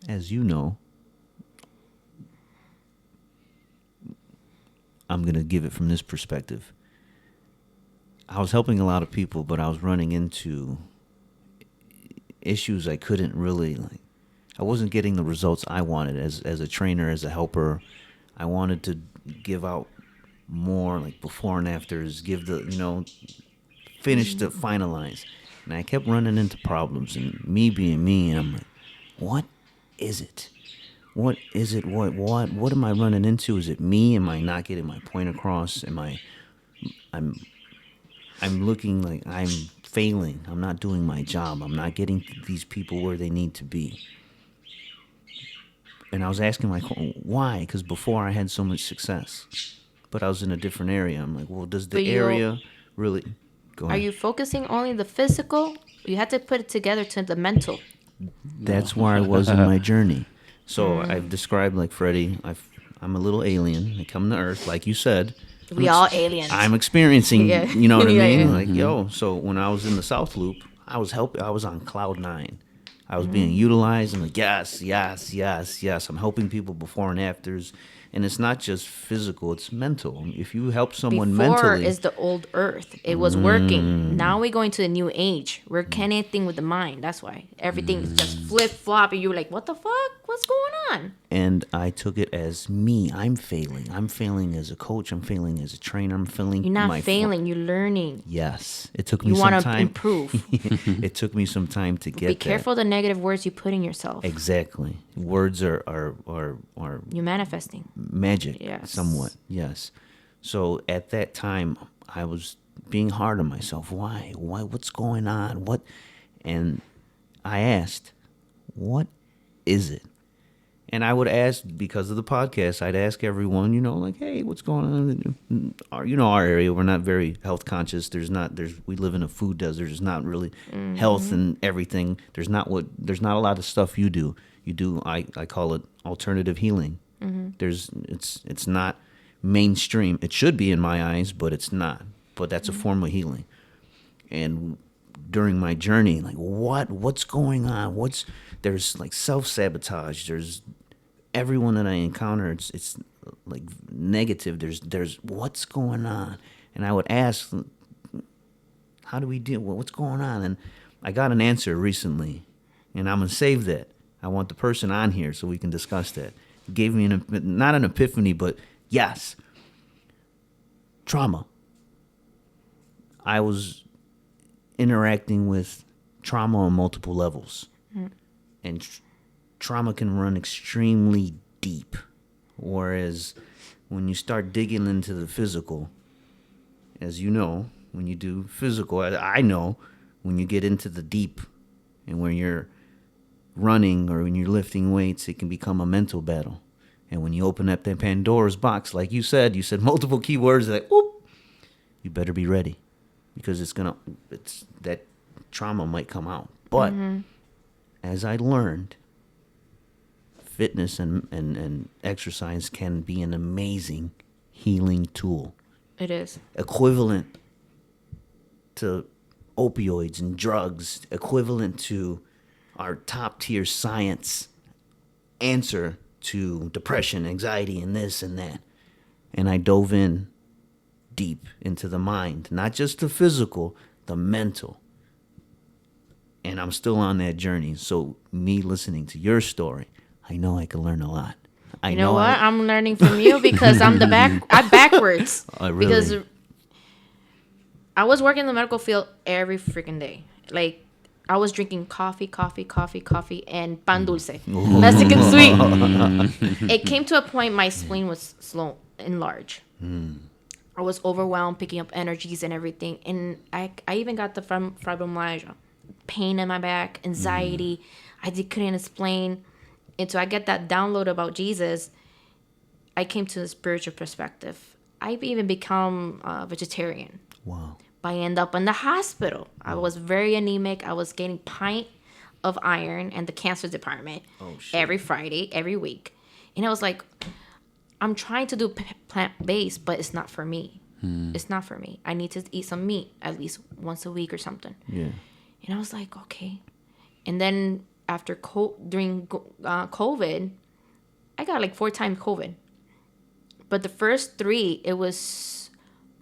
[SPEAKER 4] As you know, I'm gonna give it from this perspective. I was helping a lot of people, but I was running into issues I couldn't really, I wasn't getting the results I wanted as a trainer, as a helper. I wanted to give out more, like before and afters, finish to finalize. And I kept running into problems, and me being me, and I'm like, what is it? What is it? What am I running into? Is it me? Am I not getting my point across? I'm looking like I'm failing. I'm not doing my job. I'm not getting these people where they need to be. And I was asking why? Because before I had so much success, but I was in a different area. I'm like, well, does the area really go ahead?
[SPEAKER 2] Are you focusing only the physical? You have to put it together to the mental.
[SPEAKER 4] That's where I was in my journey. So I've described, like Freddie, I'm a little alien. I come to Earth, like you said.
[SPEAKER 2] We all aliens.
[SPEAKER 4] I'm experiencing, you know what I mean?
[SPEAKER 2] Yeah.
[SPEAKER 4] Like, so when I was in the South Loop, I was on cloud 9. I was being utilized. I'm like, yes. I'm helping people before and afters. And it's not just physical, it's mental. If you help someone
[SPEAKER 2] Before
[SPEAKER 4] mentally.
[SPEAKER 2] is the old Earth. It was working. Now we're going to the new age. We're connecting with the mind. That's why everything is just flip-flop. And you're like, what the fuck? What's going on?
[SPEAKER 4] And I took it as me. I'm failing. I'm failing as a coach. I'm failing as a trainer. I'm failing.
[SPEAKER 2] You're not failing. You're learning.
[SPEAKER 4] Yes. It took me
[SPEAKER 2] You
[SPEAKER 4] some
[SPEAKER 2] want
[SPEAKER 4] time.
[SPEAKER 2] to improve.
[SPEAKER 4] It took me some time to get
[SPEAKER 2] Be careful the negative words you put in yourself.
[SPEAKER 4] Exactly. Words are
[SPEAKER 2] You're manifesting.
[SPEAKER 4] magic,
[SPEAKER 2] Yes.
[SPEAKER 4] somewhat. Yes. So at that time, I was being hard on myself. Why? What's going on? What? And I asked, what is it? And I would ask, because of the podcast, I'd ask everyone, like, hey, what's going on? Our area, we're not very health conscious. We live in a food desert. There's not really health and everything. There's not a lot of stuff you do. You do, I call it alternative healing. It's not mainstream. It should be in my eyes, but it's not. But that's a form of healing. And during my journey, like, what's going on? There's like self-sabotage. There's everyone that I encounter, it's like negative. There's what's going on? And I would ask, how do we deal? What's going on? And I got an answer recently, and I'm gonna save that. I want the person on here so we can discuss that. It gave me not an epiphany, but yes, trauma. I was interacting with trauma on multiple levels, and trauma can run extremely deep. Whereas when you start digging into the physical, as you know, when you do physical, I know when you get into the deep and when you're running or when you're lifting weights, it can become a mental battle. And when you open up that Pandora's box, like you said multiple keywords like, whoop, you better be ready because it's that trauma might come out. But as I learned, fitness and exercise can be an amazing healing tool.
[SPEAKER 2] It is.
[SPEAKER 4] Equivalent to opioids and drugs, equivalent to our top tier science answer to depression, anxiety, and this and that. And I dove in deep into the mind, not just the physical, the mental. And I'm still on that journey. So me listening to your story, I know I can learn a lot.
[SPEAKER 2] You know what? I'm learning from you because I'm backwards.
[SPEAKER 4] Really?
[SPEAKER 2] Because I was working in the medical field every freaking day. Like, I was drinking coffee, and pan dulce. Mexican sweet. It came to a point my spleen was slow and large. I was overwhelmed, picking up energies and everything. And I even got the fibromyalgia. Pain in my back, anxiety. I couldn't explain. And so I get that download about Jesus. I came to a spiritual perspective. I've even become a vegetarian.
[SPEAKER 4] Wow.
[SPEAKER 2] I end up in the hospital. I was very anemic. I was getting pint of iron in the cancer department every Friday, every week. And I was like, I'm trying to do plant-based, but it's not for me. It's not for me. I need to eat some meat at least once a week or something.
[SPEAKER 4] Yeah.
[SPEAKER 2] And I was like, okay. And then after during COVID, I got like 4 times COVID. But the first 3, it was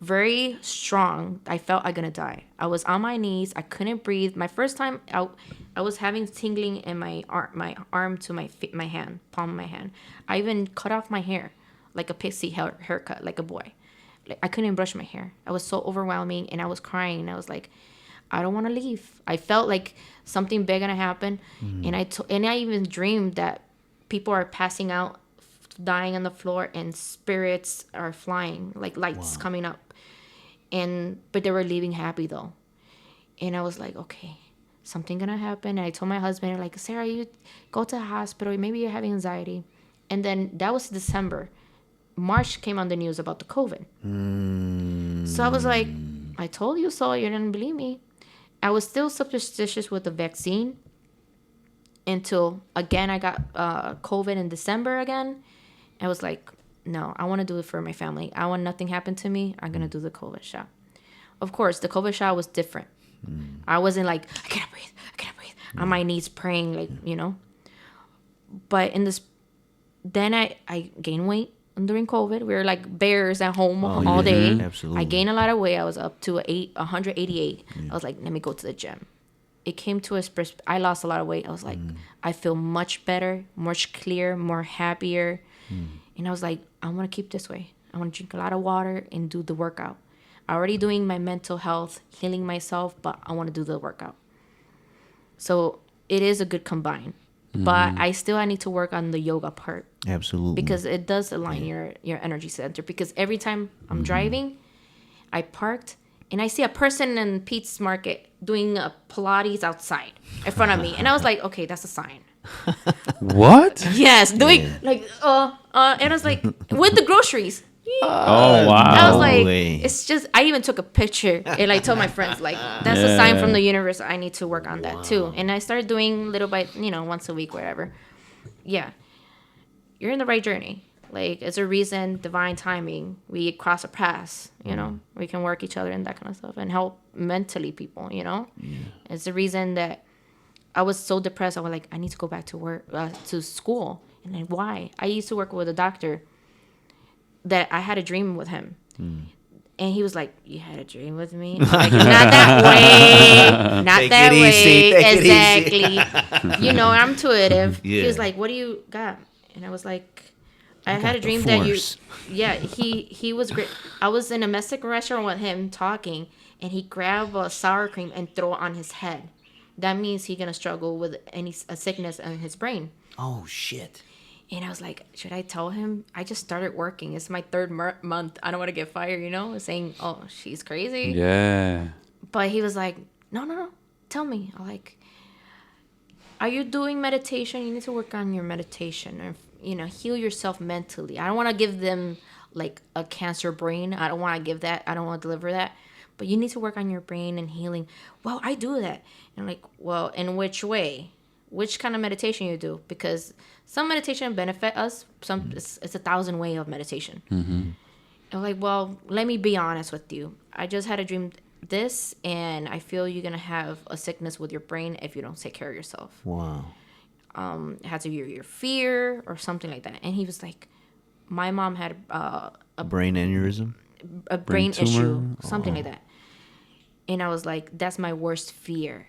[SPEAKER 2] very strong. I felt I'm gonna die. I was on my knees. I couldn't breathe. My first time out, I was having tingling in my arm to my hand, palm of my hand. I even cut off my hair, like a pixie haircut, like a boy. Like, I couldn't brush my hair. I was so overwhelming, and I was crying. And I was like, I don't want to leave. I felt like something big gonna happen, and I even dreamed that people are passing out, dying on the floor, and spirits are flying, like lights coming up. But they were leaving happy though. And I was like, okay, something gonna happen. And I told my husband, like, Sarah, you go to the hospital. Maybe you're having anxiety. And then that was December. March came on the news about the COVID. So I was like, I told you so. You didn't believe me. I was still superstitious with the vaccine until, again, I got COVID in December again. I was like, no, I want to do it for my family. I want nothing happen to me. I'm going to do the COVID shot. Of course, the COVID shot was different. I wasn't like, I can't breathe. On my knees praying, like, you know. But then I gained weight during COVID. We were like bears at home all day.
[SPEAKER 4] Absolutely.
[SPEAKER 2] I gained a lot of weight. I was up to 188. I was like, let me go to the gym. It came to I lost a lot of weight. I was like, I feel much better, much clearer, more happier. And I was like, I want to keep this way. I want to drink a lot of water and do the workout. I'm already doing my mental health, healing myself, but I want to do the workout. So it is a good combine. But I need to work on the yoga part.
[SPEAKER 4] Absolutely.
[SPEAKER 2] Because it does align your energy center. Because every time I'm driving, I parked and I see a person in Pete's Market doing a Pilates outside in front of me. And I was like, okay, that's a sign.
[SPEAKER 3] What?
[SPEAKER 2] Yes, doing and I was like, with the groceries.
[SPEAKER 3] Oh, wow.
[SPEAKER 2] I was like,
[SPEAKER 4] way.
[SPEAKER 2] it's just, I even took a picture and I told my friends, like, that's a sign from the universe. I need to work on that too. And I started doing little by, once a week, whatever. Yeah. You're in the right journey. Like, it's a reason, divine timing. We cross a paths, we can work each other and that kind of stuff and help mentally people, It's the reason that I was so depressed. I was like, I need to go back to work, to school. And then why? I used to work with a doctor that I had a dream with him. And he was like, you had a dream with me? I'm like, not that way. Not
[SPEAKER 4] Take
[SPEAKER 2] that
[SPEAKER 4] it easy.
[SPEAKER 2] way.
[SPEAKER 4] Take it
[SPEAKER 2] Exactly. I'm intuitive.
[SPEAKER 4] Yeah.
[SPEAKER 2] He was like, what do you got? And I was like, I had a
[SPEAKER 4] the
[SPEAKER 2] dream that you...
[SPEAKER 4] force.
[SPEAKER 2] Yeah, he was great. I was in a Mexican restaurant with him talking, and he grabbed a sour cream and throw it on his head. That means he's going to struggle with a sickness in his brain.
[SPEAKER 4] Oh, shit.
[SPEAKER 2] And I was like, should I tell him? I just started working. It's my 3rd month. I don't want to get fired, saying, oh, she's crazy.
[SPEAKER 3] Yeah.
[SPEAKER 2] But he was like, no, tell me. I'm like, are you doing meditation? You need to work on your meditation, or heal yourself mentally. I don't want to give them like a cancer brain. I don't want to give that. I don't want to deliver that. But you need to work on your brain and healing. Well, I do that. And I'm like, well, in which way? Which kind of meditation you do? Because some meditation benefit us. Some it's 1,000 way of meditation. I'm like, well, let me be honest with you. I just had a dream this, and I feel you're gonna have a sickness with your brain if you don't take care of yourself.
[SPEAKER 4] Wow.
[SPEAKER 2] It has to be your fear or something like that. And he was like, my mom had
[SPEAKER 4] A brain aneurysm?
[SPEAKER 2] a brain
[SPEAKER 3] tumor?
[SPEAKER 2] issue, something like that. And I was like, that's my worst fear.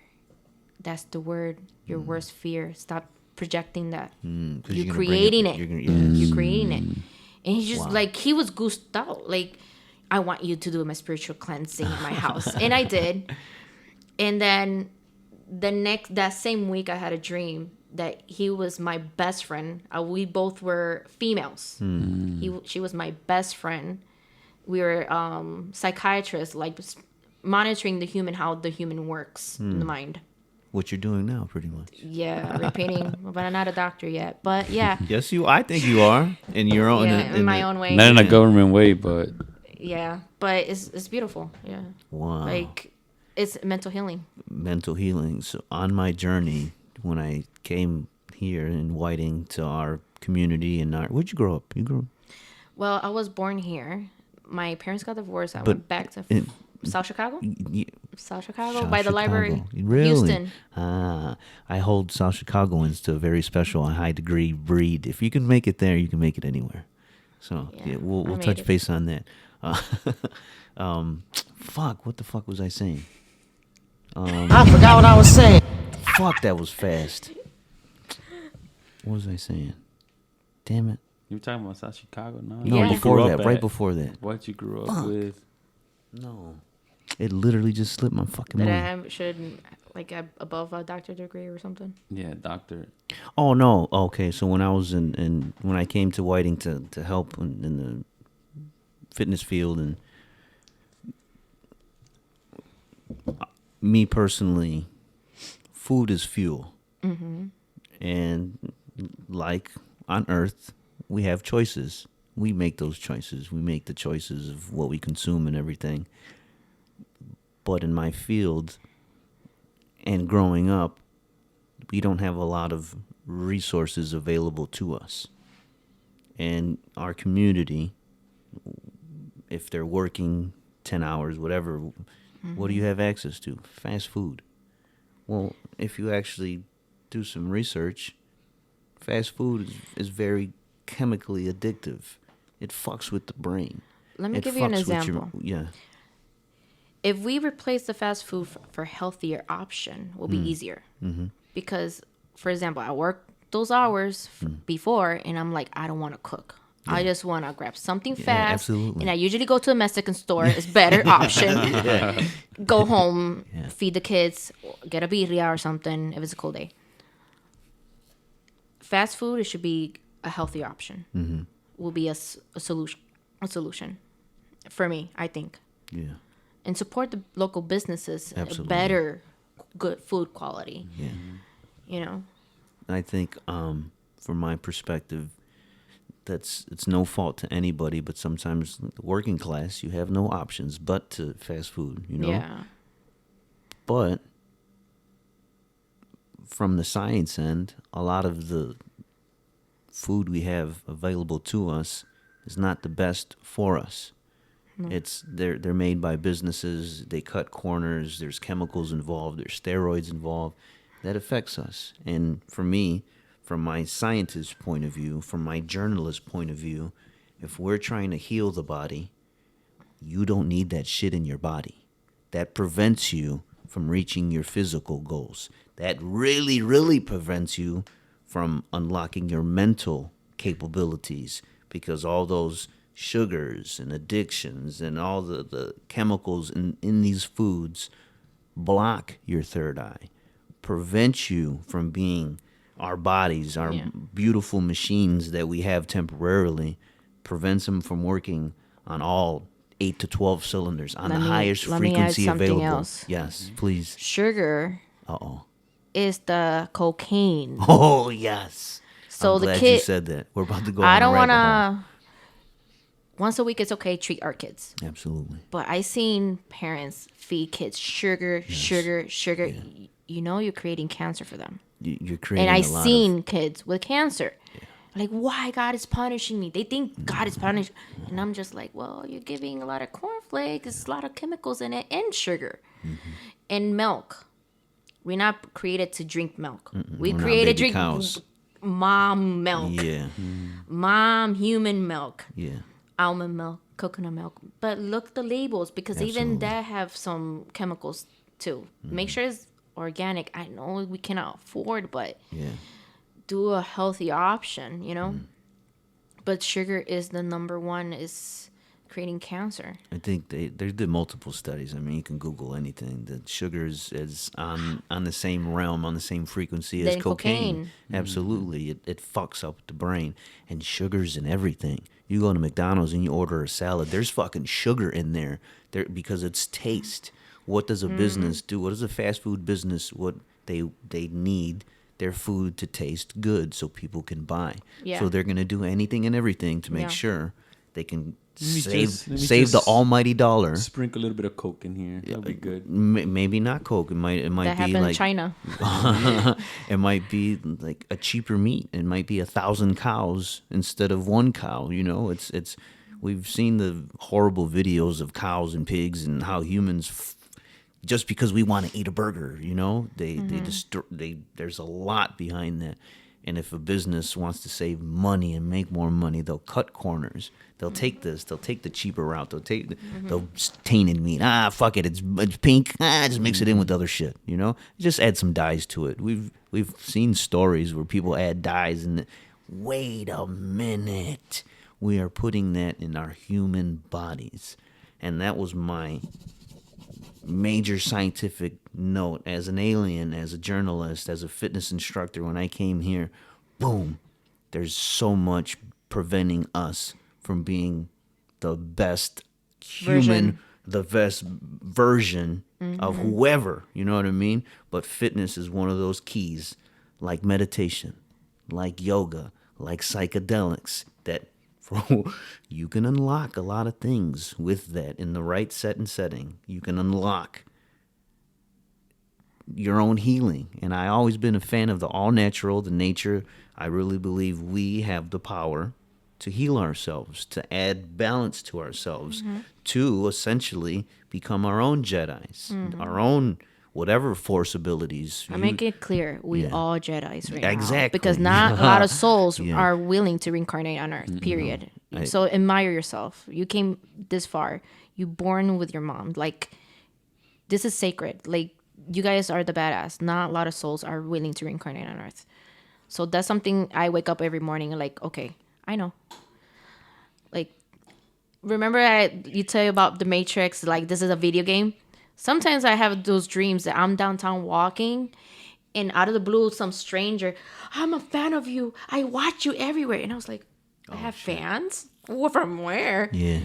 [SPEAKER 2] That's the word, your worst fear. Stop projecting that.
[SPEAKER 4] 'Cause
[SPEAKER 2] You're
[SPEAKER 4] gonna
[SPEAKER 2] creating
[SPEAKER 4] bring
[SPEAKER 2] it.
[SPEAKER 4] You're gonna, yes.
[SPEAKER 2] You're creating it. And he's just
[SPEAKER 4] Wow.
[SPEAKER 2] like, he was goosed out. Like, I want you to do my spiritual cleansing in my house. And I did. And then that same week, I had a dream that he was my best friend. We both were females. She was my best friend. We were psychiatrists, like monitoring how the human works in the mind.
[SPEAKER 4] What you're doing now, pretty much.
[SPEAKER 2] Yeah, repeating, but I'm not a doctor yet. But yeah,
[SPEAKER 4] Yes, I think you are in your own.
[SPEAKER 2] in my own way.
[SPEAKER 3] Not in a government way, but
[SPEAKER 2] Yeah, but it's beautiful. Yeah,
[SPEAKER 4] Wow.
[SPEAKER 2] like it's mental healing.
[SPEAKER 4] Mental healing. So on my journey, when I came here in Whiting to our community and where'd you grow up? You grew up?
[SPEAKER 2] Well, I was born here. My parents got divorced. I
[SPEAKER 4] But
[SPEAKER 2] went back to
[SPEAKER 4] in-
[SPEAKER 2] South Chicago. South Chicago,
[SPEAKER 4] South
[SPEAKER 2] by the library.
[SPEAKER 4] Chicago. Really?
[SPEAKER 2] Houston.
[SPEAKER 4] I hold South Chicagoans to a very special and high degree breed. If you can make it there, you can make it anywhere. So
[SPEAKER 2] Yeah,
[SPEAKER 4] we'll
[SPEAKER 2] I made
[SPEAKER 4] touch
[SPEAKER 2] it.
[SPEAKER 4] base on that. Fuck, what the fuck was I saying?
[SPEAKER 5] I forgot what I was saying.
[SPEAKER 4] Fuck, that was fast. What was I saying? Damn it.
[SPEAKER 3] you were talking about South Chicago, no?
[SPEAKER 4] No,
[SPEAKER 2] Yeah.
[SPEAKER 3] You
[SPEAKER 4] before
[SPEAKER 3] grew
[SPEAKER 4] that,
[SPEAKER 3] up
[SPEAKER 4] right
[SPEAKER 3] at,
[SPEAKER 4] before that.
[SPEAKER 3] What you grew up with?
[SPEAKER 4] No. It literally just slipped my fucking
[SPEAKER 2] That
[SPEAKER 4] mind.
[SPEAKER 2] should above a doctor degree or something.
[SPEAKER 3] Yeah, doctor.
[SPEAKER 4] Oh no. Okay, so when I was when I came to Whiting to help in the fitness field, and me personally, food is fuel. And like on Earth, we have choices. We make those choices. We make the choices of what we consume and everything. But in my field and growing up, we don't have a lot of resources available to us. And our community, if they're working 10 hours, whatever, what do you have access to? Fast food. Well, if you actually do some research, fast food is very chemically addictive. It fucks with the brain.
[SPEAKER 2] Let me
[SPEAKER 4] It
[SPEAKER 2] give you an
[SPEAKER 4] fucks with your-
[SPEAKER 2] example.
[SPEAKER 4] yeah.
[SPEAKER 2] If we replace the fast food for healthier option, will be easier. Because, for example, I work those hours before, and I'm like, I don't want to cook. I just want to grab something fast.
[SPEAKER 4] absolutely.
[SPEAKER 2] And I usually go to a Mexican store. It's better option. Go home, feed the kids, get a birria or something if it's a cold day. Fast food, it should be a healthier option. Will be a solution for me, I think.
[SPEAKER 4] Yeah.
[SPEAKER 2] And support the local businesses,
[SPEAKER 4] Absolutely.
[SPEAKER 2] better, good food quality.
[SPEAKER 4] Yeah.
[SPEAKER 2] You know,
[SPEAKER 4] I think, from my perspective, it's no fault to anybody, but sometimes the working class, you have no options but to fast food, you know?
[SPEAKER 2] yeah,
[SPEAKER 4] But from the science end, a lot of the food we have available to us is not the best for us. It's they're made by businesses. They cut corners. There's chemicals involved. There's steroids involved. That affects us. And for me, from my scientist point of view, from my journalist point of view, if we're trying to heal the body, you don't need that shit in your body. That prevents you from reaching your physical goals. That really, really prevents you from unlocking your mental capabilities, because all those sugars and addictions and all the chemicals in these foods block your third eye, prevent you from being our bodies, our beautiful machines that we have temporarily, prevents them from working on all 8 to 12 cylinders on the highest
[SPEAKER 2] let me add
[SPEAKER 4] frequency
[SPEAKER 2] something
[SPEAKER 4] available.
[SPEAKER 2] else.
[SPEAKER 4] Yes, please.
[SPEAKER 2] sugar
[SPEAKER 4] Uh-oh.
[SPEAKER 2] is the cocaine.
[SPEAKER 4] Oh, yes.
[SPEAKER 2] So
[SPEAKER 4] I'm
[SPEAKER 2] the
[SPEAKER 4] glad
[SPEAKER 2] kid,
[SPEAKER 4] you said that. We're about to go
[SPEAKER 2] I
[SPEAKER 4] on a
[SPEAKER 2] don't want
[SPEAKER 4] rabbit hole.
[SPEAKER 2] to. Once a week, it's okay. Treat our kids.
[SPEAKER 4] Absolutely.
[SPEAKER 2] But I seen parents feed kids sugar, sugar, sugar. You know, you're creating cancer for them.
[SPEAKER 4] You're
[SPEAKER 2] And
[SPEAKER 4] creating
[SPEAKER 2] I
[SPEAKER 4] a lot
[SPEAKER 2] seen kids with cancer. Like, why God is punishing me? They think God is punishing. And I'm just like, well, you're giving a lot of cornflakes. There's a lot of chemicals in it and sugar. And milk. We're not created to drink milk. We
[SPEAKER 4] We're not
[SPEAKER 2] created
[SPEAKER 4] baby
[SPEAKER 2] drink
[SPEAKER 4] cows.
[SPEAKER 2] mom milk.
[SPEAKER 4] Yeah.
[SPEAKER 2] Mom human milk.
[SPEAKER 4] Yeah.
[SPEAKER 2] Almond milk, coconut milk. But look the labels because even
[SPEAKER 4] Absolutely.
[SPEAKER 2] that have some chemicals too. Make sure it's organic. I know we cannot afford, but
[SPEAKER 4] Yeah.
[SPEAKER 2] do a healthy option, you know? But sugar is the number one is creating cancer.
[SPEAKER 4] I think they did multiple studies. I mean, you can Google anything. That sugar is on the same realm, on the same frequency as
[SPEAKER 2] Than
[SPEAKER 4] cocaine.
[SPEAKER 2] cocaine.
[SPEAKER 4] Absolutely, it fucks up the brain. And sugar's in everything. You go to McDonald's and you order a salad. There's fucking sugar in there because it's taste. What does a business do? What does a fast food business? What they need their food to taste good so people can buy.
[SPEAKER 2] Yeah.
[SPEAKER 4] So they're gonna do anything and everything to make
[SPEAKER 2] Yeah.
[SPEAKER 4] sure they can
[SPEAKER 3] Let me
[SPEAKER 4] save the
[SPEAKER 3] just
[SPEAKER 4] almighty dollar.
[SPEAKER 3] Sprinkle a little bit of Coke in here. That'll be good.
[SPEAKER 4] Maybe not Coke. It might
[SPEAKER 2] That
[SPEAKER 4] be
[SPEAKER 2] happened in
[SPEAKER 4] like
[SPEAKER 2] China.
[SPEAKER 4] it might be like a cheaper meat. It might be 1,000 cows instead of one cow. You know, it's we've seen the horrible videos of cows and pigs and how humans just because we want to eat a burger, you know, there's a lot behind that. And if a business wants to save money and make more money, they'll cut corners. They'll take this. They'll take the cheaper route. They'll take the tainted meat. Fuck it. It's pink. Just mix it in with other shit. You know, just add some dyes to it. We've seen stories where people add dyes and wait a minute, we are putting that in our human bodies, and that was my major scientific note as an alien, as a journalist, as a fitness instructor. When I came here, boom, there's so much preventing us from being the best human,
[SPEAKER 2] Version.
[SPEAKER 4] the best version of whoever, you know what I mean? But fitness is one of those keys, like meditation, like yoga, like psychedelics, that you can unlock a lot of things with that in the right set and setting. You can unlock your own healing. And I always been a fan of the all natural, the nature. I really believe we have the power to heal ourselves, to add balance to ourselves, to essentially become our own Jedis, our own whatever force abilities.
[SPEAKER 2] I make it clear, we
[SPEAKER 4] Yeah.
[SPEAKER 2] all Jedis right now.
[SPEAKER 4] Exactly.
[SPEAKER 2] Because not a lot of souls
[SPEAKER 4] Yeah.
[SPEAKER 2] are willing to reincarnate on Earth, period. So admire yourself. You came this far. You born with your mom. Like, this is sacred. Like, you guys are the badass. Not a lot of souls are willing to reincarnate on Earth. So that's something I wake up every morning and like, okay, I know. Like, remember you tell you about the Matrix, like this is a video game? Sometimes I have those dreams that I'm downtown walking and out of the blue, some stranger, I'm a fan of you. I watch you everywhere. And I was like, I have fans? Well, from where?
[SPEAKER 4] Yeah.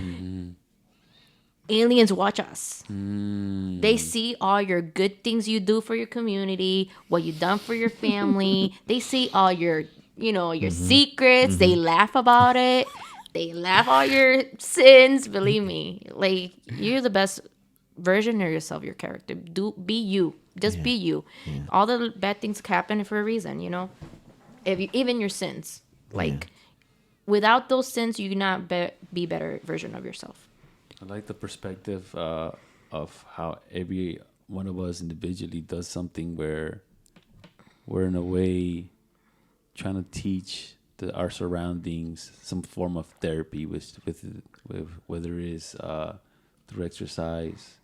[SPEAKER 2] Aliens watch us. They see all your good things you do for your community, what you done for your family. They see all your, your secrets. They laugh about it. They laugh all your sins. Believe me, like, you're the best version of yourself, your character. Be you. Just be you. All the bad things happen for a reason, even your sins. Like, without those sins, you cannot be better version of yourself.
[SPEAKER 3] I like the perspective of how every one of us individually does something where we're in a way trying to teach our surroundings some form of therapy, with whether it is through exercise,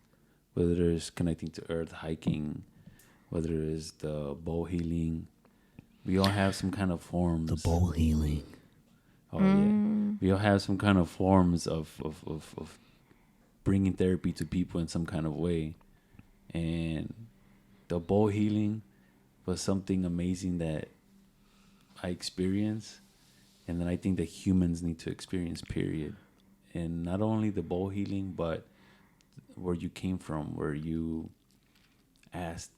[SPEAKER 3] whether it is connecting to earth, hiking, whether it is the bowl healing. We all have some kind of forms.
[SPEAKER 4] The bowl healing.
[SPEAKER 3] Oh yeah, we all have some kind of forms of bringing therapy to people in some kind of way, and the bowl healing was something amazing that I experienced, and then I think that humans need to experience, period. And not only the bowl healing, but where you came from, where you asked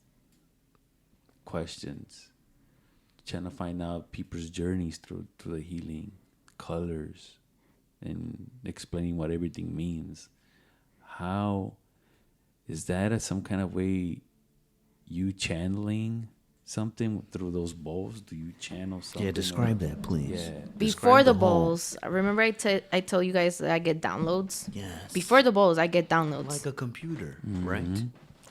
[SPEAKER 3] questions, trying to find out people's journeys through the healing, colors, and explaining what everything means. How is that some kind of way you channeling something through those bowls? Do you channel something?
[SPEAKER 4] Yeah, describe that, please.
[SPEAKER 3] Yeah.
[SPEAKER 2] Before
[SPEAKER 4] Describe
[SPEAKER 2] the
[SPEAKER 4] whole-
[SPEAKER 2] bowls, remember I told you guys that I get downloads?
[SPEAKER 4] Yes.
[SPEAKER 2] Before the bowls, I get downloads.
[SPEAKER 4] Like a computer,
[SPEAKER 3] Mm-hmm.
[SPEAKER 4] right?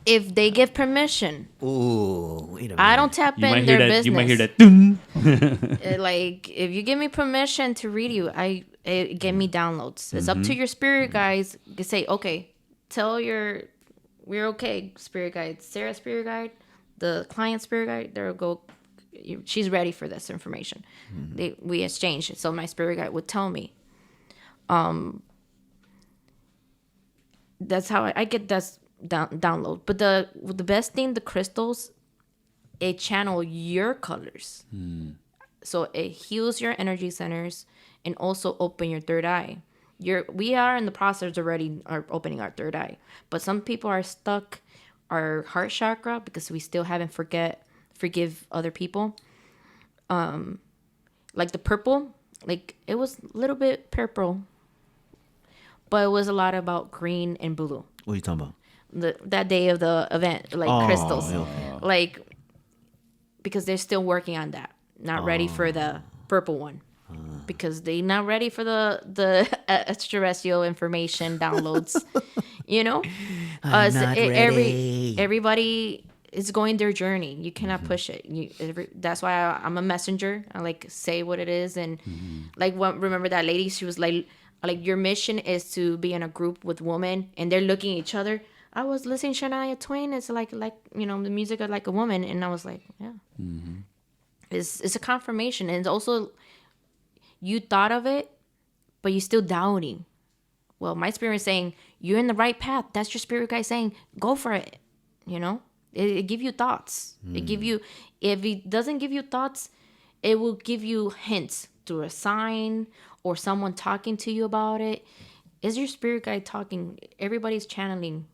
[SPEAKER 2] If they give permission,
[SPEAKER 4] Oh, wait a minute.
[SPEAKER 2] I don't tap
[SPEAKER 3] You might
[SPEAKER 2] in
[SPEAKER 3] hear
[SPEAKER 2] their
[SPEAKER 3] that.
[SPEAKER 2] business.
[SPEAKER 3] You might hear that. Ding.
[SPEAKER 2] Like, if you give me permission to read you, it give me downloads. It's up to your spirit guides to say, okay, we're okay, spirit guide. Sarah's spirit guide, the client spirit guide, they'll go, she's ready for this information. We exchange. So my spirit guide would tell me. That's how I get that download. But the best thing, the crystals, it channel your colors. So it heals your energy centers and also open your third eye. We are in the process already are opening our third eye, but some people are stuck our heart chakra because we still haven't forgive other people. Like the purple, like it was a little bit purple, but it was a lot about green and blue.
[SPEAKER 4] What are you talking about?
[SPEAKER 2] That day of the event, like crystals,
[SPEAKER 4] okay.
[SPEAKER 2] like because they're still working on that, not ready for the purple one. Because they not ready for the extraterrestrial information downloads, you know.
[SPEAKER 4] Not ready.
[SPEAKER 2] Everybody is going their journey. You cannot push it. That's why I'm a messenger. I like say what it is, and like remember that lady? She was like your mission is to be in a group with women, and they're looking at each other. I was listening to Shania Twain. It's like you know the music of like a woman, and I was like, yeah, it's a confirmation, and it's also. You thought of it, but you're still doubting. Well, my spirit is saying, you're in the right path. That's your spirit guide saying, go for it. You know? It give you thoughts. It give you, if it doesn't give you thoughts, it will give you hints through a sign or someone talking to you about it. Is your spirit guide talking? Everybody's channeling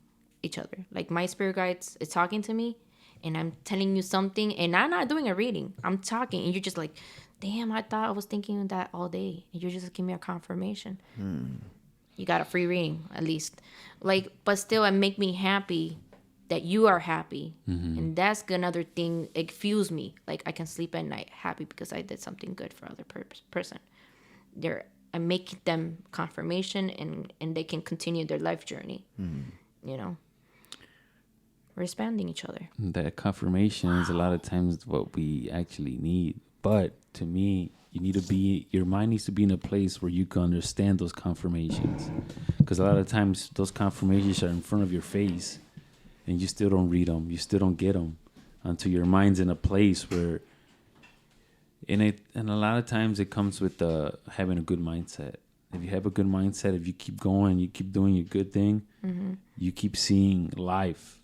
[SPEAKER 2] each other. Like my spirit guide is talking to me and I'm telling you something and I'm not doing a reading. I'm talking and you're just like, damn, I thought I was thinking of that all day. And you're just giving me a confirmation. You got a free reading, at least. Like, but still, it make me happy that you are happy. And that's another thing. It fuels me. Like, I can sleep at night happy because I did something good for other person. I make them confirmation and they can continue their life journey. You know? We're expanding each other.
[SPEAKER 3] That confirmation is a lot of times what we actually need. But to me, your mind needs to be in a place where you can understand those confirmations. Because a lot of times those confirmations are in front of your face and you still don't read them. You still don't get them until your mind's in a place where, and a lot of times it comes with having a good mindset. If you have a good mindset, if you keep going, you keep doing your good thing, you keep seeing life,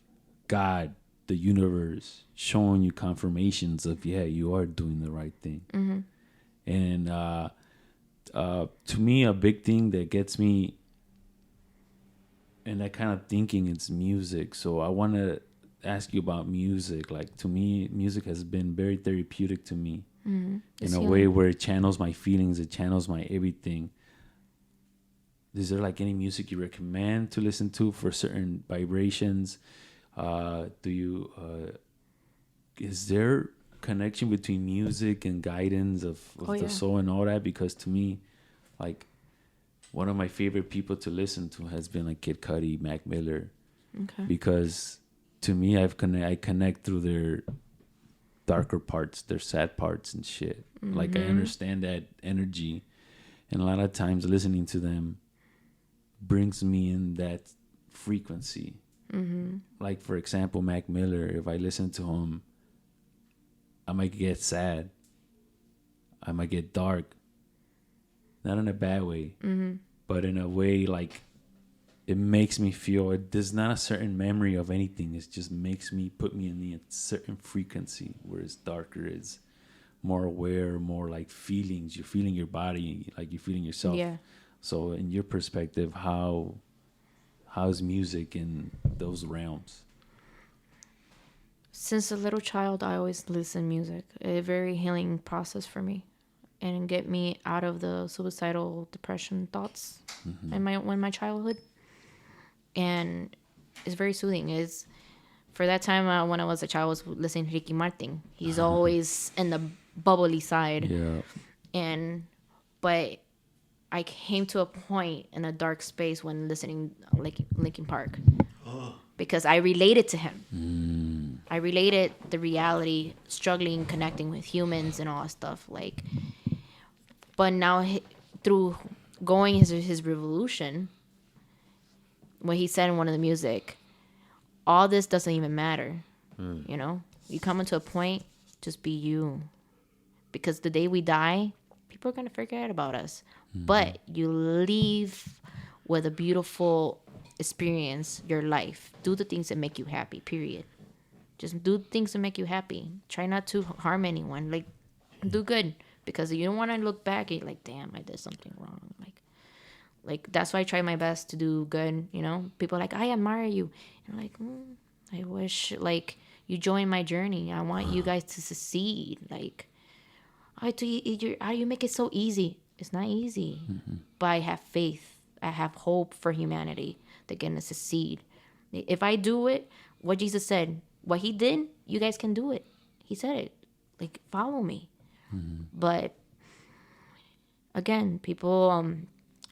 [SPEAKER 3] God, the universe showing you confirmations of you are doing the right thing. And to me, a big thing that gets me in that kind of thinking is music. So I want to ask you about music. Like, to me, music has been very therapeutic to me in a way where it channels my feelings, it channels my everything. Is there like any music you recommend to listen to for certain vibrations? Is there connection between music and guidance of the soul and all that? Because to me, like, one of my favorite people to listen to has been like Kid Cudi, Mac Miller. Okay. Because to me, I connect through their darker parts, their sad parts and shit. Like, I understand that energy, and a lot of times listening to them brings me in that frequency. Like, for example, Mac Miller, if I listen to him, I might get sad. I might get dark. Not in a bad way, but in a way like it makes me feel, there's not a certain memory of anything. It just put me in a certain frequency, whereas darker is more aware, more like feelings. You're feeling your body, like you're feeling yourself. Yeah. So in your perspective, how's music in those realms?
[SPEAKER 2] Since a little child, I always listen music. A very healing process for me, and get me out of the suicidal depression thoughts in my childhood. And it's very soothing. Is for that time when I was a child, I was listening to Ricky Martin. He's always in the bubbly side,
[SPEAKER 3] Yeah.
[SPEAKER 2] but I came to a point in a dark space when listening like Linkin Park, because I related to him. I related the reality, struggling, connecting with humans and all that stuff. Like, but now through going his revolution, what he said in one of the music, all this doesn't even matter. You know, you come into a point, just be you, because the day we die, people are gonna forget about us. But you leave with a beautiful experience, your life. Do the things that make you happy, period. Just do things that make you happy. Try not to harm anyone. Like, do good. Because you don't want to look back and you're like, damn, I did something wrong. Like that's why I try my best to do good, you know? People are like, I admire you. And I'm like, I wish, like, you join my journey. I want you guys to succeed. Like, you make it so easy. It's not easy. But I have faith. I have hope for humanity. They're going to succeed. If I do it, what Jesus said, what he did, you guys can do it. He said it. Like, follow me. But again, people,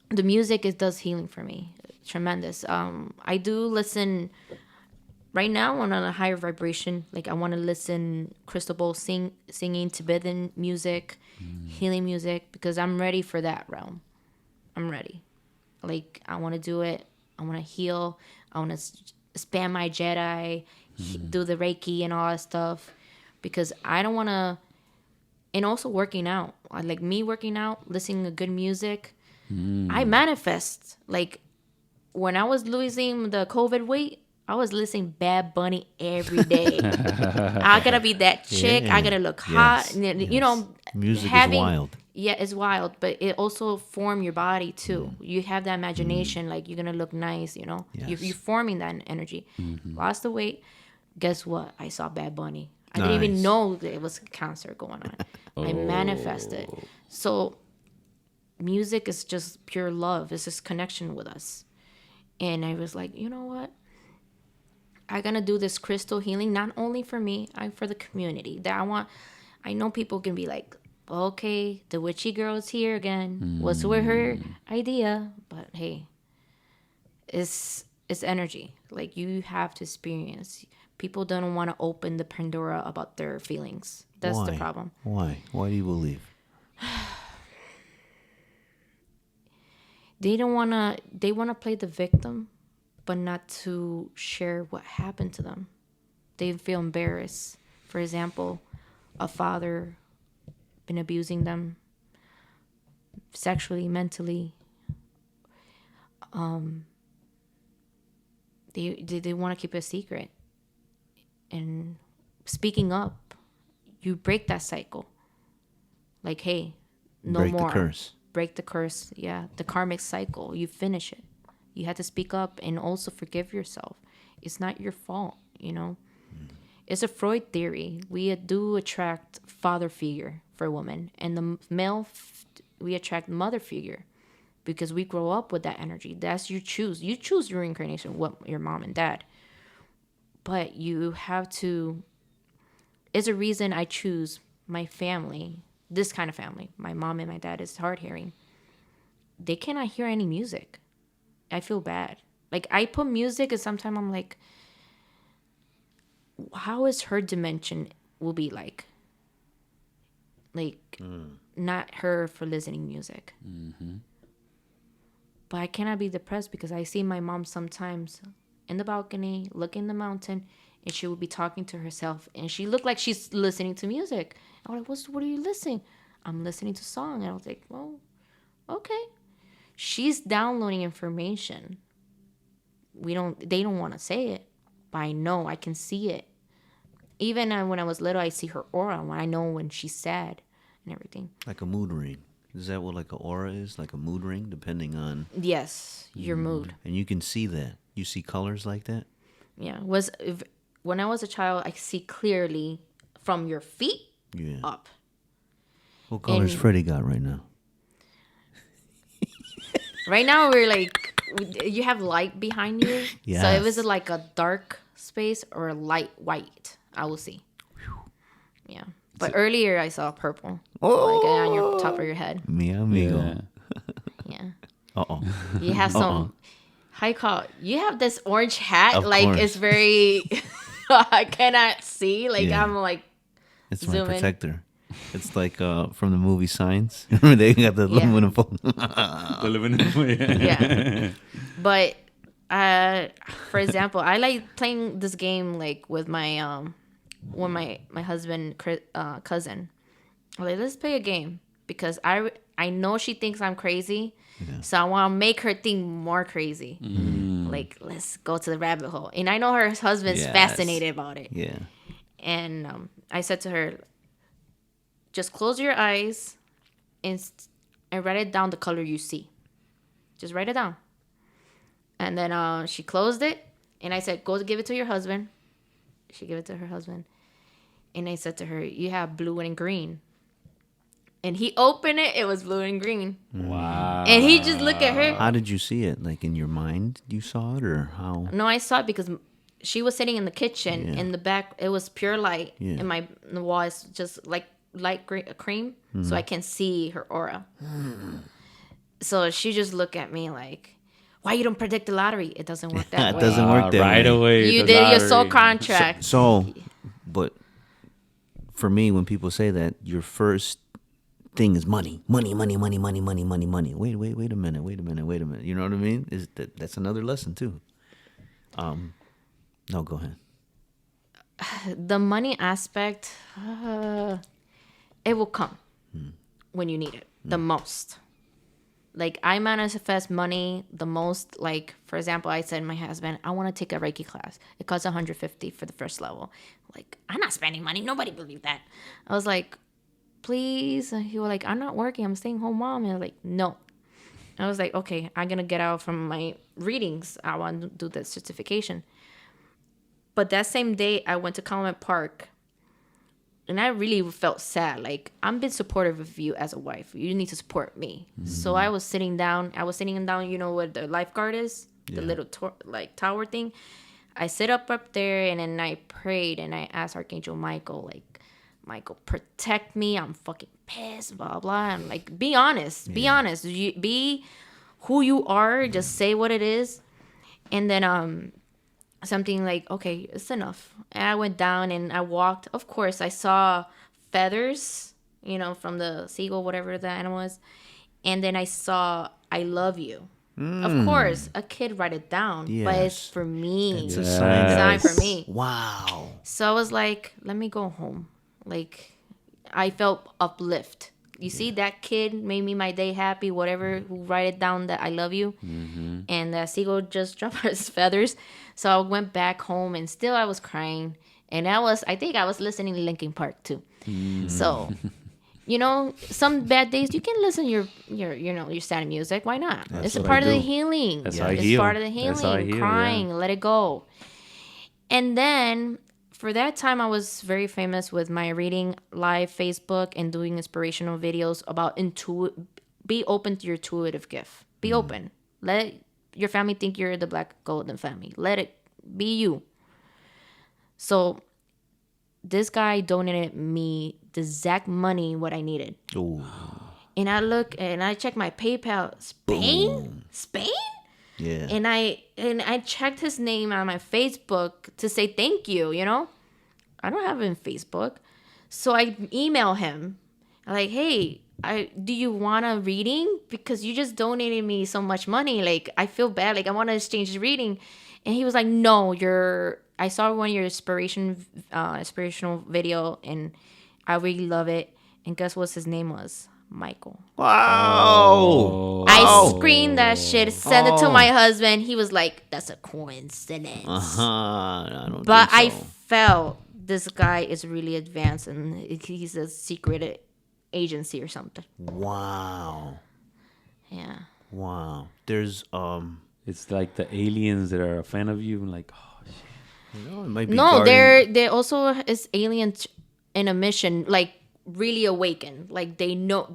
[SPEAKER 2] the music does healing for me. Tremendous. I do listen right now on a higher vibration. Like, I want to listen Crystal Bowl singing Tibetan music, healing music, because I'm ready for that realm. I'm ready. Like, I want to do it. I want to heal. I want to spam my Jedi, do the Reiki and all that stuff, because I don't want to. And also working out. Like, me working out, listening to good music. I manifest. Like, when I was losing the COVID weight, I was listening Bad Bunny every day. I gotta be that chick. I gotta look hot. You know,
[SPEAKER 4] music is wild.
[SPEAKER 2] Yeah, it's wild, but it also form your body too. You have that imagination, like you're gonna look nice. You know, you're forming that energy. Lost the weight. Guess what? I saw Bad Bunny. I didn't even know there was cancer going on. I manifested. So music is just pure love. It's just connection with us. And I was like, you know what? I'm gonna do this crystal healing, not only for me, for the community. I know people can be like, okay, the witchy girl's here again. What's with her idea? But hey, it's energy. Like, you have to experience. People don't want to open the Pandora about their feelings. That's the problem.
[SPEAKER 4] Why? Why do you believe?
[SPEAKER 2] They want to play the victim, but not to share what happened to them. They feel embarrassed. For example, a father been abusing them sexually, mentally. They want to keep it a secret. And speaking up, you break that cycle. Like, hey, no
[SPEAKER 4] break
[SPEAKER 2] more.
[SPEAKER 4] The curse.
[SPEAKER 2] Break the curse. Yeah, the karmic cycle. You finish it. You have to speak up and also forgive yourself. It's not your fault, you know. It's a Freud theory. We do attract father figure for women, and the male, we attract mother figure, because we grow up with that energy. That's you choose. You choose your incarnation, what your mom and dad. But you have to. It's a reason I choose my family, this kind of family. My mom and my dad is hard hearing. They cannot hear any music. I feel bad. Like, I put music and sometimes I'm like, how is her dimension will be like? Like, not her for listening music. But I cannot be depressed because I see my mom sometimes in the balcony, looking in the mountain, and she will be talking to herself, and she looked like she's listening to music. I'm like, what are you listening? I'm listening to song. And I was like, well, okay. She's downloading information. They don't want to say it, but I know, I can see it. Even when I was little, I see her aura. When I know when she's sad and everything.
[SPEAKER 4] Like a mood ring. Is that what like an aura is? Like a mood ring, depending on...
[SPEAKER 2] Yes, your mood.
[SPEAKER 4] And you can see that. You see colors like that?
[SPEAKER 2] Yeah. when I was a child, I see clearly from your feet
[SPEAKER 4] Yeah.
[SPEAKER 2] up.
[SPEAKER 4] What color's
[SPEAKER 2] And-
[SPEAKER 4] Freddie got right now?
[SPEAKER 2] Right now, we're like, you have light behind you. So it was
[SPEAKER 4] Yes.
[SPEAKER 2] like a dark space or a light white. I will see. Yeah. But earlier, I saw purple. Like on your top of your head.
[SPEAKER 4] Mi amigo.
[SPEAKER 3] Yeah.
[SPEAKER 2] Yeah.
[SPEAKER 4] Uh-oh.
[SPEAKER 2] You have some. How you call it? You have this orange hat.
[SPEAKER 4] Of
[SPEAKER 2] Like,
[SPEAKER 4] course.
[SPEAKER 2] it's very. I cannot see. Like,
[SPEAKER 4] Yeah.
[SPEAKER 2] I'm like.
[SPEAKER 4] It's my
[SPEAKER 2] Zoom in.
[SPEAKER 4] protector. It's like from the movie Signs. Remember they got the
[SPEAKER 2] Yeah.
[SPEAKER 4] aluminum foil.
[SPEAKER 2] Yeah. But for example, I like playing this game like with my when my husband cousin. I'm like, let's play a game because I know she thinks I'm crazy, so I want to make her think more crazy. Like, let's go to the rabbit hole, and I know her husband's
[SPEAKER 4] Yes.
[SPEAKER 2] fascinated about it.
[SPEAKER 4] Yeah.
[SPEAKER 2] And I said to her, just close your eyes and write it down the color you see. Just write it down. And then she closed it. And I said, go give it to your husband. She gave it to her husband. And I said to her, you have blue and green. And he opened it. It was blue and green.
[SPEAKER 3] Wow.
[SPEAKER 2] And he just looked at her.
[SPEAKER 4] How did you see it? Like in your mind you saw it or how?
[SPEAKER 2] No, I saw it because she was sitting in the kitchen.
[SPEAKER 4] Yeah.
[SPEAKER 2] In the back, it was pure light.
[SPEAKER 4] Yeah.
[SPEAKER 2] And the wall is just like light cream. So I can see her aura. So she just looked at me like, why you don't predict the lottery? It doesn't work that
[SPEAKER 4] It
[SPEAKER 2] way.
[SPEAKER 4] doesn't work that
[SPEAKER 3] right
[SPEAKER 4] way.
[SPEAKER 3] away.
[SPEAKER 2] You
[SPEAKER 3] the
[SPEAKER 2] did your soul
[SPEAKER 3] lottery.
[SPEAKER 2] contract.
[SPEAKER 4] So, but for me, when people say that, your first thing is money. Wait a minute. You know what I mean? That's another lesson too. No, go ahead.
[SPEAKER 2] The money aspect, it will come when you need it the most. Like, I manifest money the most. Like, for example, I said to my husband, I want to take a Reiki class. It costs $150 for the first level. Like, I'm not spending money. Nobody believed that. I was like, please. And he was like, I'm not working. I'm staying home, mom. And I was like, no. I was like, okay, I'm going to get out from my readings. I want to do the certification. But that same day, I went to Calumet Park. And I really felt sad. Like, I'm been supportive of you as a wife. You need to support me. So I was sitting down. You know where the lifeguard is? The little tower thing. I sit up there and then I prayed and I asked Archangel Michael, like, Michael, protect me. I'm fucking pissed, blah, blah. I'm like, be honest. Be honest. Be who you are. Just say what it is. And then something like, okay, it's enough. And I went down and I walked. Of course, I saw feathers, you know, from the seagull, whatever the animal is. And then I saw, I love you. Of course, a kid write it down, but it's
[SPEAKER 4] Yes.
[SPEAKER 2] for me.
[SPEAKER 4] It's a
[SPEAKER 2] It's
[SPEAKER 4] sign.
[SPEAKER 2] not for me.
[SPEAKER 4] Wow.
[SPEAKER 2] So I was like, let me go home. Like, I felt uplift. You see, that kid made me my day happy, whatever, who write it down that I love you. And the seagull just dropped his feathers. So I went back home and still I was crying. And I think I was listening to Linkin Park too. So, you know, some bad days you can listen your sad music. Why not? It's a
[SPEAKER 3] what I
[SPEAKER 2] part of the
[SPEAKER 3] do.
[SPEAKER 2] healing.
[SPEAKER 3] That's how I
[SPEAKER 2] It's
[SPEAKER 3] heal.
[SPEAKER 2] part of the
[SPEAKER 3] That's how I
[SPEAKER 2] healing.
[SPEAKER 3] heal,
[SPEAKER 2] Crying,
[SPEAKER 3] yeah.
[SPEAKER 2] let it go. And then for that time, I was very famous with my reading live Facebook and doing inspirational videos about be open to your intuitive gift. Be open. Let your family think you're the Black Golden family. Let it be you. So this guy donated me the exact money what I needed.
[SPEAKER 4] Ooh.
[SPEAKER 2] And I look and I check my PayPal. Spain?
[SPEAKER 4] Yeah.
[SPEAKER 2] And I checked his name on my Facebook to say thank you, you know? I don't have him in Facebook. So I email him like, hey, do you want a reading? Because you just donated me so much money. Like, I feel bad. Like, I want to exchange the reading. And he was like, no, I saw one of your inspirational video and I really love it. And guess what his name was? Michael.
[SPEAKER 4] Wow.
[SPEAKER 2] I screamed that shit, sent it to my husband. He was like, that's a coincidence.
[SPEAKER 4] I don't
[SPEAKER 2] But
[SPEAKER 4] think
[SPEAKER 2] I
[SPEAKER 4] so.
[SPEAKER 2] felt this guy is really advanced and he's a secret agency or something.
[SPEAKER 4] Wow.
[SPEAKER 2] Yeah.
[SPEAKER 4] Wow. There's
[SPEAKER 3] It's like the aliens that are a fan of you. Like, oh, shit.
[SPEAKER 4] No, it might be
[SPEAKER 2] No,
[SPEAKER 4] guarding-
[SPEAKER 2] there also is aliens in a mission, like really awakened, like they know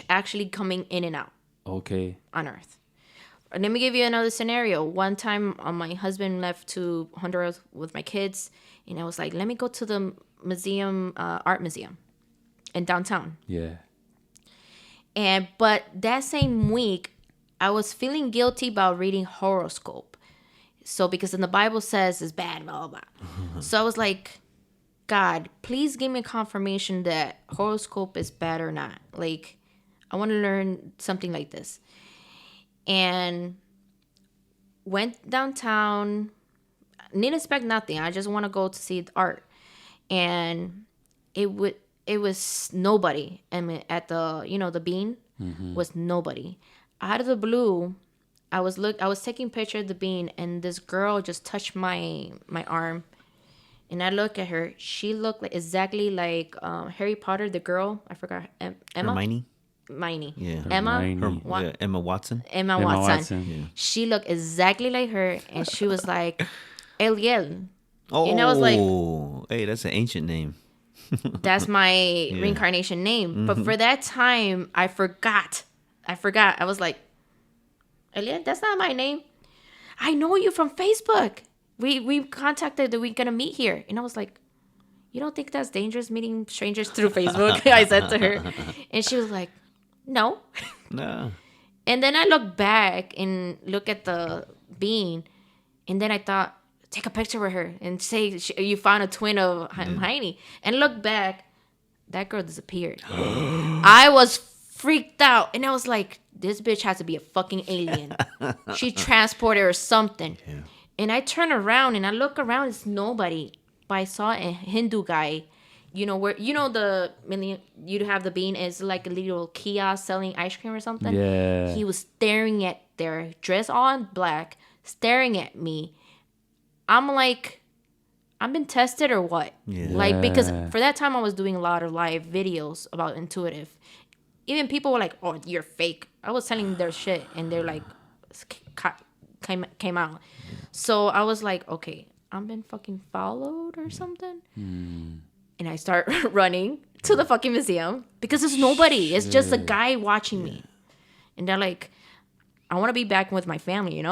[SPEAKER 2] actually coming in and out
[SPEAKER 3] Okay.
[SPEAKER 2] on Earth. And let me give you another scenario. One time, my husband left to Honduras with my kids, and I was like, "Let me go to the museum, art museum, in downtown."
[SPEAKER 3] Yeah.
[SPEAKER 2] But that same week, I was feeling guilty about reading horoscope. So because in the Bible says it's bad, blah blah blah. So I was like, God, please give me confirmation that horoscope is bad or not. Like, I want to learn something like this. And went downtown. Didn't expect nothing. I just want to go to see the art. And it was nobody. I mean, at the the bean was nobody. Out of the blue, I was taking a picture of the bean, and this girl just touched my arm. And I look at her. She looked exactly like Harry Potter, the girl. I forgot. Emma?
[SPEAKER 4] Hermione?
[SPEAKER 2] Hermione.
[SPEAKER 4] Yeah.
[SPEAKER 2] Emma?
[SPEAKER 3] Hermione.
[SPEAKER 2] Wa-
[SPEAKER 4] Emma Watson?
[SPEAKER 2] Emma
[SPEAKER 3] Emma
[SPEAKER 2] Watson.
[SPEAKER 3] Watson.
[SPEAKER 4] Yeah.
[SPEAKER 2] She looked exactly like her. And she was like, Eliel.
[SPEAKER 4] Oh,
[SPEAKER 2] And I was like,
[SPEAKER 4] hey, that's an ancient name.
[SPEAKER 2] that's my reincarnation name. But for that time, I forgot. I was like, Eliel, that's not my name. I know you from Facebook. We contacted that we're gonna meet here. And I was like, you don't think that's dangerous meeting strangers through Facebook? I said to her. And she was like, no.
[SPEAKER 4] Nah.
[SPEAKER 2] And then I looked back and look at the bean. And then I thought, take a picture with her and say you found a twin of Hermione. And look back, that girl disappeared. I was freaked out. And I was like, this bitch has to be a fucking alien. She transported or something.
[SPEAKER 4] Yeah.
[SPEAKER 2] And I turn around and I look around, it's nobody. But I saw a Hindu guy, where you have the bean is like a little kiosk selling ice cream or something.
[SPEAKER 3] Yeah.
[SPEAKER 2] He was staring at their dress on black, staring at me. I'm like, I've been tested or what?
[SPEAKER 4] Yeah.
[SPEAKER 2] Like, because for that time I was doing a lot of live videos about intuitive. Even people were like, oh, you're fake. I was telling their shit and they're like, came out. So I was like, okay, I've been fucking followed or something. And I start running to the fucking museum because there's nobody. It's just a guy watching me. And they're like, I want to be back with my family,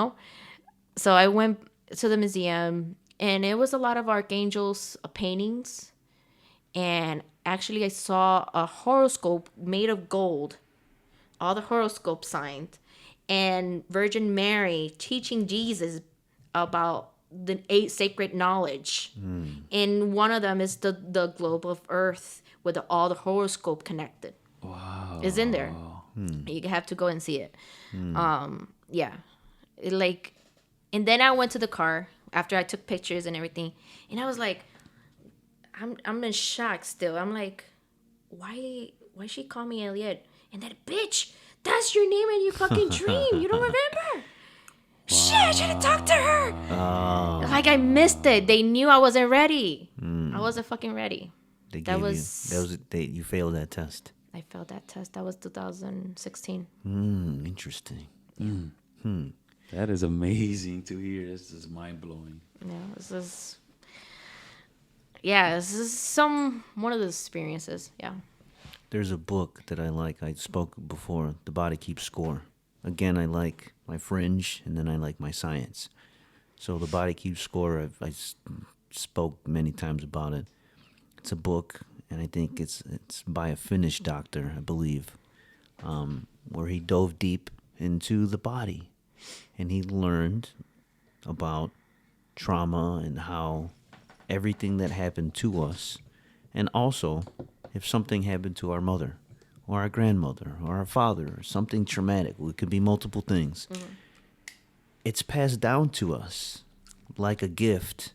[SPEAKER 2] So I went to the museum and it was a lot of archangels paintings. And actually I saw a horoscope made of gold. All the horoscope signs. And Virgin Mary teaching Jesus about the 8 sacred knowledge. And one of them is the globe of Earth with all the horoscope connected. Wow. It's in there. You have to go and see it. Yeah. And then I went to the car after I took pictures and everything. And I was like, I'm in shock still. I'm like, why she call me Elliot? And that bitch, that's your name in your fucking dream. You don't remember? Shit, I should have talked to her. Like I missed it. They knew I wasn't ready. I wasn't fucking ready.
[SPEAKER 4] You failed that test.
[SPEAKER 2] I failed that test. That was 2016.
[SPEAKER 4] Interesting.
[SPEAKER 3] That is amazing to hear. This is mind blowing.
[SPEAKER 2] This is one of the experiences. Yeah.
[SPEAKER 4] There's a book that I like. I spoke before, The Body Keeps Score. Again, I like my fringe, and then I like my science. So The Body Keeps Score, I spoke many times about it. It's a book, and I think it's by a Finnish doctor, I believe, where he dove deep into the body. And he learned about trauma and how everything that happened to us, and also if something happened to our mother or our grandmother or our father or something traumatic, it could be multiple things. It's passed down to us like a gift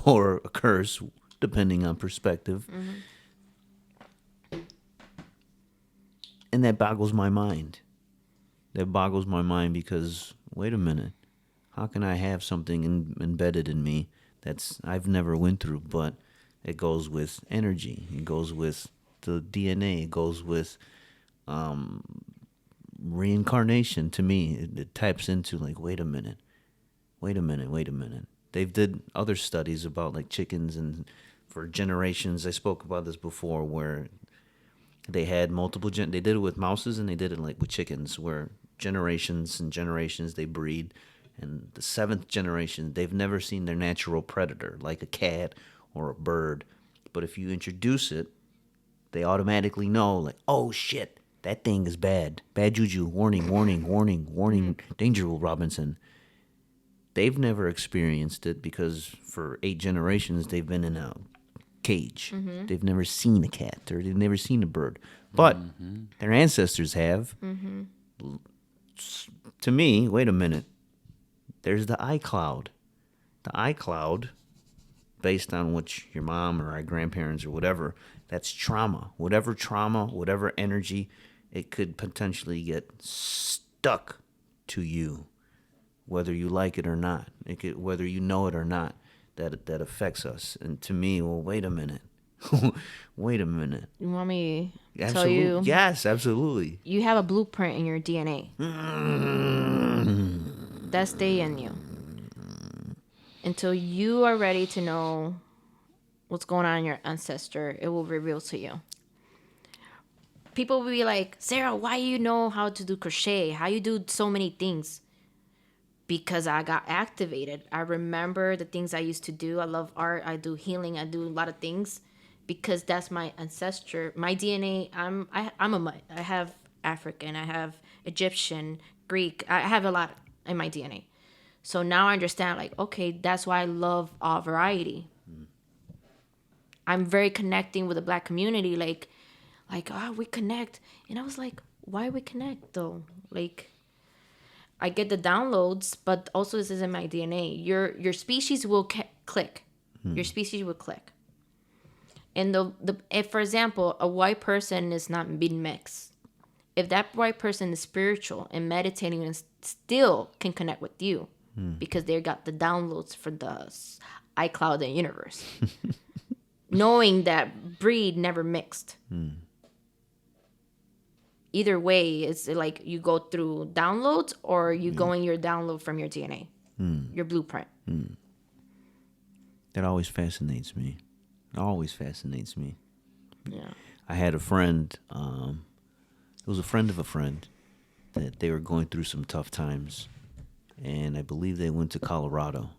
[SPEAKER 4] or a curse, depending on perspective. And that boggles my mind. That boggles my mind because, wait a minute, how can I have something embedded in me that's I've never went through, but it goes with energy. It goes with the DNA. It goes with reincarnation. To me, it taps into like, wait a minute. They've did other studies about like chickens, and for generations. I spoke about this before, where they had multiple they did it with mouses, and they did it like with chickens, where generations and generations they breed, and the seventh generation they've never seen their natural predator like a cat or a bird. But if you introduce it, they automatically know, like, oh shit, that thing is bad. Bad juju. Warning, warning, warning, warning. Danger, Will Robinson. They've never experienced it because for 8 generations they've been in a cage. They've never seen a cat, or they've never seen a bird. But their ancestors have. To me, wait a minute. There's the iCloud. The iCloud, based on what your mom or our grandparents or whatever, that's trauma. Whatever energy, it could potentially get stuck to you, whether you like it or not. It could, whether you know it or not, that affects us. And to me, well, wait a minute. Wait a minute.
[SPEAKER 2] You want me to tell
[SPEAKER 4] Absolutely.
[SPEAKER 2] you?
[SPEAKER 4] Yes, absolutely.
[SPEAKER 2] You have a blueprint in your DNA. That stay in you. Until you are ready to know what's going on in your ancestor, it will reveal to you. People will be like, Sarah, why you know how to do crochet? How you do so many things? Because I got activated. I remember the things I used to do. I love art. I do healing. I do a lot of things because that's my ancestor. My DNA, I'm a mutt. I have African. I have Egyptian, Greek. I have a lot in my DNA. So now I understand, like, okay, that's why I love all variety. I'm very connecting with the Black community. Like, we connect. And I was like, why we connect, though? Like, I get the downloads, but also this is in my DNA. Your species will click. Your species will click. And if, for example, a white person is not being mixed, if that white person is spiritual and meditating and still can connect with you because they got the downloads for the iCloud and universe, knowing that breed never mixed. Either way, it's like you go through downloads or you go in your download from your DNA, your blueprint.
[SPEAKER 4] That always fascinates me. Always fascinates me.
[SPEAKER 2] Yeah.
[SPEAKER 4] I had a friend, it was a friend of a friend, that they were going through some tough times. And I believe they went to Colorado.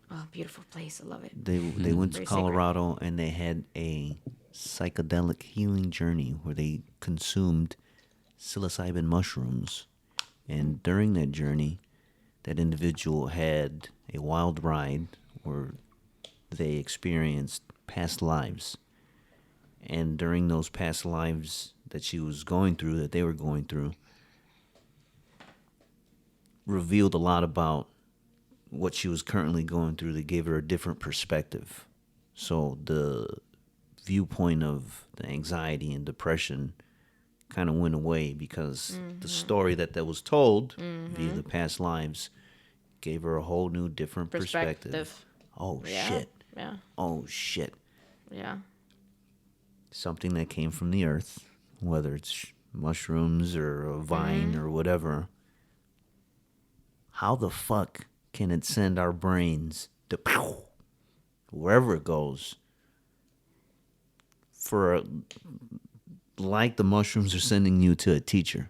[SPEAKER 2] Oh, beautiful place. I love it.
[SPEAKER 4] They went to
[SPEAKER 2] Very
[SPEAKER 4] Colorado and they had a psychedelic healing journey where they consumed psilocybin mushrooms. And during that journey, that individual had a wild ride where they experienced past lives. And during those past lives that she was going through, that they were going through, revealed a lot about what she was currently going through. That gave her a different perspective. So the viewpoint of the anxiety and depression kind of went away because the story that was told via the past lives gave her a whole new different perspective. Oh,
[SPEAKER 2] yeah.
[SPEAKER 4] shit.
[SPEAKER 2] Yeah.
[SPEAKER 4] Oh, shit.
[SPEAKER 2] Yeah.
[SPEAKER 4] Something that came from the earth, whether it's mushrooms or a vine or whatever. How the fuck can it send our brains to wherever it goes for like the mushrooms are sending you to a teacher?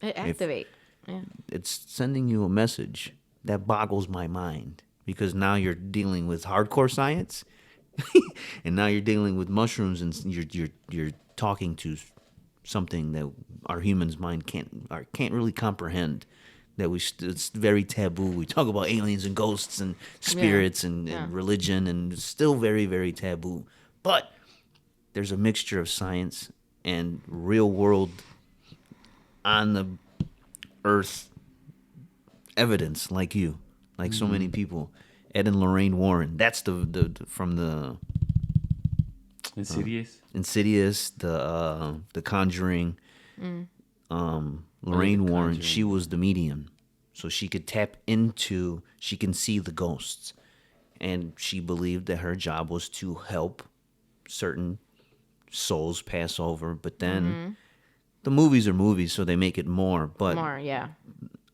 [SPEAKER 2] It activate. Yeah.
[SPEAKER 4] It's sending you a message that boggles my mind because now you're dealing with hardcore science and now you're dealing with mushrooms and you're talking to something that our human's mind can't really comprehend. That it's very taboo. We talk about aliens and ghosts and spirits and religion, and it's still very, very taboo. But there's a mixture of science and real world on the earth evidence, like you, like so many people. Ed and Lorraine Warren. That's the from the Insidious, the Conjuring. Lorraine Warren, she was the medium. So she could tap into, she can see the ghosts. And she believed that her job was to help certain souls pass over. But then the movies are movies, so they make it more. But
[SPEAKER 2] more, yeah.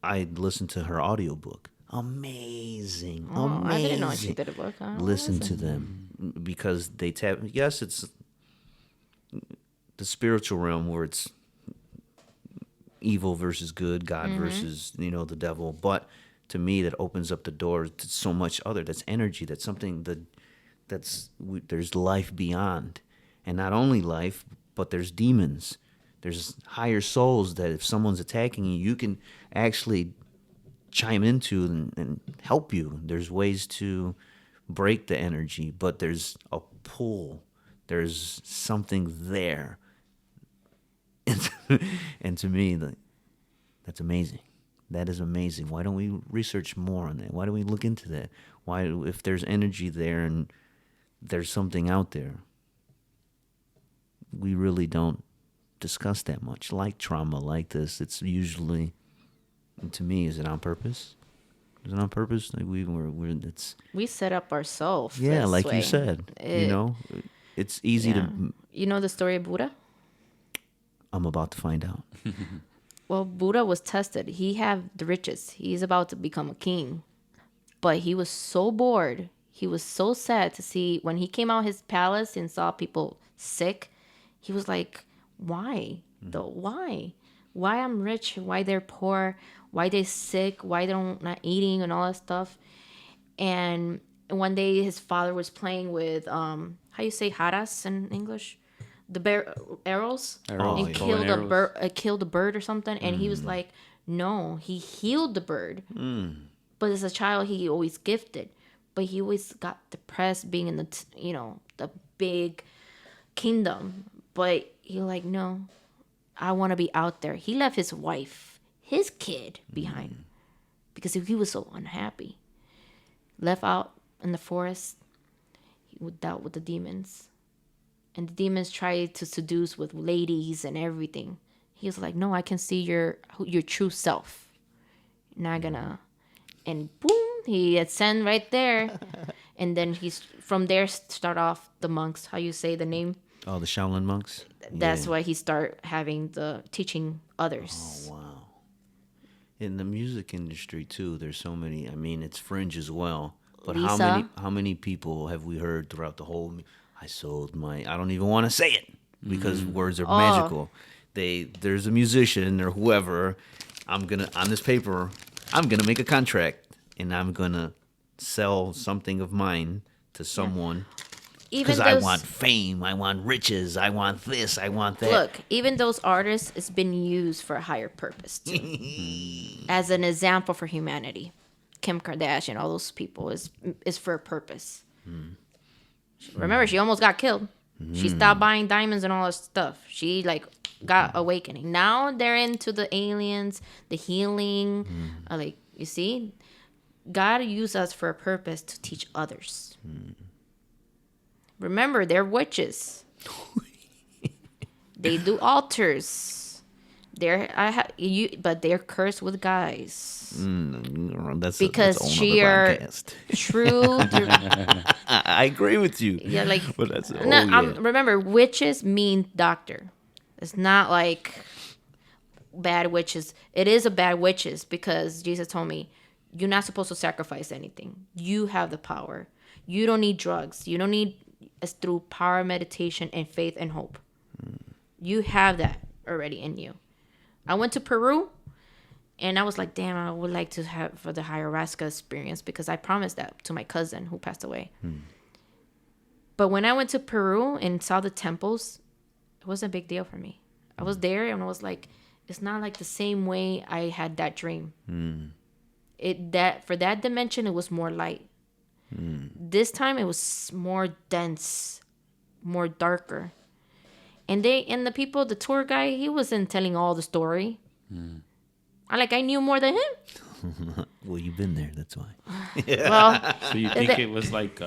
[SPEAKER 4] I listened to her audiobook. Amazing.
[SPEAKER 2] Oh,
[SPEAKER 4] Amazing.
[SPEAKER 2] I didn't know she did a book.
[SPEAKER 4] Listen to them because they tap. Yes, it's the spiritual realm where it's evil versus good, God versus the devil. But to me, that opens up the door to so much other. That's energy. That's something there's life beyond, and not only life, but there's demons. There's higher souls that if someone's attacking you, you can actually chime into and help you. There's ways to break the energy, but there's a pull. There's something there. And to me, that's amazing. That is amazing. Why don't we research more on that? Why don't we look into that? Why, if there's energy there and there's something out there, we really don't discuss that much. Like trauma, like this, it's usually, to me, is it on purpose? Is it on purpose? Like
[SPEAKER 2] we set up ourselves.
[SPEAKER 4] Yeah, like
[SPEAKER 2] way.
[SPEAKER 4] you said. It's easy to.
[SPEAKER 2] You know the story of Buddha?
[SPEAKER 4] I'm about to find out.
[SPEAKER 2] Well, Buddha was tested. He had the riches. He's about to become a king. But he was so bored. He was so sad to see when he came out his palace and saw people sick. He was like, why? Though, why? Why I'm rich? Why they're poor? Why they sick? Why they're not eating and all that stuff? And one day his father was playing with, how you say haras in English? The arrows,
[SPEAKER 3] Arrows.
[SPEAKER 2] and
[SPEAKER 3] Oh,
[SPEAKER 2] killed
[SPEAKER 3] yeah.
[SPEAKER 2] a bird, killed a bird or something. And he was like, no, he healed the bird. But as a child, he always gifted, but he always got depressed being in the the big kingdom. But he like, no, I want to be out there. He left his wife, his kid behind because he was so unhappy. Left out in the forest, he dealt with the demons. And the demons tried to seduce with ladies and everything. He was like, no, I can see your true self. Not gonna. And boom, he ascend right there. And then he's from there start off the monks. How you say the name?
[SPEAKER 4] Oh, the Shaolin monks?
[SPEAKER 2] That's why he start having the teaching others.
[SPEAKER 4] Oh, wow. In the music industry, too, there's so many. I mean, it's fringe as well. But
[SPEAKER 2] Lisa.
[SPEAKER 4] how many people have we heard throughout the whole... I don't even want to say it because words are magical. There's a musician or whoever. On this paper, I'm gonna make a contract and I'm gonna sell something of mine to someone because I want fame, I want riches, I want this, I want that.
[SPEAKER 2] Look, even those artists, it's been used for a higher purpose too. As an example for humanity. Kim Kardashian, all those people is for a purpose. Remember, she almost got killed. She stopped buying diamonds and all that stuff. She got awakening. Now they're into the aliens, the healing. You see, God used us for a purpose to teach others. Remember, they're witches. They do altars. But they're cursed with guys.
[SPEAKER 4] That's
[SPEAKER 2] because
[SPEAKER 4] that's
[SPEAKER 2] she are
[SPEAKER 4] podcast.
[SPEAKER 2] true.
[SPEAKER 4] I agree with you.
[SPEAKER 2] Yeah, like
[SPEAKER 4] But that's,
[SPEAKER 2] remember, witches mean doctor. It's not like bad witches. It is a bad witches because Jesus told me you're not supposed to sacrifice anything. You have the power. You don't need drugs. You don't need. It's through power, meditation, and faith and hope. You have that already in you. I went to Peru, and I was like, damn, I would like to have for the ayahuasca experience because I promised that to my cousin who passed away. But when I went to Peru and saw the temples, it wasn't a big deal for me. I was there and I was like, it's not like the same way I had that dream. For that dimension, it was more light. This time it was more dense, more darker. And the people, the tour guy, he wasn't telling all the story. I knew more than him.
[SPEAKER 4] Well, you've been there, that's why.
[SPEAKER 2] Well,
[SPEAKER 3] So you think it was like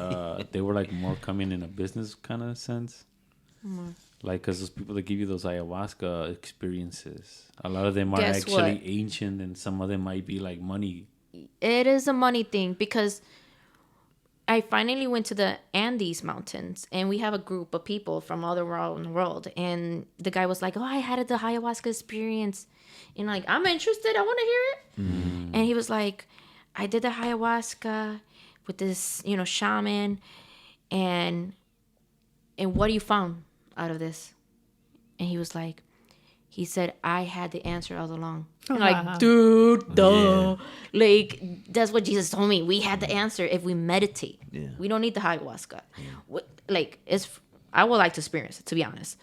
[SPEAKER 3] they were like more coming in a business kind of sense? Like, because those people that give you those ayahuasca experiences, a lot of them are
[SPEAKER 2] Guess
[SPEAKER 3] actually
[SPEAKER 2] what?
[SPEAKER 3] ancient and some of them might be like money.
[SPEAKER 2] it is a money thing because I finally went to the Andes Mountains and we have a group of people from all around the world. And the guy was like, oh, I had the ayahuasca experience. And I'm interested. I want to hear it. And he was like, I did the ayahuasca with this, shaman, and what do you found out of this? And he said, I had the answer all along. I'm like, dude, duh. Like, that's what Jesus told me. We had the answer if we meditate.
[SPEAKER 4] Yeah.
[SPEAKER 2] We don't need the ayahuasca. Like, I would like to experience it, to be honest.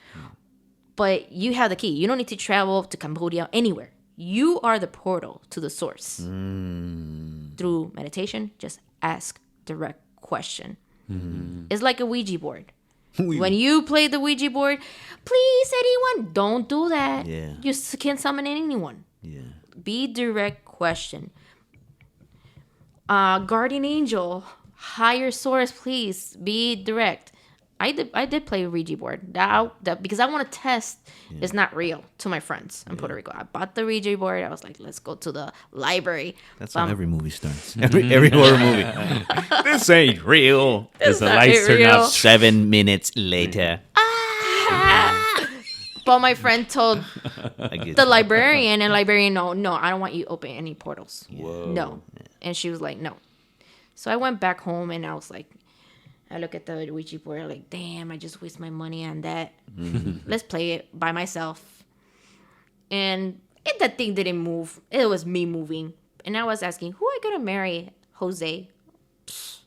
[SPEAKER 2] But you have the key. You don't need to travel to Cambodia, anywhere. You are the portal to the source. Through meditation, just ask direct question. It's like a Ouija board. When you play the Ouija board, please, anyone, don't do that.
[SPEAKER 4] Yeah.
[SPEAKER 2] You can't summon anyone.
[SPEAKER 4] Yeah.
[SPEAKER 2] Be direct question. Guardian angel, higher source, please be direct. I did play a Ouija board that because I want to test it's not real to my friends in Puerto Rico. I bought the Ouija board. I was like, let's go to the library.
[SPEAKER 4] That's how every movie starts. Every horror movie. This ain't real.
[SPEAKER 2] This
[SPEAKER 4] The
[SPEAKER 2] not
[SPEAKER 4] lights turn
[SPEAKER 2] real.
[SPEAKER 4] out 7 minutes later.
[SPEAKER 2] But my friend told
[SPEAKER 4] I get
[SPEAKER 2] the
[SPEAKER 4] you.
[SPEAKER 2] librarian, and librarian, no, I don't want you to open any portals. No. And she was like, no. So I went back home and I was like, I look at the Ouija board like, damn, I just waste my money on that. Let's play it by myself. And that thing didn't move. It was me moving. And I was asking, who I gonna marry? Jose. Psst,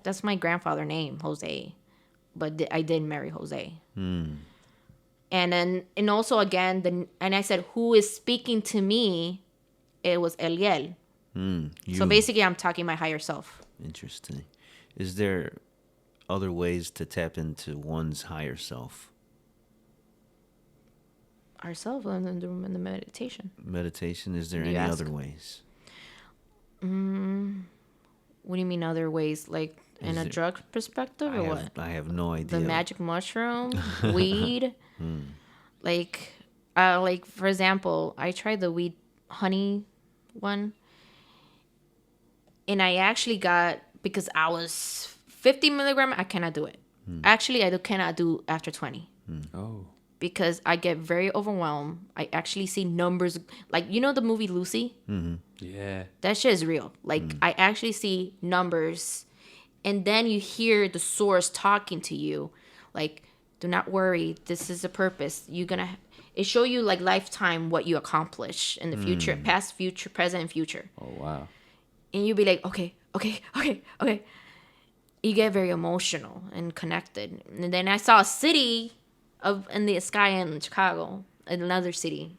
[SPEAKER 2] that's my grandfather's name, Jose. But I didn't marry Jose. And then, also again, and I said, who is speaking to me? It was Eliel. So basically, I'm talking my higher self.
[SPEAKER 4] Interesting. Is there other ways to tap into one's higher self?
[SPEAKER 2] Ourselves in the meditation.
[SPEAKER 4] Meditation, is there
[SPEAKER 2] You
[SPEAKER 4] any
[SPEAKER 2] ask.
[SPEAKER 4] other ways?
[SPEAKER 2] What do you mean other ways? Like in
[SPEAKER 4] Is
[SPEAKER 2] a
[SPEAKER 4] there-
[SPEAKER 2] drug perspective or what?
[SPEAKER 4] I have no idea.
[SPEAKER 2] The magic mushroom, weed. Like for example, I tried the weed honey one, and I actually got, because I was 50 milligram, I cannot do it. Actually, I cannot do after 20.
[SPEAKER 3] Oh.
[SPEAKER 2] Because I get very overwhelmed. I actually see numbers, like, the movie Lucy?
[SPEAKER 3] Yeah.
[SPEAKER 2] That shit is real. Like, I actually see numbers, and then you hear the source talking to you. Like, do not worry. This is the purpose. It show you, like, lifetime what you accomplish in the future, past, future, present, and future.
[SPEAKER 3] Oh, wow.
[SPEAKER 2] And you'll be like, okay. You get very emotional and connected. And then I saw a city in the sky in Chicago, in another city.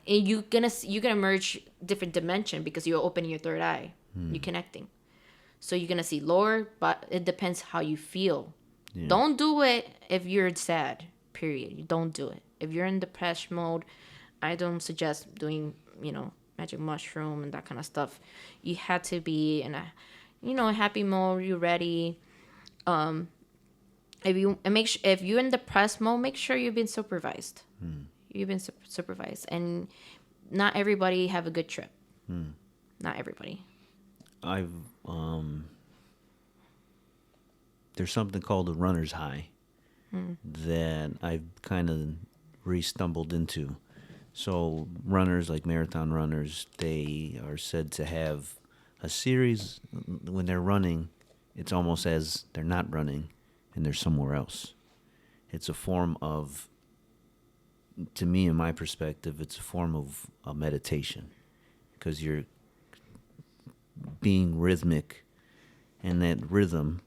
[SPEAKER 2] And you're gonna merge different dimension because you're opening your third eye. You're connecting. So you're gonna see lower, but it depends how you feel.
[SPEAKER 4] Yeah.
[SPEAKER 2] Don't do it if you're sad. Period. You don't do it. If you're in depression mode, I don't suggest doing, magic mushroom and that kind of stuff. You had to be in a, happy mode. You're ready. If you're in depressed mode, make sure you've been supervised. You've been supervised, and not everybody have a good trip. Not everybody.
[SPEAKER 4] I've there's something called a runner's high that I've kind of re-stumbled into. So runners, like marathon runners, they are said to have a series when they're running. It's almost as they're not running and they're somewhere else. It's a form of, to me, in my perspective, it's a form of a meditation, because you're being rhythmic, and that rhythm,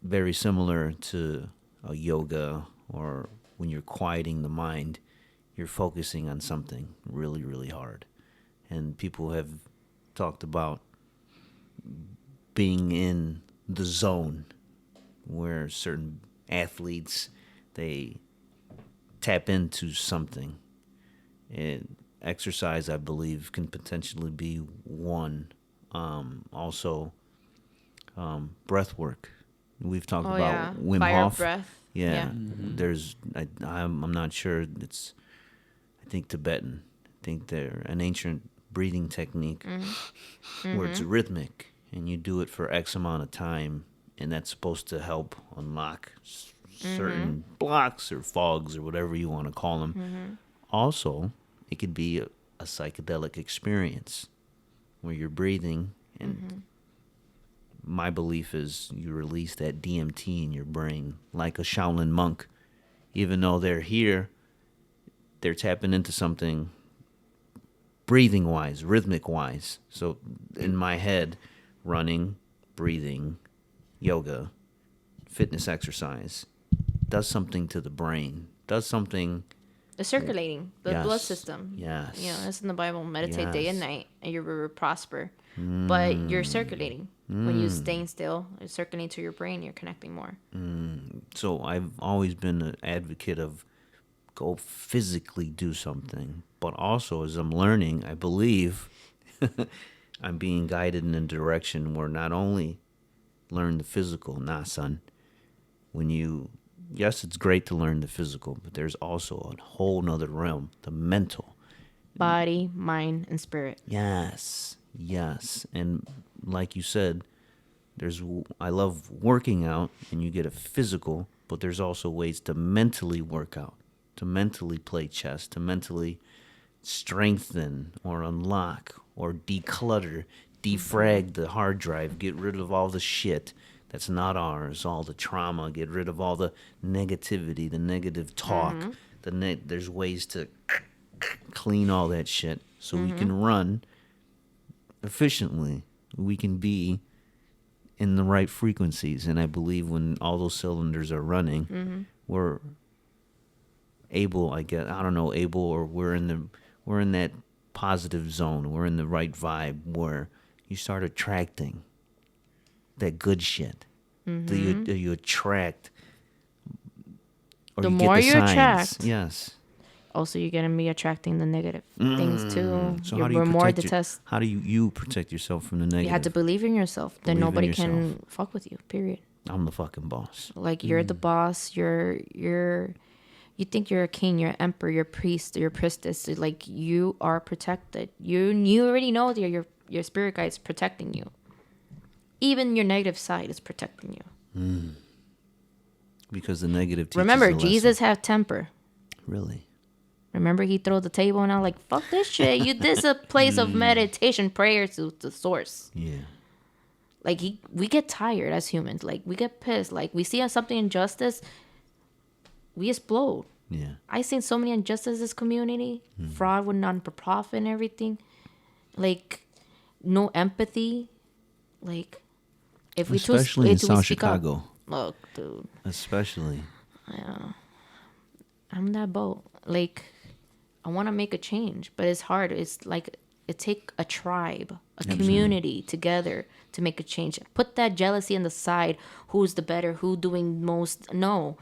[SPEAKER 4] very similar to a yoga, or when you're quieting the mind, you're focusing on something really, really hard. And people have talked about being in the zone, where certain athletes, they tap into something. And exercise, I believe, can potentially be one. Also, breath work. We've talked about Wim
[SPEAKER 2] Fire
[SPEAKER 4] Hof.
[SPEAKER 2] breath.
[SPEAKER 4] Yeah, there's. I'm not sure. It's, I think, Tibetan. I think they're an ancient breathing technique where it's rhythmic, and you do it for X amount of time, and that's supposed to help unlock certain blocks or fogs or whatever you want to call them. Also, it could be a psychedelic experience where you're breathing, and my belief is you release that DMT in your brain like a Shaolin monk. Even though they're here, they're tapping into something breathing wise, rhythmic wise. So in my head, running, breathing, yoga, fitness exercise does something to the brain, does something.
[SPEAKER 2] The circulating, the
[SPEAKER 4] Yes.
[SPEAKER 2] blood system.
[SPEAKER 4] Yes.
[SPEAKER 2] You know, it's in the Bible. Meditate day and
[SPEAKER 4] Yes.
[SPEAKER 2] night, and you will prosper. But you're circulating. When you're staying still, it's circulating to your brain. You're connecting more.
[SPEAKER 4] So I've always been an advocate of go physically do something. But also, as I'm learning, I believe I'm being guided in a direction where not only learn the physical, nah, son. Yes, it's great to learn the physical, but there's also a whole nother realm, the mental.
[SPEAKER 2] Body, mind, and spirit.
[SPEAKER 4] Yes. And like you said, I love working out, and you get a physical, but there's also ways to mentally work out, to mentally play chess, to mentally strengthen or unlock or declutter, defrag the hard drive, get rid of all the shit that's not ours, all the trauma, get rid of all the negativity, the negative talk. There's ways to clean all that shit so we can run efficiently. We can be in the right frequencies, and I believe when all those cylinders are running, we're able, or we're in that positive zone. We're in the right vibe where you start attracting that good shit. You attract, or
[SPEAKER 2] The
[SPEAKER 4] you
[SPEAKER 2] more
[SPEAKER 4] get the
[SPEAKER 2] you
[SPEAKER 4] signs.
[SPEAKER 2] attract,
[SPEAKER 4] Yes.
[SPEAKER 2] also you're gonna be attracting the negative things too.
[SPEAKER 4] So
[SPEAKER 2] You're
[SPEAKER 4] how do you
[SPEAKER 2] more
[SPEAKER 4] protect
[SPEAKER 2] detest.
[SPEAKER 4] how do you protect yourself from the negative?
[SPEAKER 2] You have to believe in yourself. Then
[SPEAKER 4] Believe in
[SPEAKER 2] nobody
[SPEAKER 4] yourself.
[SPEAKER 2] can fuck with you. Period.
[SPEAKER 4] I'm the fucking boss.
[SPEAKER 2] Like you're the boss. You think you're a king, you're an emperor, you're a priest, you're a priestess. Like you are protected. You already know that your spirit guide's protecting you. Even your negative side is protecting you.
[SPEAKER 4] Because the negative teaches
[SPEAKER 2] Remember,
[SPEAKER 4] the lesson.
[SPEAKER 2] Jesus had temper.
[SPEAKER 4] Really?
[SPEAKER 2] Remember, he threw the table and I like, fuck this shit. This is a place of meditation, prayer to the source.
[SPEAKER 4] Yeah.
[SPEAKER 2] Like we get tired as humans. Like we get pissed. Like we see something injustice, we explode.
[SPEAKER 4] Yeah.
[SPEAKER 2] I seen so many injustices in this community, fraud with non-profit and everything. Like no empathy. Like if we
[SPEAKER 4] Especially in
[SPEAKER 2] if we
[SPEAKER 4] South
[SPEAKER 2] speak up-
[SPEAKER 4] Chicago.
[SPEAKER 2] Look, dude,
[SPEAKER 4] Especially.
[SPEAKER 2] I'm that boat. Like I want to make a change, but it's hard. It's like it take a tribe, a community together to make a change. Put that jealousy on the side. Who's the better? Who doing most? No.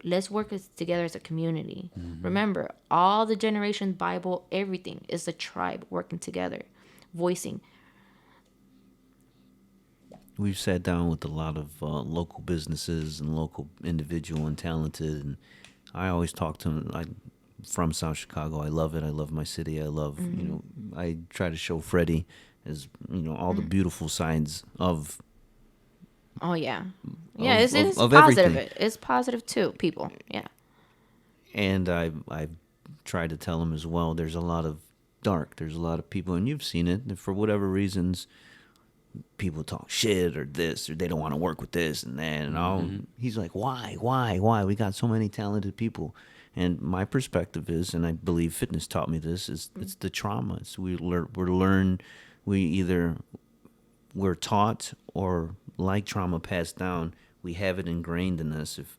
[SPEAKER 2] Let's work together as a community. Remember, all the generation Bible, everything is a tribe working together, voicing.
[SPEAKER 4] We've sat down with a lot of local businesses and local individual and talented, and I always talk to them. I'm from South Chicago. I love it. I love my city. I love, I try to show Freddie as, all the beautiful sides of.
[SPEAKER 2] Oh yeah, yeah. It's
[SPEAKER 4] of
[SPEAKER 2] positive.
[SPEAKER 4] everything.
[SPEAKER 2] It's positive too. People, yeah.
[SPEAKER 4] And I've tried to tell him as well, there's a lot of dark. There's a lot of people, and you've seen it, for whatever reasons, people talk shit or this, or they don't want to work with this and that. And all. He's like, why? We got so many talented people. And my perspective is, and I believe fitness taught me this, is it's the trauma. It's we're taught, or like trauma passed down, we have it ingrained in us. If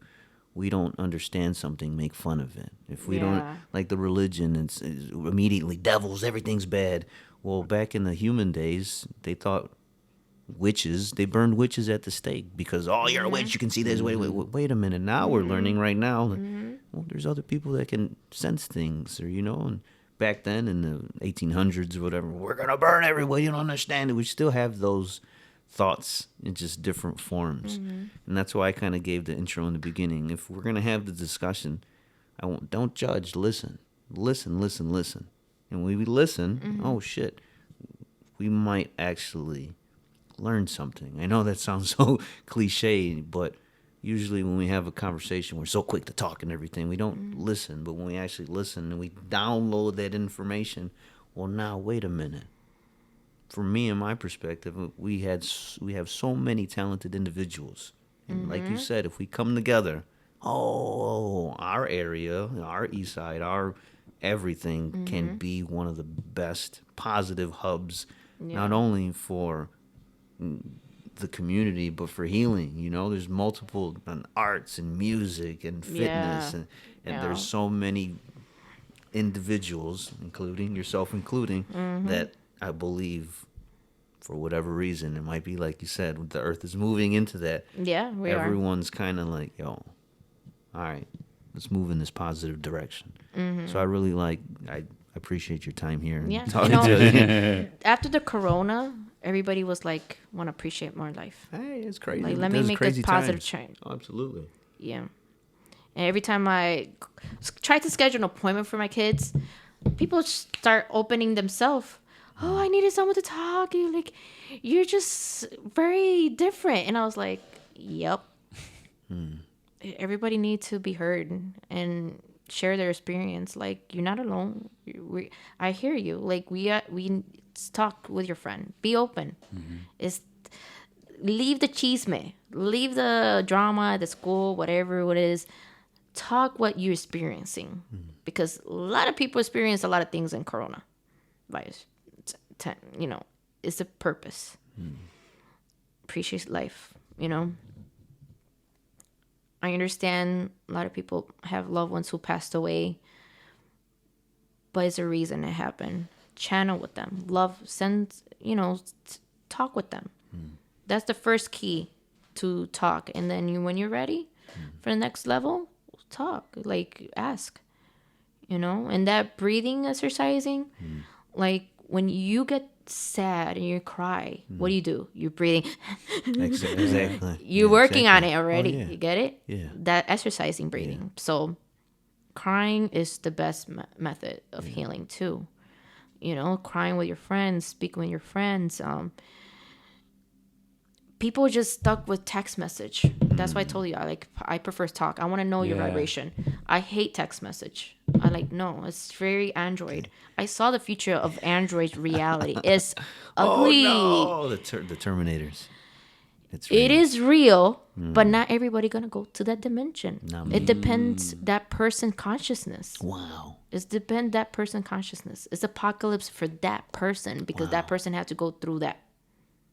[SPEAKER 4] we don't understand something, make fun of it. If we don't, like the religion, it's immediately devils, everything's bad. Well, back in the human days, they thought they burned witches at the stake because, you're a witch, you can see this. Wait a minute. Now we're learning right now that, well, there's other people that can sense things, or, and back then in the 1800s or whatever, we're going to burn everybody. You don't understand it. We still have those thoughts in just different forms. And that's why I kind of gave the intro in the beginning. If we're going to have the discussion, don't judge, listen. And when we listen, oh shit, we might actually learn something. I know that sounds so cliche, but usually when we have a conversation, we're so quick to talk and everything. We don't listen, but when we actually listen and we download that information, well, now, wait a minute. for me, in my perspective, we have so many talented individuals, and like you said, if we come together, our area, our east side, our everything can be one of the best positive hubs, not only for the community but for healing. There's multiple arts and music and fitness,
[SPEAKER 2] Yeah.
[SPEAKER 4] and there's so many individuals, including yourself, that I believe, for whatever reason, it might be like you said, the earth is moving into that.
[SPEAKER 2] Yeah, we are.
[SPEAKER 4] Everyone's kind of like, yo, all right, let's move in this positive direction. So I really I appreciate your time here.
[SPEAKER 2] Yeah,
[SPEAKER 4] Talking
[SPEAKER 2] you know,
[SPEAKER 4] to you.
[SPEAKER 2] after the corona, everybody was like, want to appreciate more life.
[SPEAKER 4] Hey, it's crazy.
[SPEAKER 2] Like, let me
[SPEAKER 4] There's
[SPEAKER 2] make
[SPEAKER 4] crazy
[SPEAKER 2] this positive
[SPEAKER 4] times.
[SPEAKER 2] change.
[SPEAKER 4] Oh, absolutely.
[SPEAKER 2] Yeah. And every time I try to schedule an appointment for my kids, people start opening themselves. Oh, I needed someone to talk. You're just very different. And I was like, yep. Everybody needs to be heard and share their experience. Like, you're not alone. I hear you. Like, we talk with your friend. Be open. Leave the chisme. Leave the drama at the school, whatever it is. Talk what you're experiencing, because a lot of people experience a lot of things in corona virus. It's a purpose. Appreciate life. I understand a lot of people have loved ones who passed away, but it's a reason it happened. Channel with them, talk with them. That's the first key, to talk. And then when you're ready for the next level, talk, ask, and that breathing exercising, like when you get sad and you cry, what do? You're breathing.
[SPEAKER 4] Exactly.
[SPEAKER 2] You're working on it already.
[SPEAKER 4] Oh, yeah.
[SPEAKER 2] You get it?
[SPEAKER 4] Yeah.
[SPEAKER 2] That exercising breathing. Yeah. So crying is the best method of healing too. Crying with your friends, speaking with your friends. People just stuck with text message. That's why I told you I prefer talk. I want to know your vibration. I hate text message. No, it's very Android. I saw the future of Android reality. It's ugly.
[SPEAKER 4] Oh no, the Terminators.
[SPEAKER 2] It is real, but not everybody gonna go to that dimension. It depends that person consciousness.
[SPEAKER 4] Wow.
[SPEAKER 2] It depends that person consciousness. It's apocalypse for that person because that person had to go through that.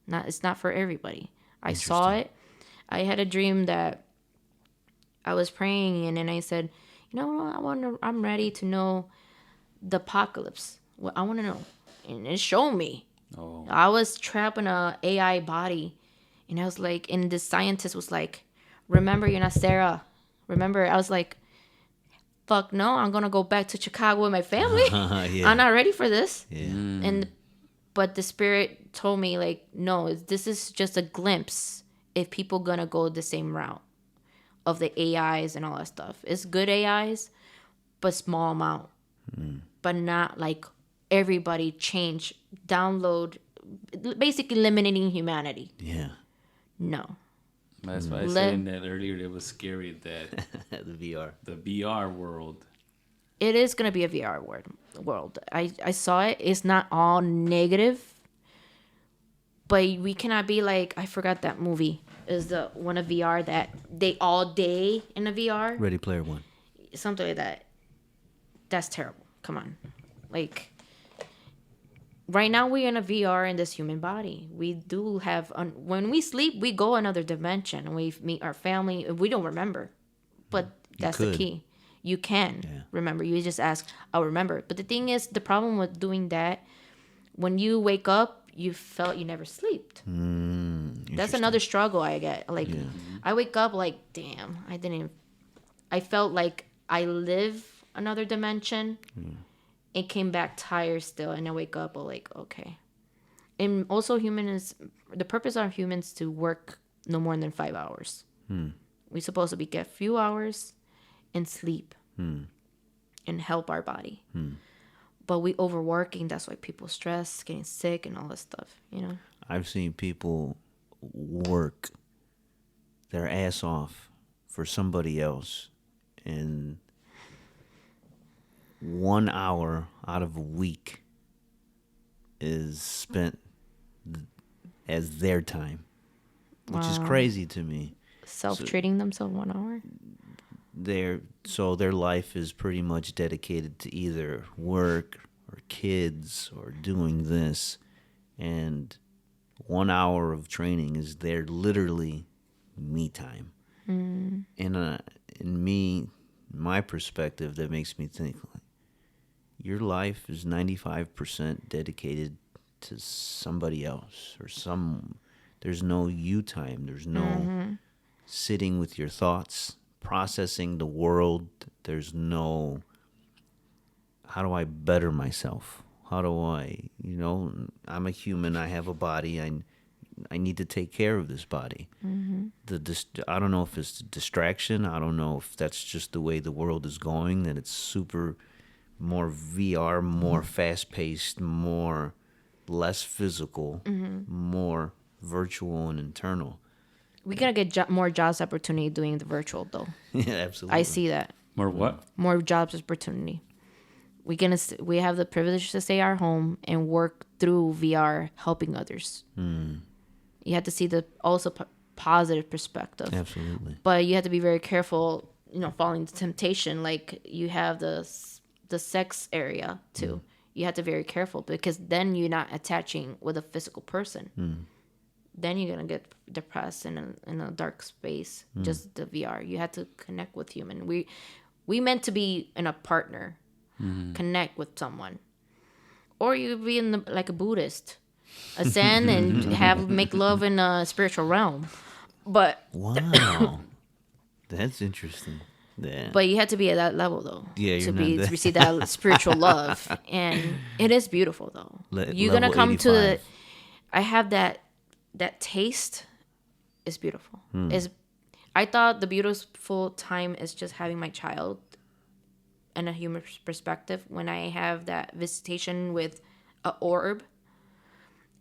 [SPEAKER 2] It's not for everybody. I saw it. I had a dream that I was praying and then I said, I'm ready to know the apocalypse. Well, I want to know. And it showed me. Oh. I was trapped in a AI body. And I was like, and the scientist was like, remember, you're not Sarah. Remember, I was like, fuck no, I'm going to go back to Chicago with my family. Yeah. I'm not ready for this. Yeah. But the spirit told me, no, this is just a glimpse if people going to go the same route of the AIs and all that stuff. It's good AIs, but small amount. But not everybody change, download, basically eliminating humanity.
[SPEAKER 4] Yeah.
[SPEAKER 2] No.
[SPEAKER 3] That's why I said in that earlier, it was scary that the VR world.
[SPEAKER 2] It is going to be a VR world. I saw it. It's not all negative. But we cannot be I forgot that movie. Is the one of VR that they all day in a VR?
[SPEAKER 4] Ready Player One.
[SPEAKER 2] Something like that. That's terrible. Come on. Right now we're in a VR in this human body. We do have, when we sleep, we go another dimension. And we meet our family. We don't remember. But that's the key. You can remember. You just ask, I'll remember. But the thing is, the problem with doing that, when you wake up, you felt you never slept. That's another struggle I get. I wake up damn, I felt like I live another dimension and came back tired still. And I wake up okay. And also the purpose of humans to work no more than 5 hours. We're supposed to get a few hours and sleep and help our body. But we overworking. That's why people stress, getting sick, and all that stuff.
[SPEAKER 4] I've seen people work their ass off for somebody else, and 1 hour out of a week is spent as their time, which is crazy to me.
[SPEAKER 2] Self-treating themselves 1 hour.
[SPEAKER 4] Their life is pretty much dedicated to either work or kids or doing this, and 1 hour of training is their literally me time. And in my perspective, that makes me think like, your life is 95% dedicated to somebody else or there's no you time. There's no sitting with your thoughts, processing the world. There's no, how do I better myself? How do I, I'm a human. I have a body. I need to take care of this body. I don't know if it's distraction. I don't know if that's just the way the world is going, that it's super more VR, more fast-paced, less physical, more virtual and internal.
[SPEAKER 2] We gotta get more jobs opportunity doing the virtual though.
[SPEAKER 4] Yeah, absolutely.
[SPEAKER 2] I see that.
[SPEAKER 3] More what?
[SPEAKER 2] More jobs opportunity. We have the privilege to stay at our home and work through VR, helping others. You have to see the also positive perspective.
[SPEAKER 4] Absolutely.
[SPEAKER 2] But you have to be very careful, falling into temptation. Like you have the sex area too. You have to be very careful because then you're not attaching with a physical person. Then you're gonna get depressed in a dark space. Just the VR. You have to connect with human. We meant to be in a partner, connect with someone, or you could be like a Buddhist, ascend and make love in a spiritual realm. But
[SPEAKER 4] wow, that's interesting. Yeah.
[SPEAKER 2] But you have to be at that level though.
[SPEAKER 4] Yeah,
[SPEAKER 2] to receive that spiritual love, and it is beautiful though. You're gonna come
[SPEAKER 4] 85.
[SPEAKER 2] I have that taste. Is beautiful. I thought the beautiful time is just having my child, and a human perspective. When I have that visitation with a orb,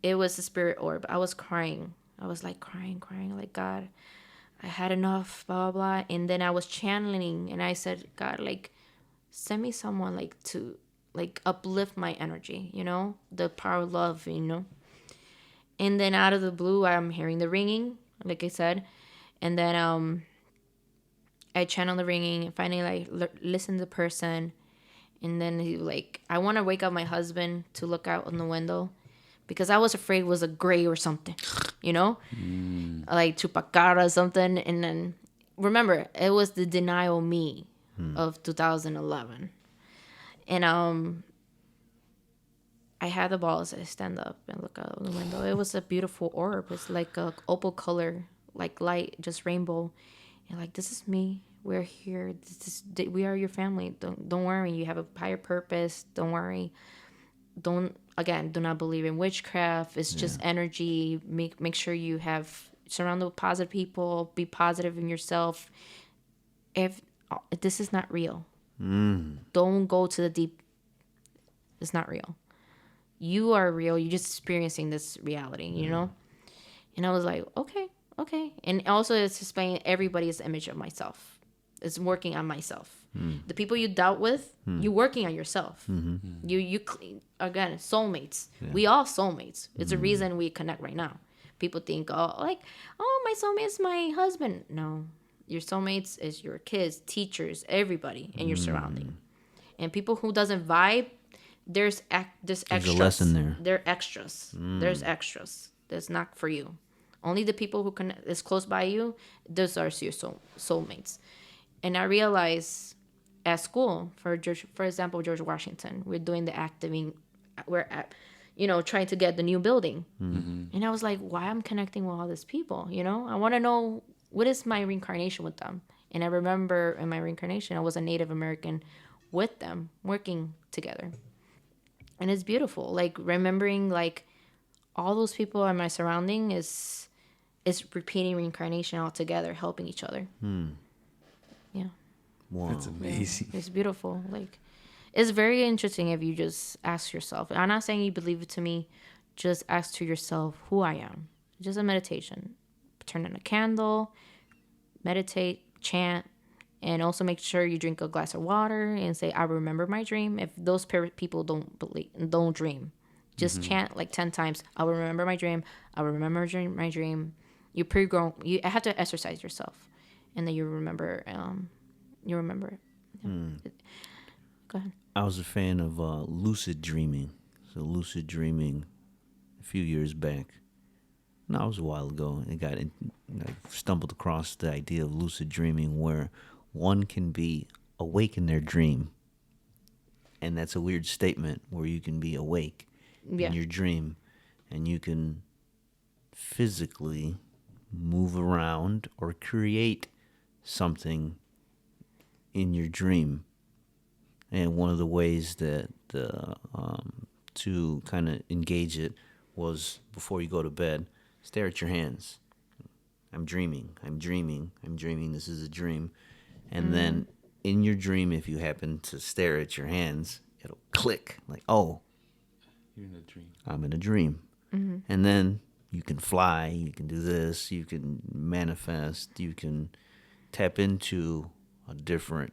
[SPEAKER 2] it was a spirit orb. I was crying. I was like crying, like God. I had enough, blah, blah, blah. And then I was channeling and I said, God, like, send me someone like to like uplift my energy, the power of love, And then out of the blue, I'm hearing the ringing, like I said. And then I channel the ringing and finally listen to the person. And then he I want to wake up my husband to look out on the window. Because I was afraid it was a gray or something, like chupacabra or something. And then remember, it was the denial me of 2011. And I had the balls. I stand up and look out the window. It was a beautiful orb. It's like a opal color, like light, just rainbow. And like, this is me. We're here. We are your family. Don't worry. You have a higher purpose. Don't worry. Do not believe in witchcraft. It's just energy. Make sure you have surrounded with positive people. Be positive in yourself. If this is not real, don't go to the deep. It's not real. You are real. You're just experiencing this reality, And I was like, okay. And also, it's explaining everybody's image of myself. It's working on myself. The people you dealt with, you're working on yourself. You again, soulmates. Yeah. We all soulmates. It's a reason we connect right now. People think, my soulmate is my husband. No, your soulmates is your kids, teachers, everybody in your surrounding. And people who doesn't vibe, there's extras.
[SPEAKER 4] A lesson there.
[SPEAKER 2] They're extras. There's extras. That's not for you. Only the people who is close by you, those are your soulmates. And I realized at school, for example, George Washington, we're doing the activating, we're at, trying to get the new building. And I was like, why I'm connecting with all these people, I want to know what is my reincarnation with them. And I remember in my reincarnation, I was a Native American with them, working together. And it's beautiful. Like remembering like all those people in my surrounding is repeating reincarnation all together, helping each other. Yeah.
[SPEAKER 4] Wow.
[SPEAKER 3] That's amazing.
[SPEAKER 2] Yeah. It's beautiful. Like, it's very interesting if you just ask yourself. I'm not saying you believe it to me. Just ask to yourself who I am. Just a meditation. Turn on a candle, meditate, chant, and also make sure you drink a glass of water and say, I remember my dream. If those people don't dream, Just chant like 10 times. I will remember my dream. I will remember my dream. You pre-grown. You have to exercise yourself, and then you remember. You remember it. Yeah. Go ahead.
[SPEAKER 4] I was a fan of lucid dreaming. So lucid dreaming, a few years back. No, it was a while ago. I stumbled across the idea of lucid dreaming, where one can be awake in their dream, and that's a weird statement, where you can be awake in your dream, and you can physically move around or create something in your dream. And one of the ways that to kind of engage it was, before you go to bed, stare at your hands. I'm dreaming. This is a dream. And then in your dream, if you happen to stare at your hands, it'll click like, oh,
[SPEAKER 3] You're in a dream.
[SPEAKER 4] I'm in a dream. And then you can fly, you can do this, you can manifest, you can tap into a different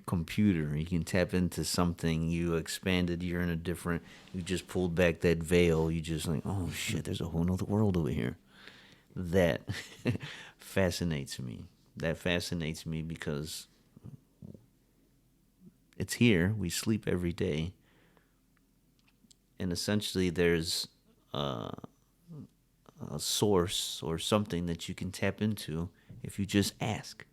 [SPEAKER 4] computer. You can tap into something. You expanded. You're in a different. You just pulled back that veil. You just like, oh shit, there's a whole nother world over here. That fascinates me. That fascinates me because it's here. We sleep every day, and essentially there's a source or something that you can tap into if you just ask.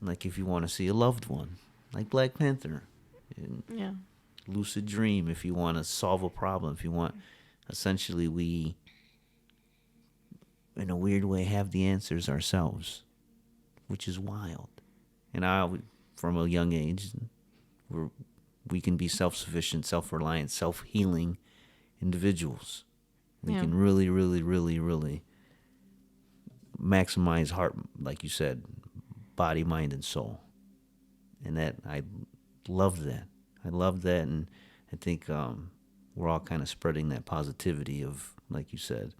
[SPEAKER 4] Like if you want to see a loved one, like Black Panther. And lucid dream, if you want to solve a problem, if you want, essentially we, in a weird way, have the answers ourselves, which is wild. And from a young age, we can be self-sufficient, self-reliant, self-healing individuals. We can really, really, really, really maximize heart, like you said, body, mind, and soul. And that, I love that. And I think we're all kind of spreading that positivity of, like you said,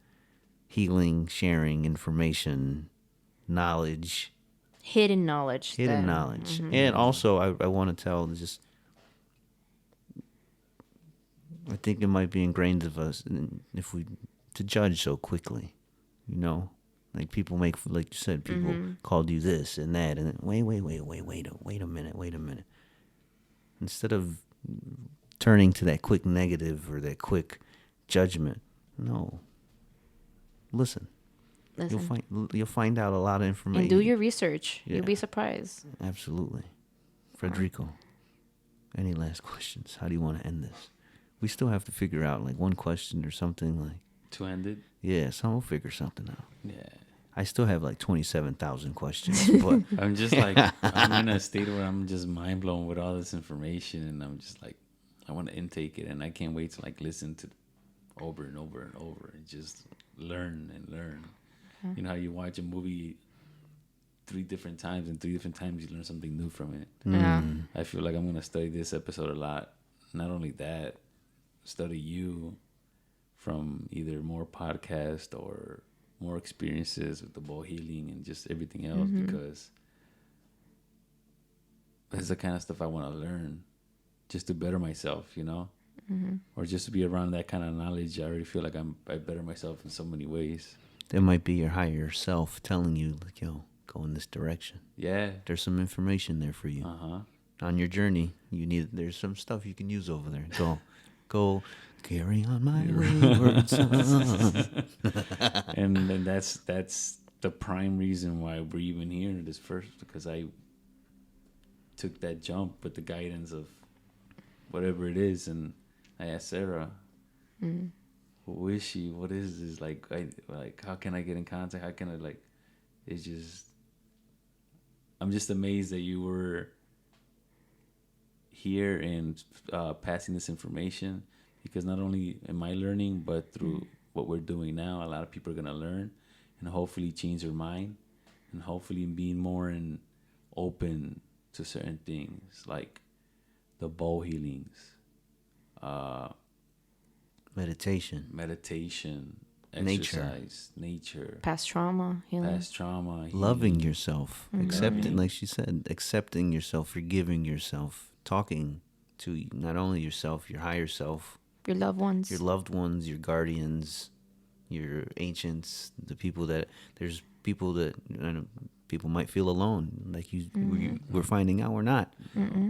[SPEAKER 4] healing, sharing information, knowledge.
[SPEAKER 2] Hidden knowledge.
[SPEAKER 4] And also, I want to tell, just, I think it might be ingrained of us to judge so quickly, Like people make, like you said, people called you this and that, and then, wait a minute. Instead of turning to that quick negative or that quick judgment, no. Listen. You'll find out a lot of information.
[SPEAKER 2] And do your research.
[SPEAKER 4] Yeah.
[SPEAKER 2] You'll be surprised.
[SPEAKER 4] Absolutely. Federico, any last questions? How do you want to end this? We still have to figure out like one question or something like.
[SPEAKER 3] To end it?
[SPEAKER 4] Yeah, so we'll figure something out.
[SPEAKER 3] Yeah.
[SPEAKER 4] I still have like 27,000 questions, but
[SPEAKER 3] I'm just like, I'm in a state where I'm just mind blown with all this information, and I'm just like, I want to intake it, and I can't wait to like listen to over and over and over and just learn and learn. You know how you watch a movie 3 different times, and 3 different times you learn something new from it.
[SPEAKER 2] Yeah.
[SPEAKER 3] I feel like I'm going to study this episode a lot. Not only that, study you from either more podcast or more experiences with the ball healing and just everything else, because that's the kind of stuff I want to learn just to better myself, or just to be around that kind of knowledge. I already feel like I better myself in so many ways.
[SPEAKER 4] There might be your higher self telling you, like, yo, go in this direction.
[SPEAKER 3] Yeah.
[SPEAKER 4] There's some information there for you. On your journey, there's some stuff you can use over there. Go carry on my wayward son.
[SPEAKER 3] And then that's the prime reason why we're even here this first, because I took that jump with the guidance of whatever it is, and I asked Sarah, who is she? What is this? Like, how can I get in contact? How can I, it's just, I'm just amazed that you were here and passing this information, because not only am I learning, but through what we're doing now, a lot of people are going to learn and hopefully change their mind, and hopefully being more open to certain things like the bow healings,
[SPEAKER 4] meditation,
[SPEAKER 3] exercise, nature,
[SPEAKER 2] Past trauma, healing.
[SPEAKER 4] Loving yourself, accepting, like she said, accepting yourself, forgiving yourself, talking to not only yourself, your higher self,
[SPEAKER 2] Your loved ones.
[SPEAKER 4] your loved ones, your guardians, your ancients, the people that there's people that people might feel alone, like we're finding out we're not.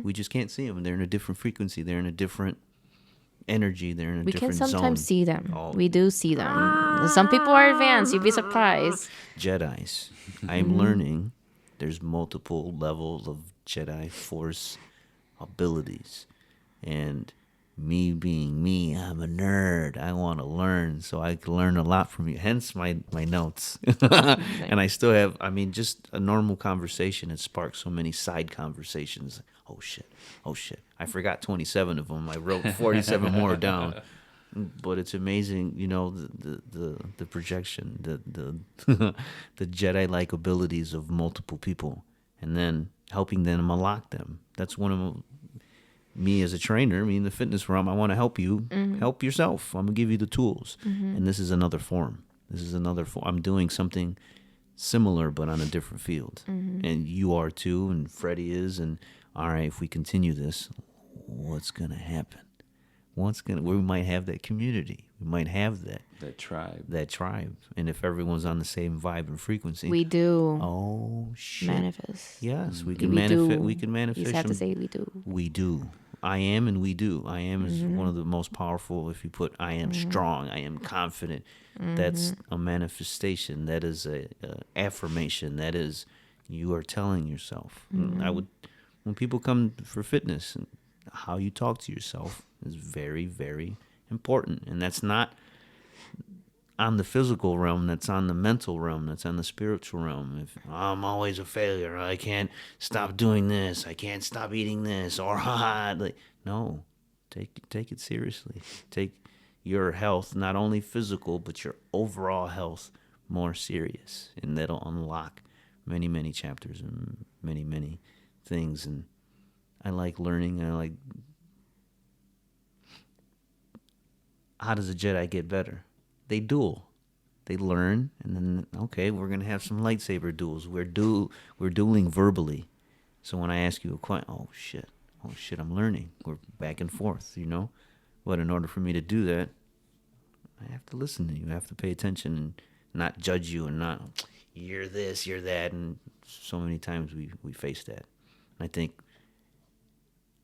[SPEAKER 4] We just can't see them. They're in a different frequency. They're in a different energy. They're in a
[SPEAKER 2] We can
[SPEAKER 4] different
[SPEAKER 2] sometimes
[SPEAKER 4] zone.
[SPEAKER 2] see them.
[SPEAKER 4] Oh.
[SPEAKER 2] We do see them. Some people are advanced. You'd be surprised.
[SPEAKER 4] Jedis. I'm learning there's multiple levels of Jedi Force abilities. And me being me, I'm a nerd. I want to learn, so I can learn a lot from you. Hence my notes. And I still have, I mean, just a normal conversation has sparked so many side conversations. Oh shit. I forgot 27 of them. I wrote 47 more down. But it's amazing, you know, the projection, the the Jedi-like abilities of multiple people, and then helping them unlock them. That's one of me as a trainer, me in the fitness realm. I want to help you help yourself. I'm gonna give you the tools, and this is another form. I'm doing something similar, but on a different field, and you are too, and Freddie is. And all right, if we continue this, what's gonna happen? We might have that community. We might have that tribe. And if everyone's on the same vibe and frequency,
[SPEAKER 2] We do
[SPEAKER 4] oh shit,
[SPEAKER 2] manifest.
[SPEAKER 4] yes, we
[SPEAKER 2] We
[SPEAKER 4] can
[SPEAKER 2] do.
[SPEAKER 4] manifest. We can
[SPEAKER 2] You
[SPEAKER 4] manifest.
[SPEAKER 2] just have to
[SPEAKER 4] them.
[SPEAKER 2] say we do.
[SPEAKER 4] We do. I am, and we do. I am is one of the most powerful. If you put, I am strong. I am confident. That's a manifestation. That is a affirmation. That is, you are telling yourself. When people come for fitness, how you talk to yourself is very, very important. And that's not on the physical realm, that's on the mental realm, that's on the spiritual realm. If I'm always a failure, I can't stop doing this, I can't stop eating this, or like, no, take it seriously. Take your health, not only physical, but your overall health, more serious, and that'll unlock many, many chapters and many, many things. And I like learning. I like, how does a Jedi get better? They duel. They learn, and then, okay, we're going to have some lightsaber duels. We're dueling verbally. So when I ask you a question, oh shit, I'm learning. We're back and forth, you know? But in order for me to do that, I have to listen to you. I have to pay attention and not judge you, and not, you're this, you're that. And so many times we face that. And I think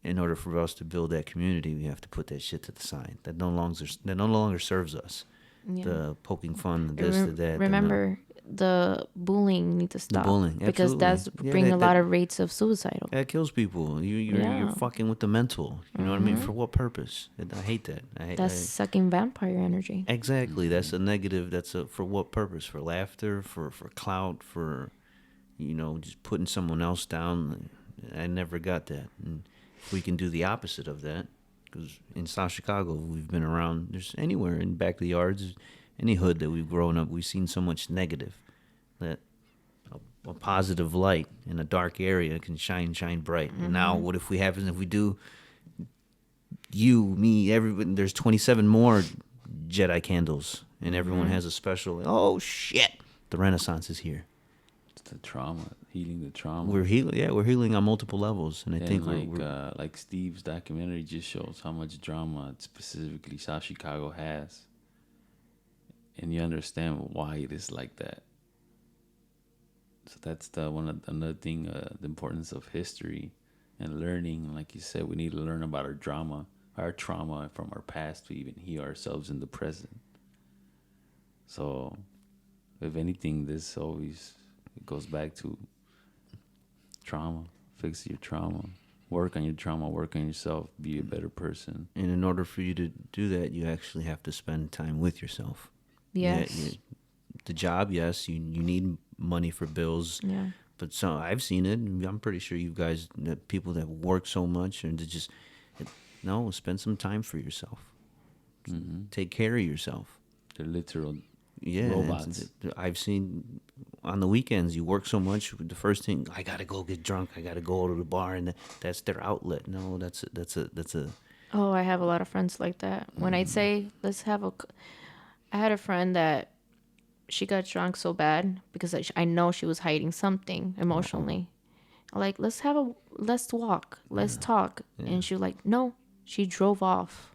[SPEAKER 4] in order for us to build that community, we have to put that shit to the side. That no longer serves us.
[SPEAKER 2] Yeah.
[SPEAKER 4] The poking fun, the this, the that.
[SPEAKER 2] Remember, the bullying needs to stop.
[SPEAKER 4] The bullying,
[SPEAKER 2] because
[SPEAKER 4] absolutely.
[SPEAKER 2] that's bring a lot of rates of suicidal.
[SPEAKER 4] That kills people. You're fucking with the mental. You know what I mean? For what purpose? I hate that.
[SPEAKER 2] That's sucking vampire energy.
[SPEAKER 4] Exactly. That's a negative. For what purpose? For laughter, for clout, for, just putting someone else down. I never got that. And if we can do the opposite of that, because in South Chicago, we've been around, there's anywhere in back of the yards, any hood that we've grown up, we've seen so much negative that a positive light in a dark area can shine bright. And now what if we do, you, me, everybody, there's 27 more Jedi candles, and everyone has a special, oh shit, the Renaissance is here.
[SPEAKER 3] It's the trauma, healing the trauma.
[SPEAKER 4] We're healing on multiple levels, and I think
[SPEAKER 3] like Steve's documentary just shows how much drama specifically South Chicago has, and you understand why it is like that. So that's another thing, the importance of history and learning. Like you said, we need to learn about our trauma from our past to even heal ourselves in the present. So, if anything, this always goes back to trauma. Fix your trauma. Work on your trauma. Work on yourself. Be a better person.
[SPEAKER 4] And in order for you to do that, you actually have to spend time with yourself.
[SPEAKER 2] Yes.
[SPEAKER 4] The job, yes, you need money for bills.
[SPEAKER 2] Yeah.
[SPEAKER 4] But I've seen it. I'm pretty sure you guys, people that work so much, and to just, no, spend some time for yourself. Mm-hmm. Take care of yourself.
[SPEAKER 3] They're literal
[SPEAKER 4] robots. I've seen on the weekends, you work so much. The first thing, I gotta go get drunk. I gotta go to the bar, and that's their outlet. No, that's a.
[SPEAKER 2] Oh, I have a lot of friends like that. When I'd say, I had a friend that she got drunk so bad because I know she was hiding something emotionally, I'm like, let's walk, let's talk. And she was like, no. She drove off.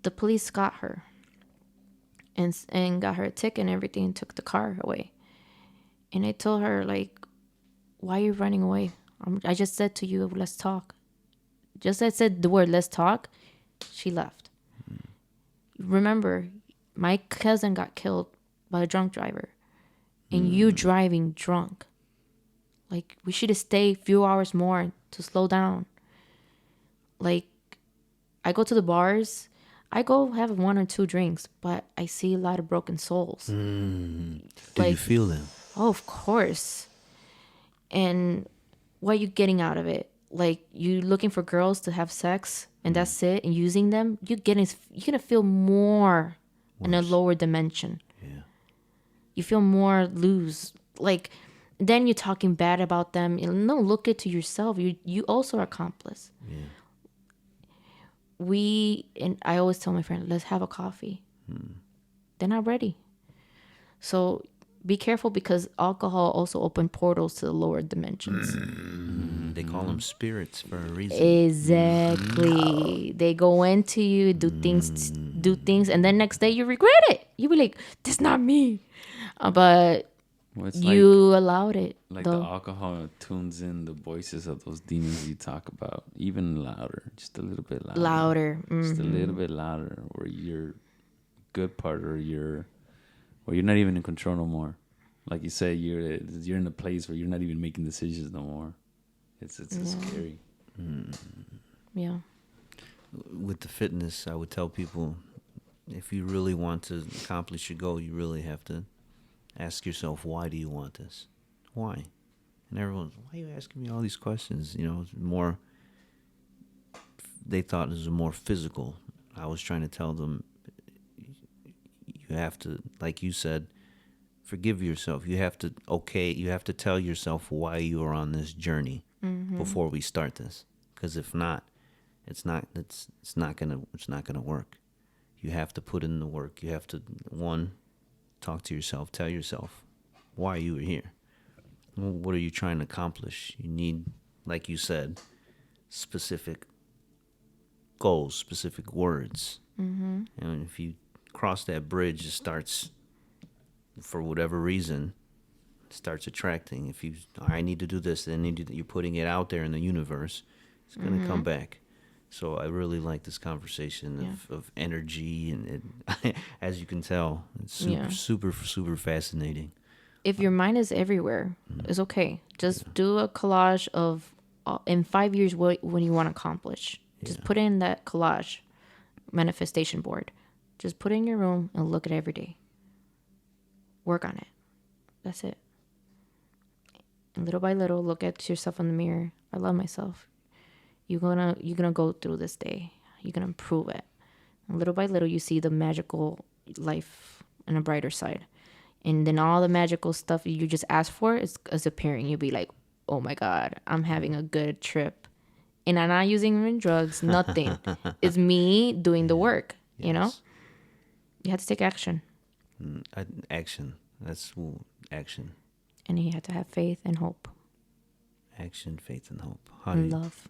[SPEAKER 2] The police got her and got her a ticket and everything and took the car away. And I told her, like, why are you running away? I just said to you, let's talk. Just I said the word, let's talk. She left. Remember, my cousin got killed by a drunk driver. And you driving drunk. Like, we should have stayed a few hours more to slow down. Like, I go to the bars. I go have 1 or 2 drinks, but I see a lot of broken souls.
[SPEAKER 4] Do
[SPEAKER 2] Like,
[SPEAKER 4] you feel them?
[SPEAKER 2] Oh, of course. And what are you getting out of it? Like, you looking for girls to have sex and that's it, and using them, you're gonna feel more in a lower dimension.
[SPEAKER 4] Yeah.
[SPEAKER 2] You feel more loose. Like, then you're talking bad about them. No, look it to yourself. You also are accomplice.
[SPEAKER 4] Yeah.
[SPEAKER 2] And I always tell my friend, let's have a coffee. They're not ready. So be careful, because alcohol also open portals to the lower dimensions.
[SPEAKER 4] They call them spirits for a reason.
[SPEAKER 2] Exactly. They go into you, do things, and then next day you regret it. You be like, "This not me," but
[SPEAKER 3] Well, it's
[SPEAKER 2] you allowed it.
[SPEAKER 3] like
[SPEAKER 2] though.
[SPEAKER 3] the alcohol tunes in the voices of those demons you talk about even louder, just a little bit louder.
[SPEAKER 2] Louder.
[SPEAKER 3] Just a little bit louder, or your good part, or you're not even in control no more. Like you said, you're in a place where you're not even making decisions no more. It's scary.
[SPEAKER 2] Yeah.
[SPEAKER 4] With the fitness, I would tell people, if you really want to accomplish your goal, you really have to ask yourself, why do you want this? Why? And everyone's, why are you asking me all these questions? You know, it's more, they thought it was more physical. I was trying to tell them, you have to, like you said, forgive yourself. You have to tell yourself why you are on this journey before we start this. Because if not, it's not gonna work. You have to put in the work. You have to, one, talk to yourself, tell yourself why you were here. What are you trying to accomplish? You need, like you said, specific goals, specific words. And if you cross that bridge, it starts, for whatever reason, starts attracting. If I need to do this, then you're putting it out there in the universe, it's going to come back. So I really like this conversation of energy, and as you can tell, it's super fascinating.
[SPEAKER 2] If your mind is everywhere, it's okay. Just do a collage of in 5 years what you want to accomplish. Just put in that collage manifestation board. Just put it in your room and look at it every day. Work on it. That's it. And little by little, look at yourself in the mirror. I love myself. You're gonna go through this day. You're gonna improve it. And little by little, you see the magical life on a brighter side. And then all the magical stuff you just asked for is appearing. You'll be like, oh my God, I'm having a good trip. And I'm not using even drugs, nothing. It's me doing the work, you know? You have to take action.
[SPEAKER 4] Action. That's action.
[SPEAKER 2] And you have to have faith and hope.
[SPEAKER 4] Action, faith, and hope.
[SPEAKER 2] And love.